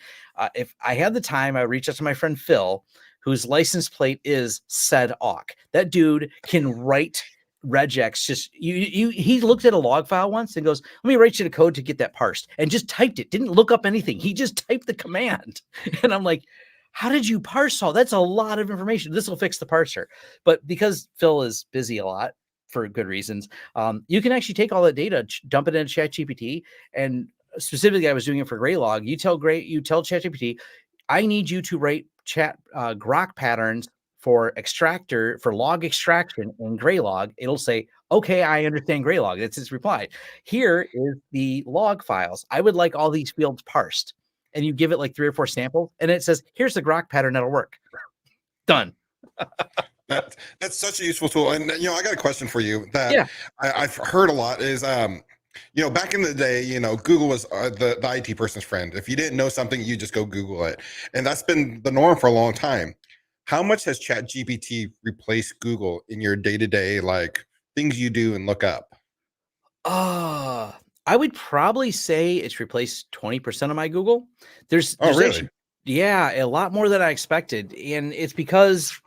If I had the time, I would reach out to my friend Phil, whose license plate is said awk. That dude can write regex. Just he looked at a log file once and goes, let me write you the code to get that parsed, and just typed it. Didn't look up anything. He just typed the command, and I'm like, how did you parse all? That's a lot of information. This will fix the parser. But because Phil is busy a lot, for good reasons, you can actually take all that data, dump it into ChatGPT, and specifically, I was doing it for Graylog. You tell ChatGPT, I need you to write grok patterns for log extraction in Graylog. It'll say, okay, I understand Graylog. That's its reply. Here is the log files. I would like all these fields parsed. And you give it like 3 or 4 samples, and it says, here's the grok pattern that'll work. Done. That's such a useful tool. And I got a question for you that Yeah. I've heard a lot is back in the day, Google was the IT person's friend. If you didn't know something, you just go Google it. And that's been the norm for a long time. How much has ChatGPT replaced Google in your day-to-day, like things you do and look up? I would probably say it's replaced 20% of my Google. There's Oh, really? actually, yeah, a lot more than I expected. And it's because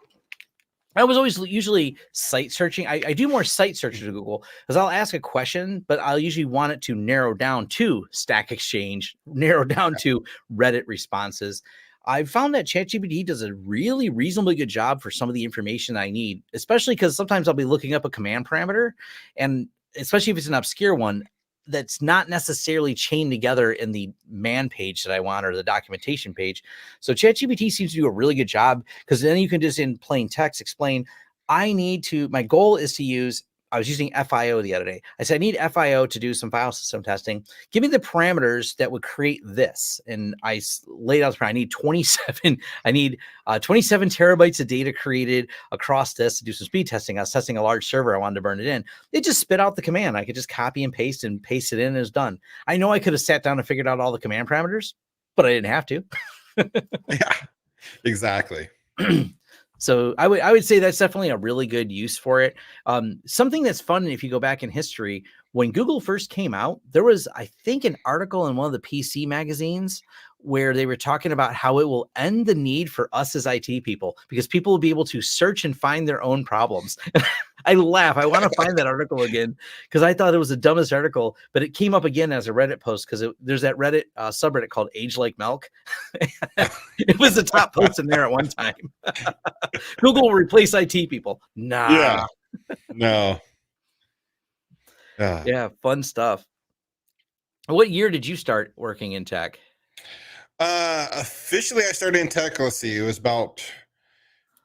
I was always usually site searching. I do more site searches to Google because I'll ask a question, but I'll usually want it to narrow down to Stack Exchange, narrow down to Reddit responses. I've found that ChatGPT does a really reasonably good job for some of the information I need, especially because sometimes I'll be looking up a command parameter, and especially if it's an obscure one that's not necessarily chained together in the man page that I want or the documentation page. So ChatGPT seems to do a really good job because then you can just in plain text explain, my goal is to use, I was using FIO the other day. I said, I need FIO to do some file system testing. Give me the parameters that would create this. And I laid out, I need 27 terabytes of data created across this to do some speed testing. I was testing a large server. I wanted to burn it in. It just spit out the command. I could just copy and paste it in and it's done. I know I could have sat down and figured out all the command parameters, but I didn't have to. Yeah, exactly. So I would say that's definitely a really good use for it. Something that's fun, if you go back in history, when Google first came out, there was, I think, an article in one of the PC magazines where they were talking about how it will end the need for us as IT people because people will be able to search and find their own problems. I laugh. I want to find that article again because I thought it was the dumbest article, but it came up again as a Reddit post because there's that Reddit subreddit called Age Like Milk. It was the top post in there at one time. Google will replace IT people. Yeah. Nah. No. Yeah, fun stuff. What year did you start working in tech? Officially, I started in tech. Let's see, it was about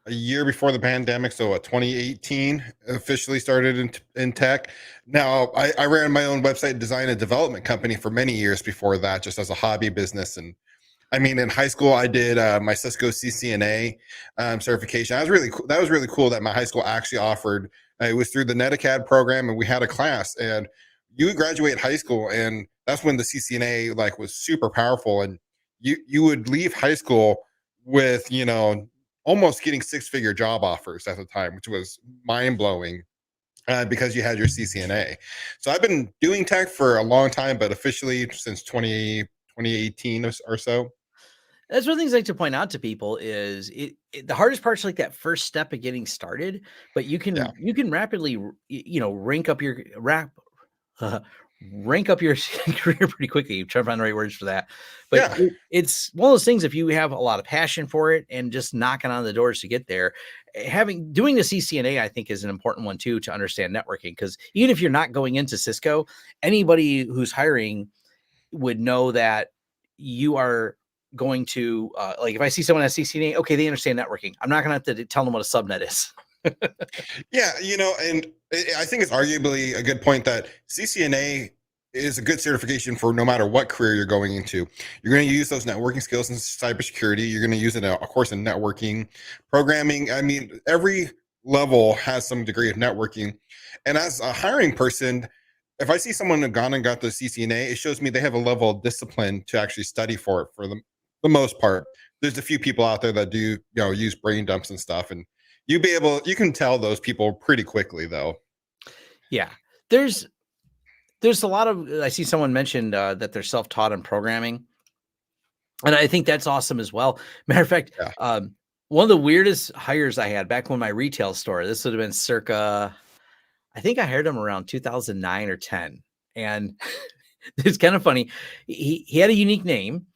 a year before the pandemic. So, 2018 officially started in tech. Now, I ran my own website design and development company for many years before that, just as a hobby business. And I mean, in high school, I did my Cisco CCNA certification. That was really cool that my high school actually offered. It was through the NetAcad program, and we had a class. And you would graduate high school, and that's when the CCNA was super powerful. And you would leave high school with almost getting 6-figure job offers at the time, which was mind blowing. Because you had your CCNA. So I've been doing tech for a long time, but officially since 2018 or so. That's one of the things I like to point out to people is the hardest part's like that first step of getting started, but you Yeah. can rapidly, rank up your rank up your career pretty quickly. You try to find the right words for that. But Yeah. it's one of those things, if you have a lot of passion for it and just knocking on the doors to get there, doing the CCNA, I think, is an important one too, to understand networking. Because even if you're not going into Cisco, anybody who's hiring would know that you are going to, like, if I see someone at CCNA, okay, they understand networking. I'm not going to have to tell them what a subnet is. Yeah, and I think it's arguably a good point that CCNA is a good certification for no matter what career you're going into. You're going to use those networking skills in cybersecurity. You're going to use it, of course, in networking, programming. I mean, every level has some degree of networking. And as a hiring person, if I see someone who gone and got the CCNA, it shows me they have a level of discipline to actually study for it for the most part. There's a few people out there that do, use brain dumps and stuff, and you can tell those people pretty quickly though. Yeah. There's a lot of, I see someone mentioned that they're self-taught in programming. And I think that's awesome as well. Matter of fact, Yeah. one of the weirdest hires I had back when my retail store, this would have been circa, I think I hired him around 2009 or 10. And it's kind of funny. He had a unique name.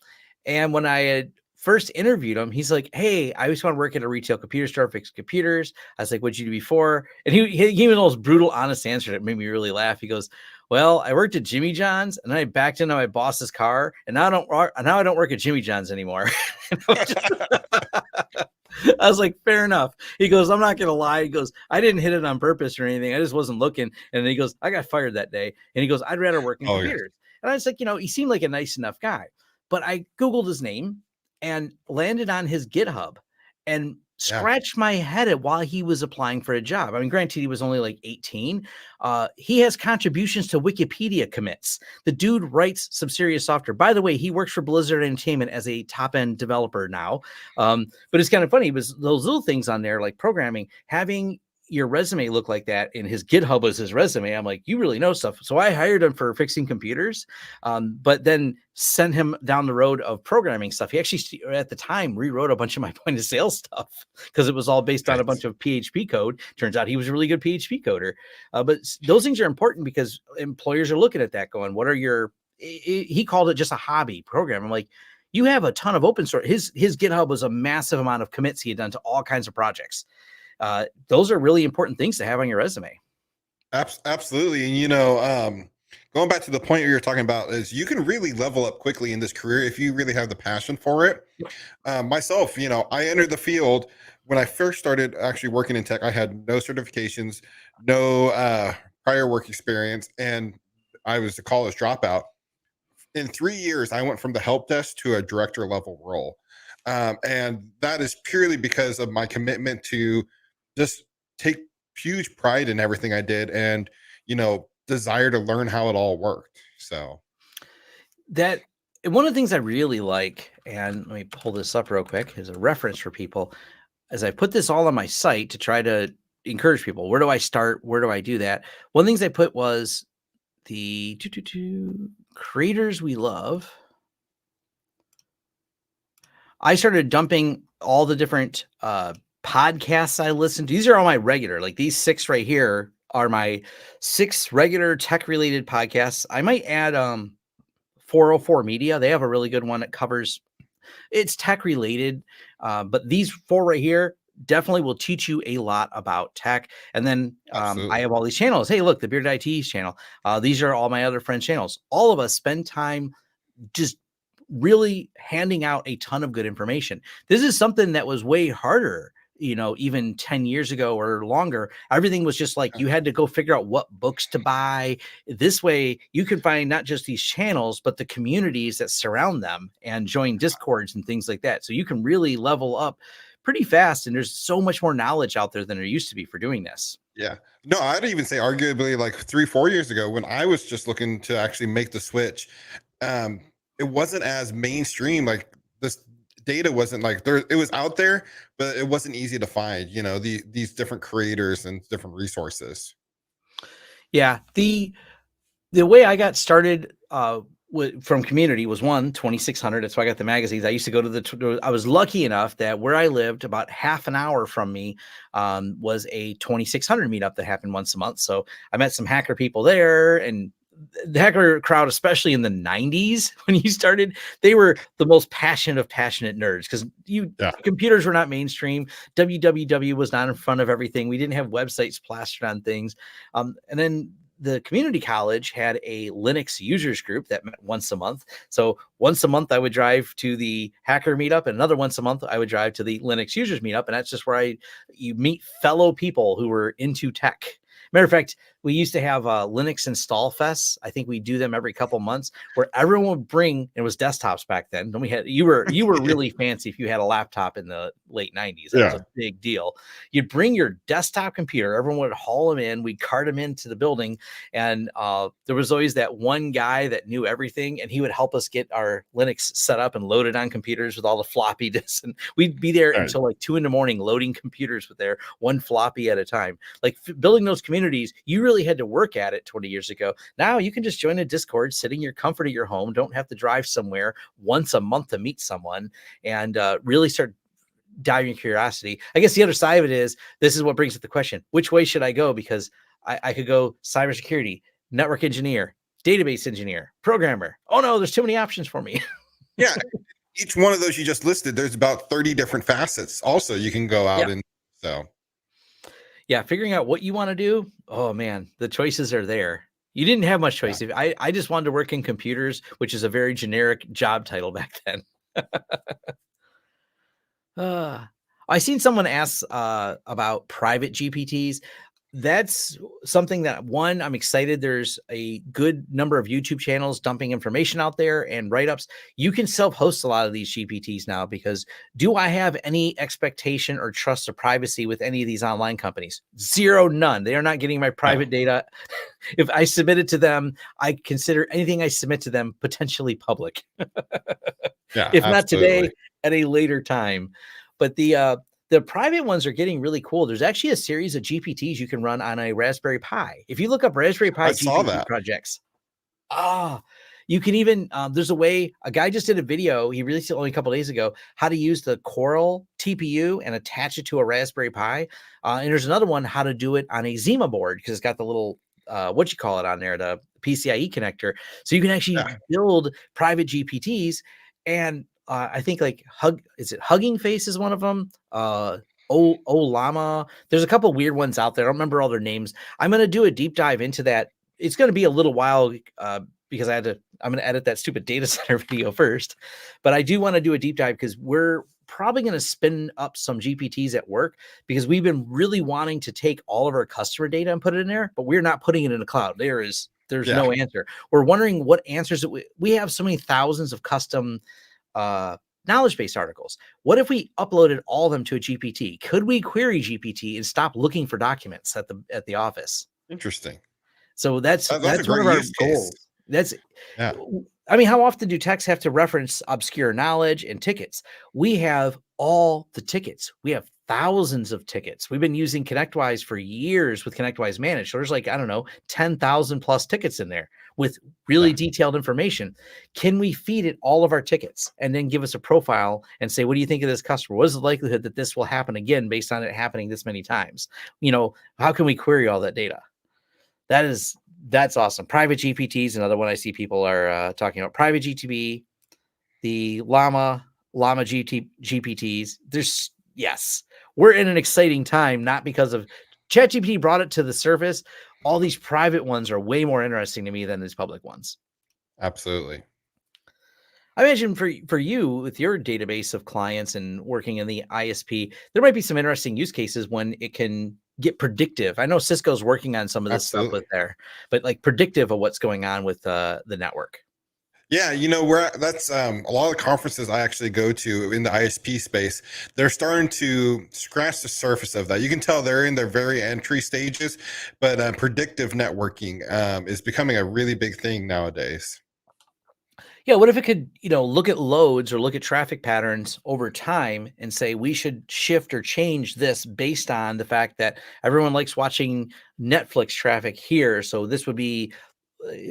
And when I had first interviewed him, he's like, "Hey, I just want to work at a retail computer store, fix computers." I was like, "What'd you do before?" And he gave me the most brutal, honest answer that made me really laugh. He goes, "Well, I worked at Jimmy John's, and then I backed into my boss's car, and now I don't work at Jimmy John's anymore." I was like, "Fair enough." He goes, "I'm not gonna lie." He goes, "I didn't hit it on purpose or anything. I just wasn't looking." And then he goes, "I got fired that day." And he goes, "I'd rather work in Oh yeah. computers." And I was like, he seemed like a nice enough guy. But I Googled his name and landed on his GitHub and Yeah. scratched my head at while he was applying for a job. I mean, granted, he was only like 18. He has contributions to Wikipedia commits. The dude writes some serious software. By the way, he works for Blizzard Entertainment as a top-end developer now. But it's kind of funny. It was those little things on there, like programming, having your resume look like that, and his GitHub was his resume. I'm like, you really know stuff. So I hired him for fixing computers, but then sent him down the road of programming stuff. He actually, at the time, rewrote a bunch of my point of sale stuff because it was all based on a bunch of PHP code. Turns out he was a really good PHP coder. But those things are important because employers are looking at that going, what are your, he called it just a hobby program. I'm like, you have a ton of open source. His GitHub was a massive amount of commits he had done to all kinds of projects. Those are really important things to have on your resume. Absolutely. And going back to the point you're talking about is you can really level up quickly in this career if you really have the passion for it. Myself, I entered the field when I first started actually working in tech. I had no certifications, no prior work experience, and I was a college dropout. In 3 years, I went from the help desk to a director level role. And that is purely because of my commitment to just take huge pride in everything I did and, desire to learn how it all worked. So, That one of the things I really like, and let me pull this up real quick as a reference for people, as I put this all on my site to try to encourage people. Where do I start? Where do I do that? One of the things I put was the creators we love. I started dumping all the different podcasts I listen to. These are all my regular, like these 6 right here are my 6 regular tech related podcasts. I might add 404 Media. They have a really good one that covers, it's tech related. But these 4 right here definitely will teach you a lot about tech. And then I have all these channels. Hey, look, the Bearded IT's channel. These are all my other friends' channels. All of us spend time just really handing out a ton of good information. This is something that was way harder, even 10 years ago or longer. Everything was just like you had to go figure out what books to buy. This way, you can find not just these channels, but the communities that surround them and join discords and things like that. So you can really level up pretty fast. And there's so much more knowledge out there than there used to be for doing this. yeah. No, I'd even say arguably like 3, 4 years ago when I was just looking to actually make the switch, um, it wasn't as mainstream. Like this data wasn't like there, it was out there, but it wasn't easy to find, these different creators and different resources. Yeah. The way I got started from community was 2600. That's why I got the magazines. I used to go to I was lucky enough that where I lived, about half an hour from me, was a 2600 meetup that happened once a month. So I met some hacker people there, and the hacker crowd, especially in the 90s when you started, they were the most passionate of passionate nerds because computers were not mainstream. www was not in front of everything. We didn't have websites plastered on things. And then the community college had a Linux users group that met once a month. So once a month I would drive to the hacker meetup, and another once a month I would drive to the Linux users meetup. And that's just where you meet fellow people who were into tech. Matter of fact, we used to have Linux install fests. I think we do them every couple months where everyone would bring, it was desktops back then. And you were really fancy if you had a laptop in the late 90s. That was a big deal. You'd bring your desktop computer, everyone would haul them in, we'd cart them into the building. And there was always that one guy that knew everything, and he would help us get our Linux set up and loaded on computers with all the floppy disks. And we'd be there until like 2 a.m. loading computers with their one floppy at a time. Like building those communities, you really had to work at it 20 years ago. Now you can just join a Discord, sitting in your comfort of your home, don't have to drive somewhere once a month to meet someone, and really start diving curiosity. I guess the other side of it is, this is what brings up the question, which way should I go? Because I could go cybersecurity, network engineer, database engineer, programmer. Oh no, there's too many options for me. Yeah. Each one of those you just listed, there's about 30 different facets also you can go out and so. Yeah, figuring out what you want to do. Oh man, the choices are there. You didn't have much choice. I just wanted to work in computers, which is a very generic job title back then. I seen someone ask about private GPTs. That's something that, one, I'm excited. There's a good number of YouTube channels dumping information out there and write-ups. You can self-host a lot of these GPTs now, because do I have any expectation or trust of privacy with any of these online companies? Zero, none. They are not getting my private data. If I submit it to them, I consider anything I submit to them potentially public. If not today, at a later time. But the private ones are getting really cool. There's actually a series of GPTs you can run on a Raspberry Pi. If you look up Raspberry Pi GPT projects, you can even, there's a way, a guy just did a video, he released it only a couple days ago, how to use the Coral TPU and attach it to a Raspberry Pi. And there's another one, how to do it on a Zima board, because it's got the little, on there, the PCIe connector. So you can actually build private GPTs. And I think like Hugging Face is one of them. Llama. There's a couple weird ones out there. I don't remember all their names. I'm going to do a deep dive into that. It's going to be a little while because I'm going to edit that stupid data center video first. But I do want to do a deep dive because we're probably going to spin up some GPTs at work, because we've been really wanting to take all of our customer data and put it in there, but we're not putting it in the cloud. There's no answer. We're wondering what answers we have so many thousands of custom knowledge base articles. What if we uploaded all of them to a GPT? Could we query GPT and stop looking for documents at the office? Interesting. So that's one of our goals. I mean, how often do techs have to reference obscure knowledge and tickets? We have all the tickets. We have thousands of tickets. We've been using ConnectWise for years with ConnectWise Managed. So there's like, 10,000 plus tickets in there with really detailed information. Can we feed it all of our tickets and then give us a profile and say, what do you think of this customer? What is the likelihood that this will happen again based on it happening this many times? How can we query all that data? That's awesome. Private GPTs, another one I see people are talking about. Private GTB, the Llama GPTs. We're in an exciting time, not because of ChatGPT brought it to the surface. All these private ones are way more interesting to me than these public ones. Absolutely. I imagine for you, with your database of clients and working in the ISP, there might be some interesting use cases when it can get predictive. I know Cisco's working on some of this stuff with there, but like predictive of what's going on with the network. Yeah, that's a lot of the conferences I actually go to in the ISP space. They're starting to scratch the surface of that. You can tell they're in their very entry stages, but predictive networking is becoming a really big thing nowadays. Yeah, what if it could, look at loads or look at traffic patterns over time and say we should shift or change this based on the fact that everyone likes watching Netflix traffic here, so this would be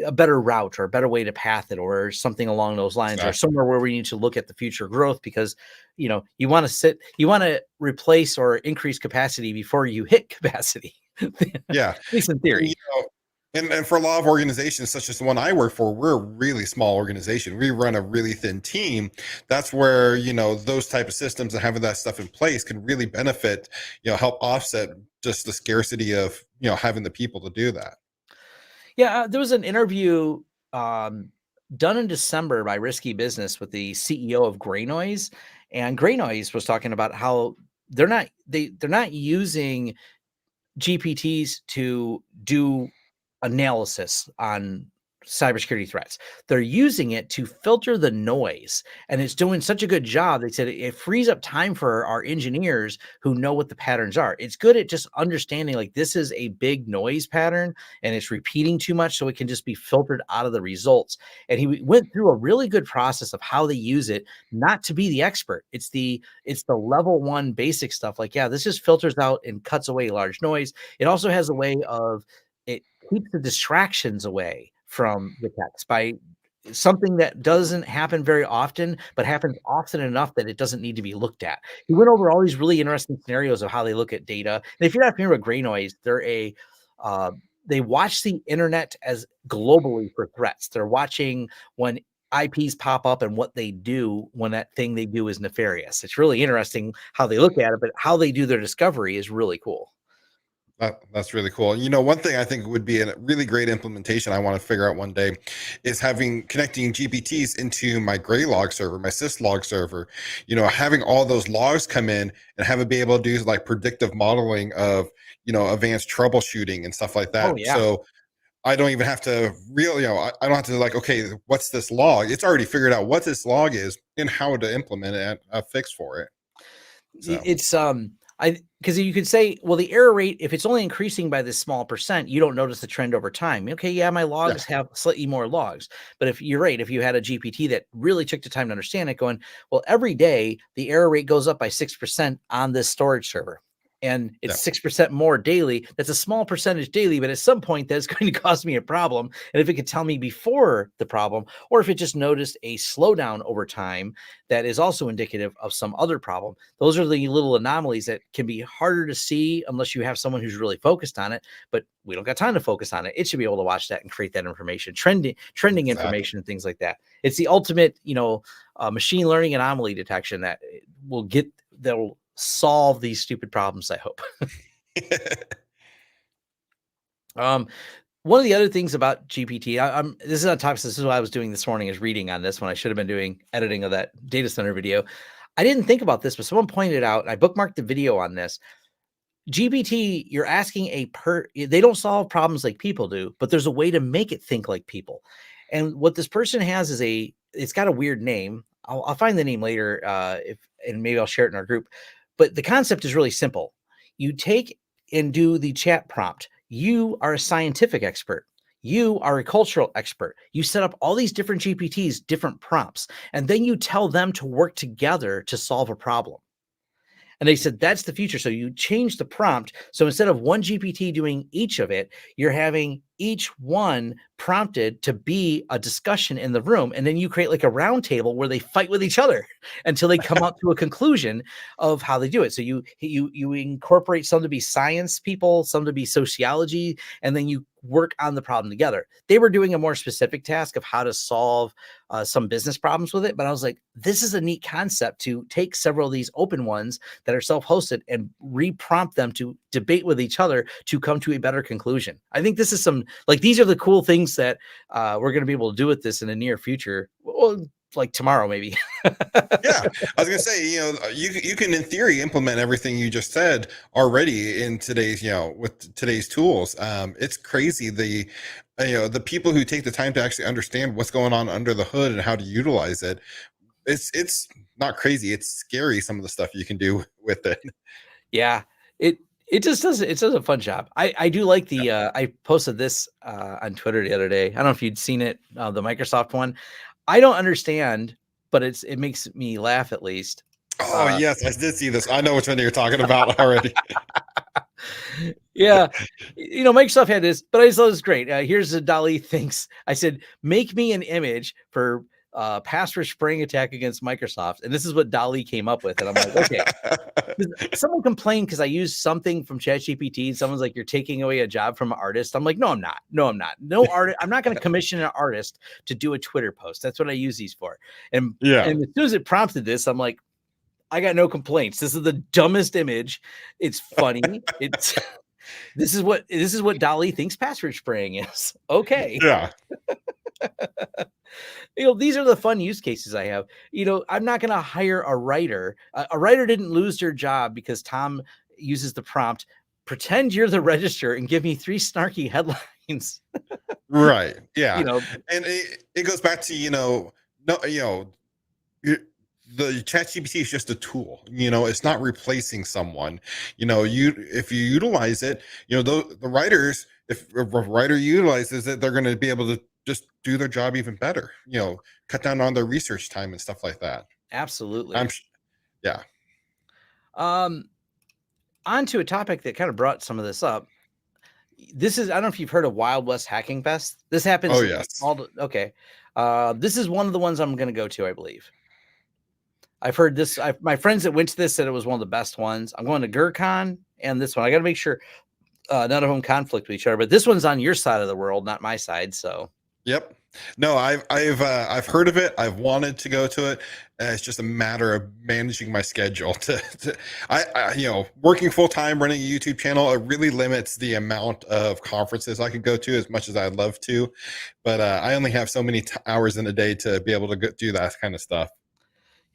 a better route or a better way to path it, or something along those lines, or somewhere where we need to look at the future growth, because you want to replace or increase capacity before you hit capacity. Yeah, at least in theory. And for a lot of organizations, such as the one I work for, we're a really small organization. We run a really thin team. That's where, those type of systems and having that stuff in place can really benefit, help offset just the scarcity of, having the people to do that. Yeah, there was an interview done in December by Risky Business with the CEO of Gray Noise, and Gray Noise was talking about how they're not using GPTs to do analysis on cybersecurity threats. They're using it to filter the noise, and it's doing such a good job. They said it frees up time for our engineers who know what the patterns are. It's good at just understanding like this is a big noise pattern and it's repeating too much, so it can just be filtered out of the results. And he went through a really good process of how they use it, not to be the expert. It's the level one basic stuff. Like, yeah, this just filters out and cuts away large noise. It also has a way of it keeps the distractions away from the text by something that doesn't happen very often, but happens often enough that it doesn't need to be looked at. He went over all these really interesting scenarios of how they look at data. And if you're not familiar with Gray Noise, uh, they watch the internet as globally for threats. They're watching when IPs pop up and what they do when that thing they do is nefarious. It's really interesting how they look at it, but how they do their discovery is really cool. That's really cool. One thing I think would be a really great implementation I want to figure out one day is connecting GPTs into my Graylog server, my syslog server, having all those logs come in and have it be able to do like predictive modeling of, advanced troubleshooting and stuff like Oh, that. yeah. So I don't even have to really, I don't have to like, okay, what's this log? It's already figured out what this log is and how to implement it and a fix for it. So It's I because you could say, well, the error rate, if it's only increasing by this small percent, you don't notice the trend over time. Okay, yeah, my yeah, logs have slightly more logs. But if you're right, if you had a GPT that really took the time to understand it, going, well, every day the error rate goes up by 6% on this storage server. And yeah. it's 6% more daily. That's a small percentage daily, but at some point that's going to cause me a problem. And if it could tell me before the problem, or if it just noticed a slowdown over time that is also indicative of some other problem, those are the little anomalies that can be harder to see unless you have someone who's really focused on it. But we don't got time to focus on it. It should be able to watch that and create that information, trending Exactly. information, and things like that. It's the ultimate, machine learning anomaly detection that that'll solve these stupid problems, I hope. Um, One of the other things about GPT, am this is on topic. This is what I was doing this morning, is reading on this when I should have been doing editing of that data center video. I didn't think about this, but someone pointed out. I bookmarked the video on this. GPT, you're asking they don't solve problems like people do, but there's a way to make it think like people. And what this person has is it's got a weird name. I'll find the name later, and maybe I'll share it in our group. But the concept is really simple. You take and do the chat prompt. You are a scientific expert. You are a cultural expert. You set up all these different GPTs, different prompts, and then you tell them to work together to solve a problem. And they said that's the future. So you change the prompt. So instead of one GPT doing each of it, you're having each one prompted to be a discussion in the room. And then you create like a round table where they fight with each other until they come up to a conclusion of how they do it. So you incorporate some to be science people, some to be sociology, and then you work on the problem together. They were doing a more specific task of how to solve some business problems with it. But I was like, this is a neat concept to take several of these open ones that are self-hosted and re-prompt them to debate with each other to come to a better conclusion. I think this is these are the cool things that we're going to be able to do with this in the near future. Well, like tomorrow, maybe. Yeah, I was gonna say, you can in theory implement everything you just said already in today's, with today's tools. It's crazy the people who take the time to actually understand what's going on under the hood and how to utilize it. It's not crazy. It's scary some of the stuff you can do with it. Yeah, it just does a fun job. I do like I posted this on Twitter the other day. I don't know if you'd seen it, the Microsoft one. I don't understand, but it makes me laugh at least. Oh yes, I did see this. I know which one you're talking about already. Yeah, Microsoft had this, but I just thought it was great. Here's a Dali thinks. I said, make me an image for password spraying attack against Microsoft. And this is what DALL-E came up with. And I'm like, okay. Someone complained because I used something from ChatGPT. Someone's like, "You're taking away a job from an artist." I'm like, "No, I'm not. No, I'm not. No artist. I'm not going to commission an artist to do a Twitter post. That's what I use these for." And as soon as it prompted this, I'm like, "I got no complaints. This is the dumbest image. It's funny. It's this is what DALL-E thinks password spraying is." Okay. Yeah. These are the fun use cases I have. I'm not going to hire a writer. A writer didn't lose their job because Tom uses the prompt, "Pretend you're the register and give me 3 snarky headlines." Right. Yeah. You know, And it goes back to, no, the ChatGPT is just a tool. It's not replacing someone. If you utilize it, the writers, if a writer utilizes it, they're going to be able to just do their job even better. Cut down on their research time and stuff like that. absolutely. Yeah. On to a topic that kind of brought some of this up. This is, I don't know if you've heard of Wild West Hacking Fest. This happens. Oh, yes. Okay. This is one of the ones I'm going to go to, I believe. I've heard this. My friends that went to this said it was one of the best ones. I'm going to GurCon and this one. I got to make sure none of them conflict with each other, but this one's on your side of the world, not my side. So. Yep. No, I've heard of it. I've wanted to go to it. It's just a matter of managing my schedule. I working full time, running a YouTube channel, it really limits the amount of conferences I could go to as much as I'd love to. But I only have so many hours in a day to be able to do that kind of stuff.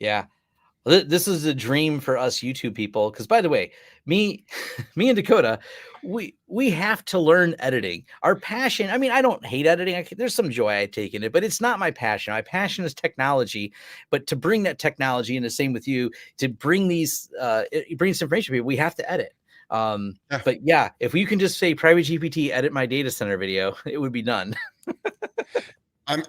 Yeah. This is a dream for us YouTube people. Because, by the way, me and Dakota, we have to learn editing. Our passion. I mean, I don't hate editing. There's some joy I take in it, but it's not my passion. My passion is technology. But to bring that technology, and the same with you, to bring these, bring this information to people, we have to edit. But yeah, if you can just say private GPT edit my data center video, it would be done.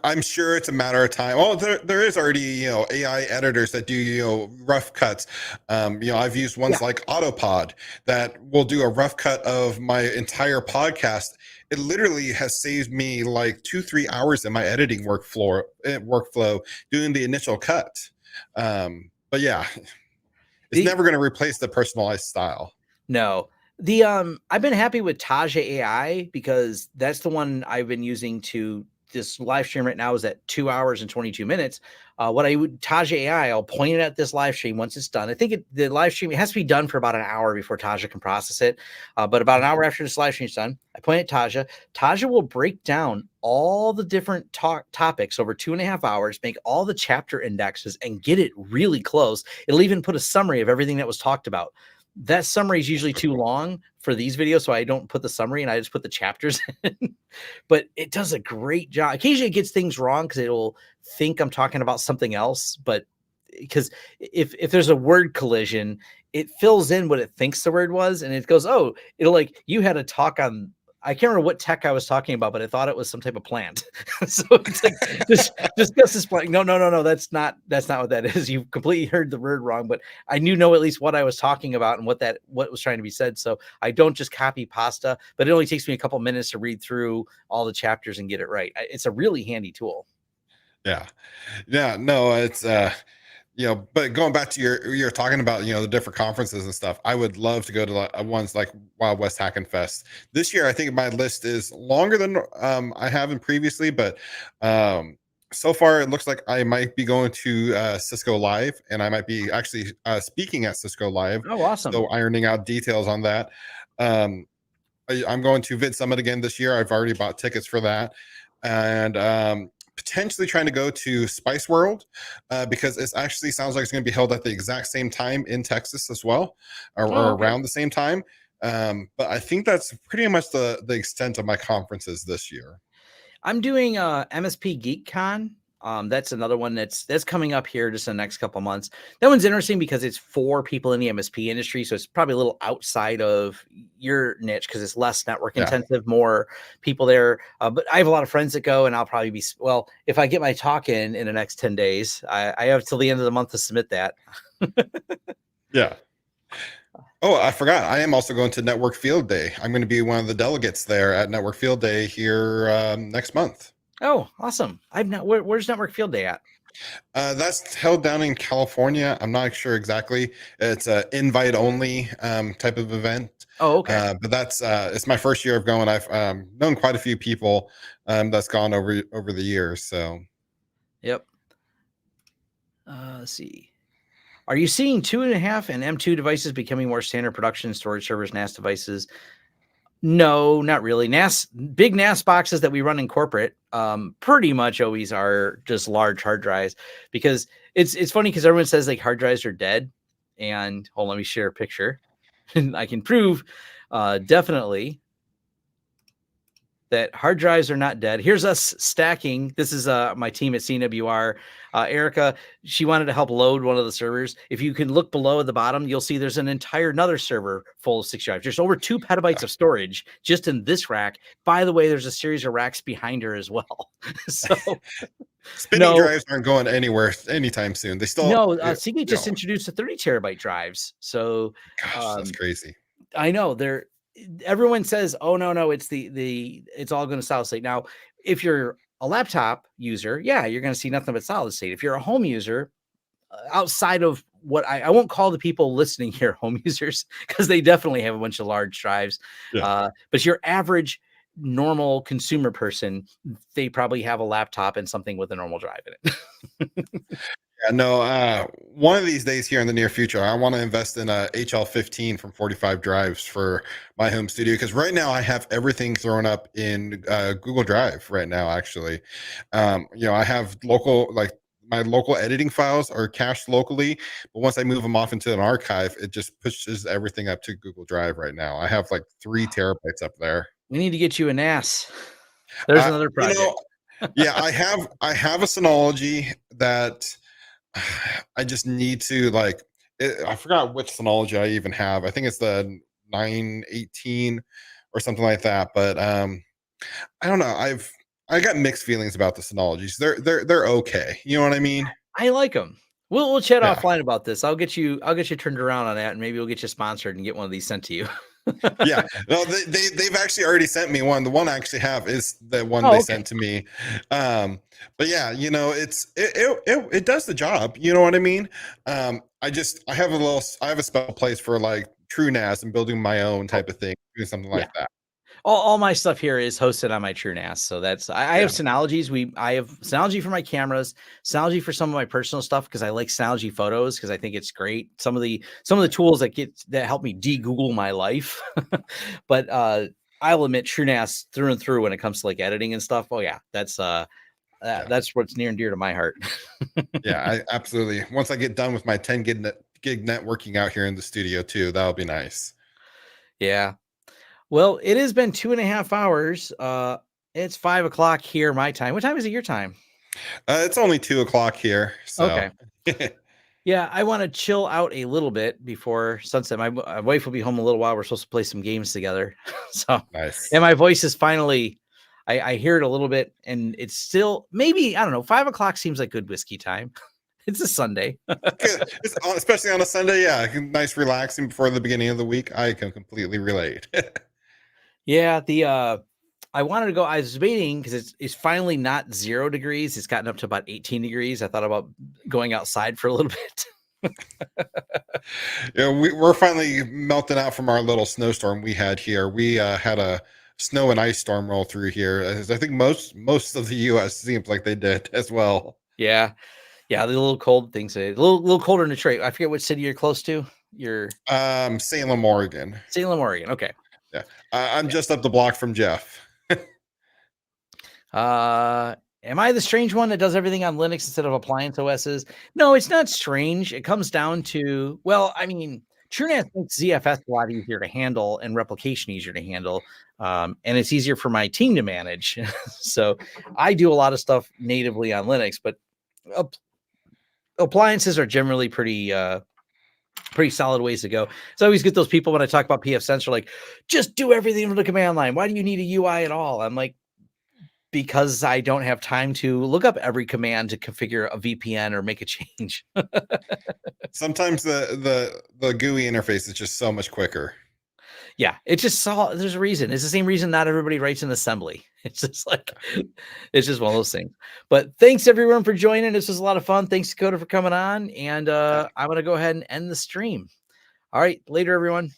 I'm sure it's a matter of time. Well, there is already, AI editors that do, rough cuts. I've used ones like Autopod that will do a rough cut of my entire podcast. It literally has saved me like 2-3 hours in my editing workflow doing the initial cut. But yeah, it's never going to replace the personalized style. No. I've been happy with Taja AI because that's the one I've been using to. This live stream right now is at 2 hours and 22 minutes. Taja AI, I'll point it at this live stream once it's done. I think the live stream, it has to be done for about an hour before Taja can process it. But about an hour after this live stream is done, I point at Taja. Taja will break down all the different topics over 2.5 hours, make all the chapter indexes and get it really close. It'll even put a summary of everything that was talked about. That summary is usually too long for these videos, so I don't put the summary and I just put the chapters in. But it does a great job. Occasionally it gets things wrong because it'll think I'm talking about something else. But because if there's a word collision, it fills in what it thinks the word was, and it goes, "Oh, it'll like you had a talk on." I can't remember what tech I was talking about, but I thought it was some type of plant. So it's like just this plant. No. That's not what that is. You completely heard the word wrong, but I know at least what I was talking about and what was trying to be said. So I don't just copy pasta, but it only takes me a couple minutes to read through all the chapters and get it right. It's a really handy tool. Yeah. No, it's but going back to you're talking about, the different conferences and stuff. I would love to go to ones like Wild West Hacking Fest. This year, I think my list is longer than I haven't previously, but so far it looks like I might be going to Cisco Live, and I might be actually speaking at Cisco Live. Oh, awesome. So ironing out details on that. I'm going to Vid Summit again this year. I've already bought tickets for that. And potentially trying to go to Spice World because it actually sounds like it's going to be held at the exact same time in Texas as well, or around the same time. But I think that's pretty much the extent of my conferences this year. I'm doing MSP GeekCon. That's another one that's coming up here just in the next couple of months. That one's interesting because it's for people in the MSP industry, so it's probably a little outside of your niche because it's less network intensive, more people there. But I have a lot of friends that go, and I'll probably be if I get my talk in the next 10 days, I have till the end of the month to submit that. Yeah. Oh, I forgot. I am also going to Network Field Day. I'm going to be one of the delegates there at Network Field Day here next month. Oh, awesome. Where's Network Field Day at? That's held down in California. I'm not sure exactly. It's a invite only type of event. Oh, okay. But that's it's my first year of going. I've known quite a few people that's gone over the years. So Yep. Let's see. Are you seeing 2.5 and M2 devices becoming more standard production storage servers, NAS devices? No, not really. Big NAS boxes that we run in corporate, pretty much always are just large hard drives, because it's funny because everyone says like hard drives are dead, and hold on, let me share a picture, and I can prove definitely that hard drives are not dead. Here's us stacking. This is my team at CNWR. Erica, she wanted to help load one of the servers. If you can look below at the bottom, you'll see there's an entire another server full of 6 drives. There's over 2 petabytes of storage just in this rack. By the way, there's a series of racks behind her as well. So spinning no, drives aren't going anywhere anytime soon. They still, no, you Seagate just know, introduced a 30 terabyte drives. So gosh, that's crazy. I know everyone says, "Oh no, it's it's all going to solid state." Now, if you're a laptop user, yeah, you're going to see nothing but solid state. If you're a home user, outside of what I won't call the people listening here home users, because they definitely have a bunch of large drives. Yeah. But your average normal consumer person, they probably have a laptop and something with a normal drive in it. Yeah, no, one of these days here in the near future, I want to invest in a HL15 from 45 drives for my home studio, because right now I have everything thrown up in Google Drive right now, actually. I have like my local editing files are cached locally, but once I move them off into an archive, it just pushes everything up to Google Drive right now. I have like 3 terabytes up there. We need to get you a NAS. There's Uh, another you project. know, yeah, I have a Synology that I just need to I forgot which Synology I even have. I think it's the 918 or something like that. But I don't know. I got mixed feelings about the Synologies. They're okay. You know what I mean? I like them. We'll chat Yeah. offline about this. I'll get you turned around on that, and maybe we'll get you sponsored and get one of these sent to you. Yeah. No, they've actually already sent me one. The one I actually have is the one Oh, they okay. sent to me. But yeah, it does the job. You know what I mean? I have a special place for like true NAS and building my own Oh, type of thing, doing something yeah. like that. All my stuff here is hosted on my TrueNAS. So that's I have Yeah. Synologies. I have Synology for my cameras, Synology for some of my personal stuff because I like Synology photos because I think it's great. Some of the tools that help me de-Google my life. But I'll admit TrueNAS through and through when it comes to like editing and stuff. Oh yeah, Yeah. that's what's near and dear to my heart. Yeah. I absolutely. Once I get done with my 10 gig networking out here in the studio too, that'll be nice. Yeah. Well, it has been 2.5 hours. It's 5 o'clock here, my time. What time is it your time? It's only 2 o'clock here, so Okay. Yeah, I want to chill out a little bit before sunset. My wife will be home a little while. We're supposed to play some games together. So, and nice. my voice is finally, I hear it a little bit, and it's still maybe, I don't know, 5 o'clock seems like good whiskey time. It's a Sunday. Good. Especially on a Sunday, yeah, nice relaxing before the beginning of the week. I can completely relate. Yeah, I wanted to go. I was debating because it's finally not 0 degrees. It's gotten up to about 18 degrees. I thought about going outside for a little bit. Yeah, we're finally melting out from our little snowstorm we had here. We had a snow and ice storm roll through here, as I think most of the U.S. seems like they did as well. Yeah, yeah, the little cold things. A little colder in Detroit. I forget which city you're close to. You're Salem, Oregon. Salem, Oregon. Okay. Yeah, I'm just up the block from Jeff. Am I the strange one that does everything on Linux instead of appliance OSs? No, it's not strange. It comes down to, well, I mean, TrueNAS makes ZFS a lot easier to handle and replication easier to handle. And it's easier for my team to manage. So I do a lot of stuff natively on Linux, but appliances are generally pretty solid ways to go. So I always get those people when I talk about PF Sensor, like, just do everything from the command line. Why do you need a UI at all? I'm like, because I don't have time to look up every command to configure a VPN or make a change. Sometimes the GUI interface is just so much quicker. Yeah, it just saw there's a reason. It's the same reason not everybody writes in assembly. It's just like it's just one of those things. But thanks everyone for joining. This was a lot of fun. Thanks, Dakota, for coming on. And I'm gonna go ahead and end the stream. All right, later, everyone.